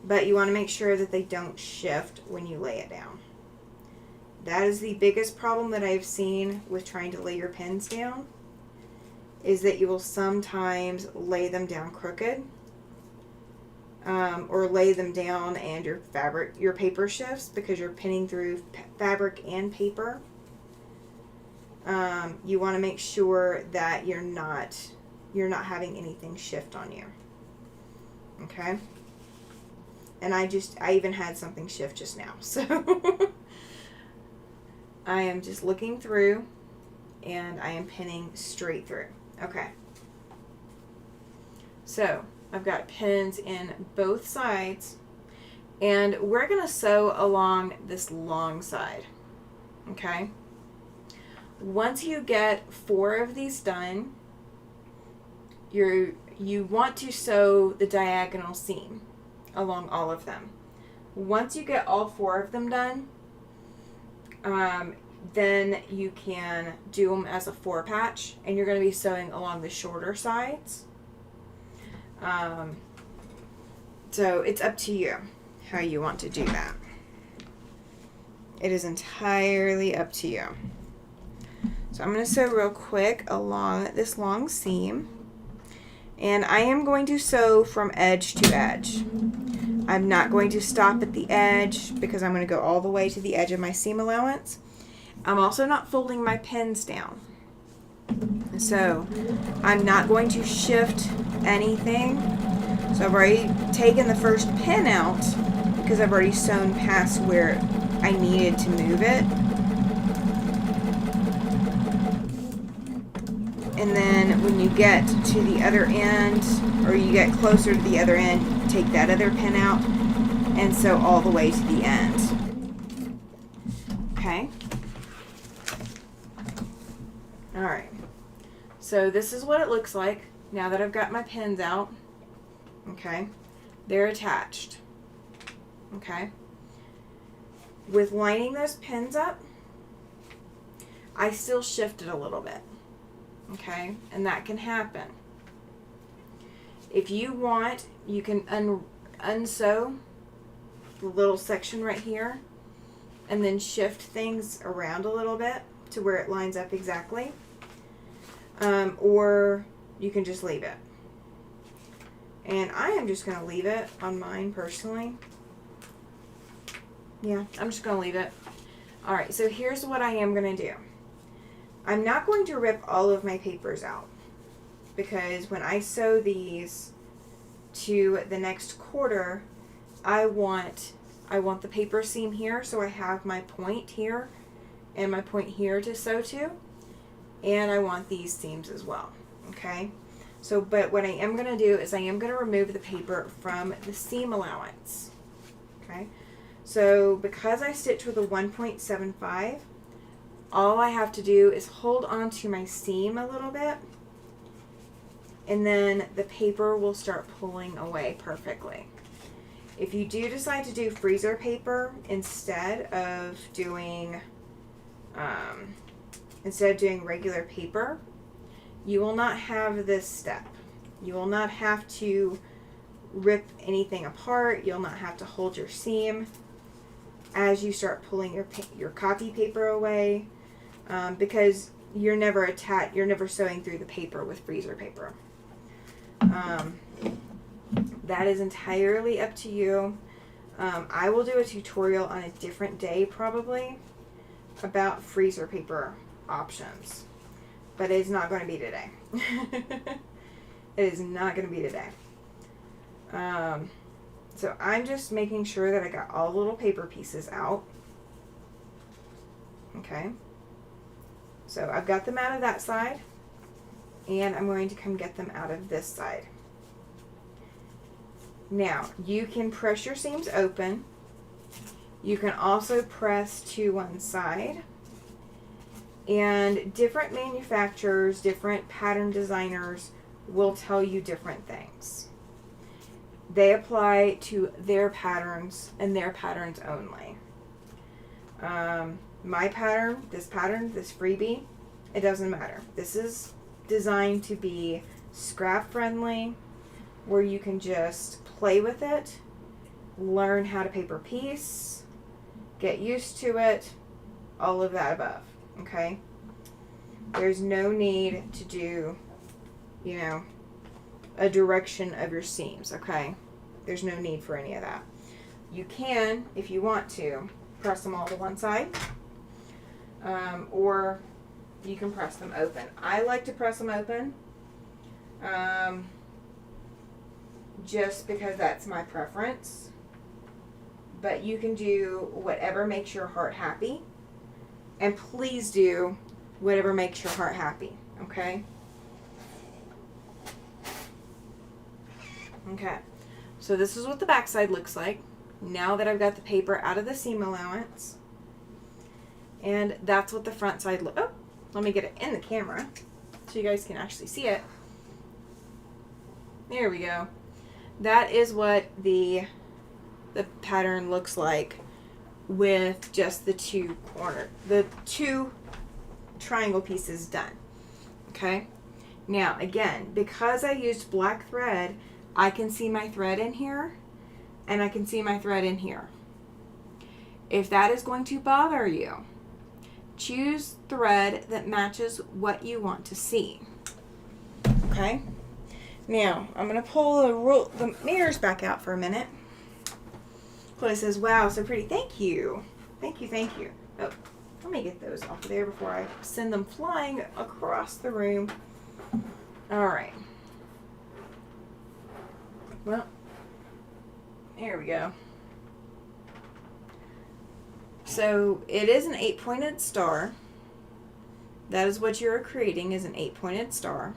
Speaker 1: but you want to make sure that they don't shift when you lay it down. That is the biggest problem that I've seen with trying to lay your pins down, is that you will sometimes lay them down crooked, or lay them down and your paper shifts because you're pinning through fabric and paper. You want to make sure that you're not having anything shift on you. Okay. And I even had something shift just now. So I am just looking through, and I am pinning straight through. Okay. So I've got pins in both sides, and we're going to sew along this long side. Okay. Once you get 4 of these done, you want to sew the diagonal seam along all of them. Once you get all 4 of them done, then you can do them as a 4 patch, and you're going to be sewing along the shorter sides. So it's up to you how you want to do that. It is entirely up to you. So I'm going to sew real quick along this long seam, and I am going to sew from edge to edge. I'm not going to stop at the edge because I'm going to go all the way to the edge of my seam allowance. I'm also not folding my pins down. So I'm not going to shift anything. So I've already taken the first pin out because I've already sewn past where I needed to move it. And then when you get to the other end, or you get closer to the other end, take that other pin out and sew all the way to the end. Okay. All right. So this is what it looks like now that I've got my pins out. Okay. They're attached. Okay. With lining those pins up, I still shifted a little bit. Okay, and that can happen. If you want, you can unsew the little section right here and then shift things around a little bit to where it lines up exactly. Or you can just leave it. And I am just going to leave it on mine personally. Yeah, I'm just going to leave it. Alright, so here's what I am going to do. I'm not going to rip all of my papers out, because when I sew these to the next quarter, I want the paper seam here, so I have my point here and my point here to sew to, and I want these seams as well. Okay, so but what I am going to do is I am going to remove the paper from the seam allowance. Okay, so because I stitch with a 1.75, all I have to do is hold on to my seam a little bit, and then the paper will start pulling away perfectly. If you do decide to do freezer paper instead of doing regular paper, you will not have this step. You will not have to rip anything apart. You'll not have to hold your seam as you start pulling your copy paper away. Because you're never sewing through the paper with freezer paper. That is entirely up to you. I will do a tutorial on a different day probably about freezer paper options. but it's not going to be today. It is not going to be today. So I'm just making sure that I got all the little paper pieces out. Okay. So I've got them out of that side, and I'm going to come get them out of this side. Now, you can press your seams open. You can also press to one side. And different manufacturers, different pattern designers will tell you different things. They apply to their patterns and their patterns only. My pattern, this Freebie, it doesn't matter. This is designed to be scrap friendly, where you can just play with it, learn how to paper piece, get used to it, all of that above, okay? There's no need to do, you know, a direction of your seams, okay? There's no need for any of that. You can, if you want to, press them all to one side, or you can press them open. I like to press them open, just because that's my preference. But you can do whatever makes your heart happy, and please do whatever makes your heart happy, okay? Okay, so this is what the back side looks like now that I've got the paper out of the seam allowance. And that's what the front side looks. Oh, let me get it in the camera so you guys can actually see it. There we go. That is what the pattern looks like with just the two triangle pieces done. Okay. Now again, because I used black thread, I can see my thread in here, and I can see my thread in here. If that is going to bother you, choose thread that matches what you want to see. Okay. Now I'm going to pull the mirrors back out for a minute. Chloe says, "Wow, so pretty." Thank you. Thank you. Thank you. Oh, let me get those off of there before I send them flying across the room. All right. Well, here we go. So it is an 8-pointed star. That is what you're creating, is an 8-pointed star.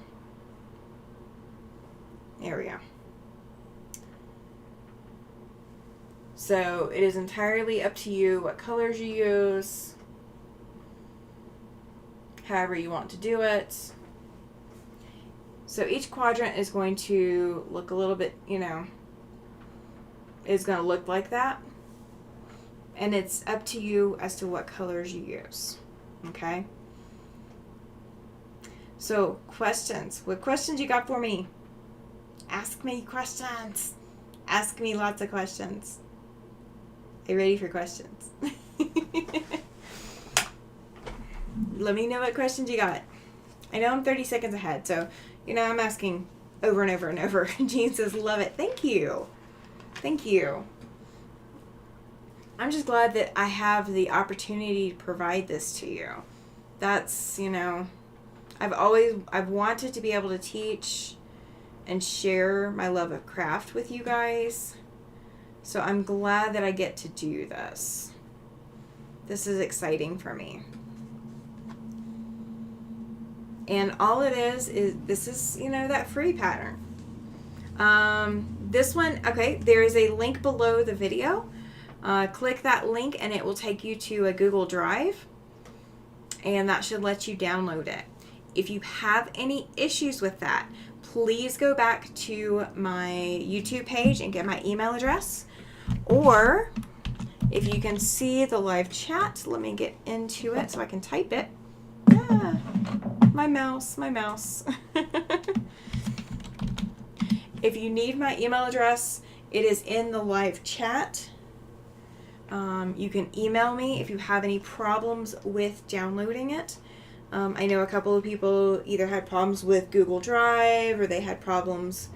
Speaker 1: There we go. So it is entirely up to you what colors you use, however you want to do it. So each quadrant is going to look a little bit, you know, is going to look like that. And it's up to you as to what colors you use. Okay? So, questions. What questions you got for me? Ask me questions. Ask me lots of questions. Are you ready for questions? Let me know what questions you got. I know I'm 30 seconds ahead, so, you know, I'm asking over and over and over. Jean says, "Love it." Thank you. Thank you. I'm just glad that I have the opportunity to provide this to you. That's, you know, I've wanted to be able to teach and share my love of craft with you guys. So I'm glad that I get to do this. This is exciting for me. And all it is this is, you know, that free pattern. This one, okay, there is a link below the video. Click that link and it will take you to a Google Drive, and that should let you download it. If you have any issues with that, please go back to my YouTube page and get my email address. Or if you can see the live chat, let me get into it so I can type it. Ah, my mouse. If you need my email address, it is in the live chat. You can email me if you have any problems with downloading it. I know a couple of people either had problems with Google Drive, or they had problems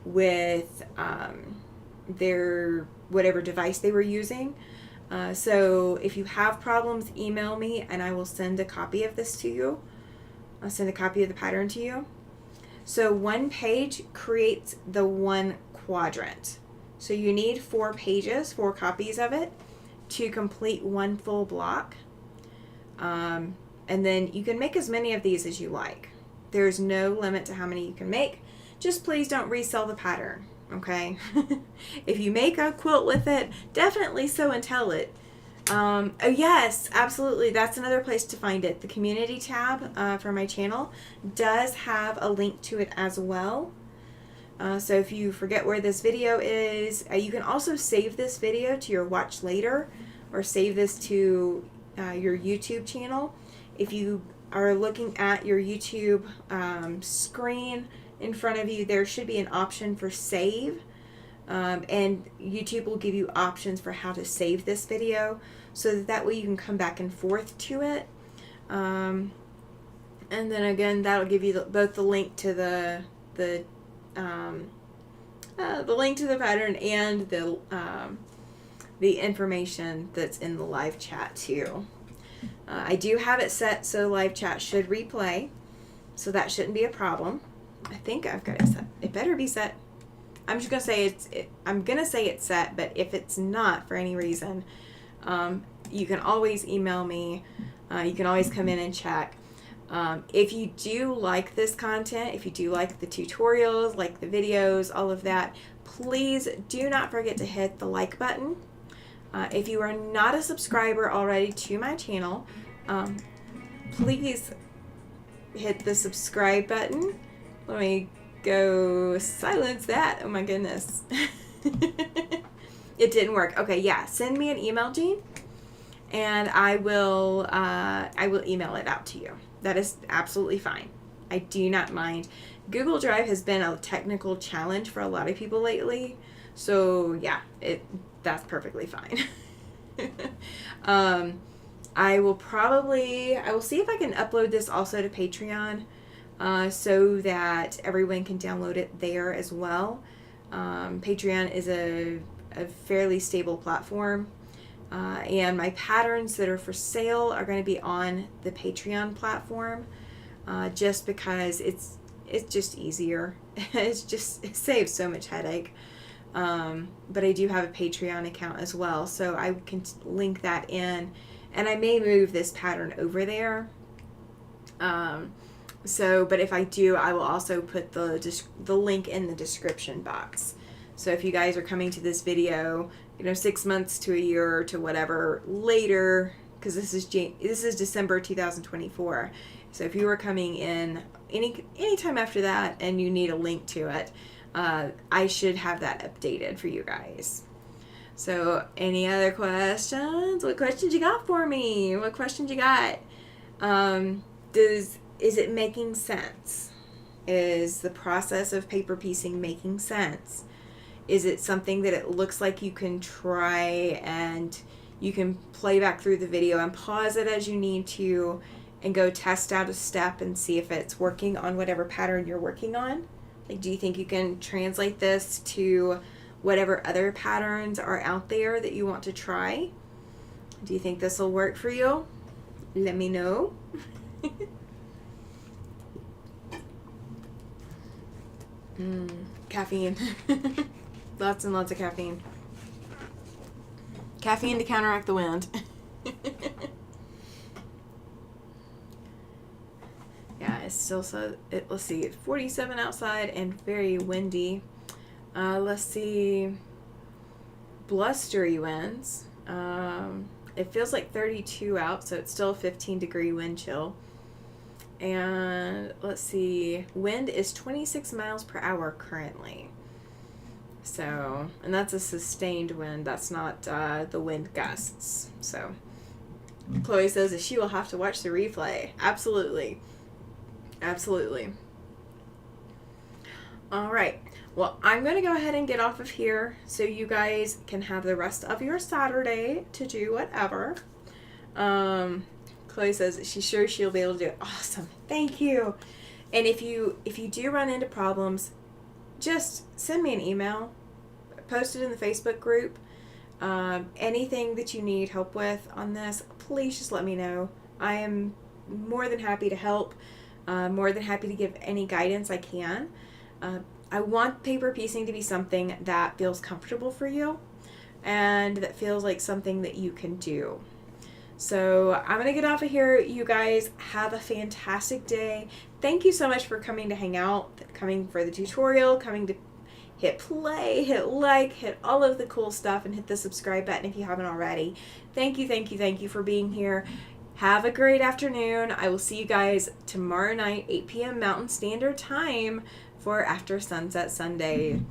Speaker 1: with their whatever device they were using. So if you have problems, email me and I will send a copy of this to you. I'll send a copy of the pattern to you. So one page creates the one quadrant. So you need 4 pages, 4 copies of it to complete one full block. And then you can make as many of these as you like. There's no limit to how many you can make. Just please don't resell the pattern, okay? If you make a quilt with it, definitely sew and tell it. Oh yes, absolutely. That's another place to find it. The community tab for my channel does have a link to it as well. So if you forget where this video is, you can also save this video to your watch later, or save this to your YouTube channel. If you are looking at your YouTube screen in front of you, there should be an option for save. And YouTube will give you options for how to save this video, so that way you can come back and forth to it. And then again, that'll give you both the link to the link to the pattern and the information that's in the live chat too. I do have it set so live chat should replay, so that shouldn't be a problem. I think I've got it set. It better be set. I'm just gonna say I'm gonna say it's set, but if it's not for any reason, you can always email me. You can always come in and check. If you do like this content, if you do like the tutorials, like the videos, all of that, please do not forget to hit the like button. If you are not a subscriber already to my channel, please hit the subscribe button. Let me go silence that. Oh my goodness. It didn't work. Okay, yeah. Send me an email, Jean, and I will email it out to you. That is absolutely fine. I do not mind. Google Drive has been a technical challenge for a lot of people lately, so yeah, that's perfectly fine. I will see if I can upload this also to Patreon, so that everyone can download it there as well. Patreon is a fairly stable platform, and my patterns that are for sale are going to be on the Patreon platform, just because it's just easier. It saves so much headache. But I do have a Patreon account as well, so I can link that in, and I may move this pattern over there. But if I do, I will also put the link in the description box. So if you guys are coming to this video, 6 months to a year to whatever later, because this is December 2024. So if you are coming in any time after that and you need a link to it, I should have that updated for you guys. So any other questions? What questions you got for me? What questions you got? Is it making sense? Is the process of paper piecing making sense? Is it something that it looks like you can try and you can play back through the video and pause it as you need to and go test out a step and see if it's working on whatever pattern you're working on? Like, do you think you can translate this to whatever other patterns are out there that you want to try? Do you think this will work for you? Let me know. Caffeine. Lots and lots of caffeine. Caffeine to counteract the wind. Yeah, it's still let's see, it's 47 outside and very windy. Let's see, blustery winds. It feels like 32 out, so it's still a 15-degree wind chill. And let's see, wind is 26 miles per hour currently. So, and that's a sustained wind. That's not the wind gusts. So, Chloe says that she will have to watch the replay. Absolutely. Absolutely. All right. Well, I'm going to go ahead and get off of here so you guys can have the rest of your Saturday to do whatever. Chloe says that she's sure she'll be able to do it. Awesome. Thank you. And if you do run into problems, just send me an email, post it in the Facebook group. Anything that you need help with on this, please just let me know. I am more than happy to help. More than happy to give any guidance I can. I want paper piecing to be something that feels comfortable for you and that feels like something that you can do. So I'm going to get off of here. You guys have a fantastic day. Thank you so much for coming to hang out, coming for the tutorial, coming to hit play, hit like, hit all of the cool stuff, and hit the subscribe button if you haven't already. Thank you, thank you, thank you for being here. Have a great afternoon. I will see you guys tomorrow night, 8 p.m. Mountain Standard Time for After Sunset Sunday.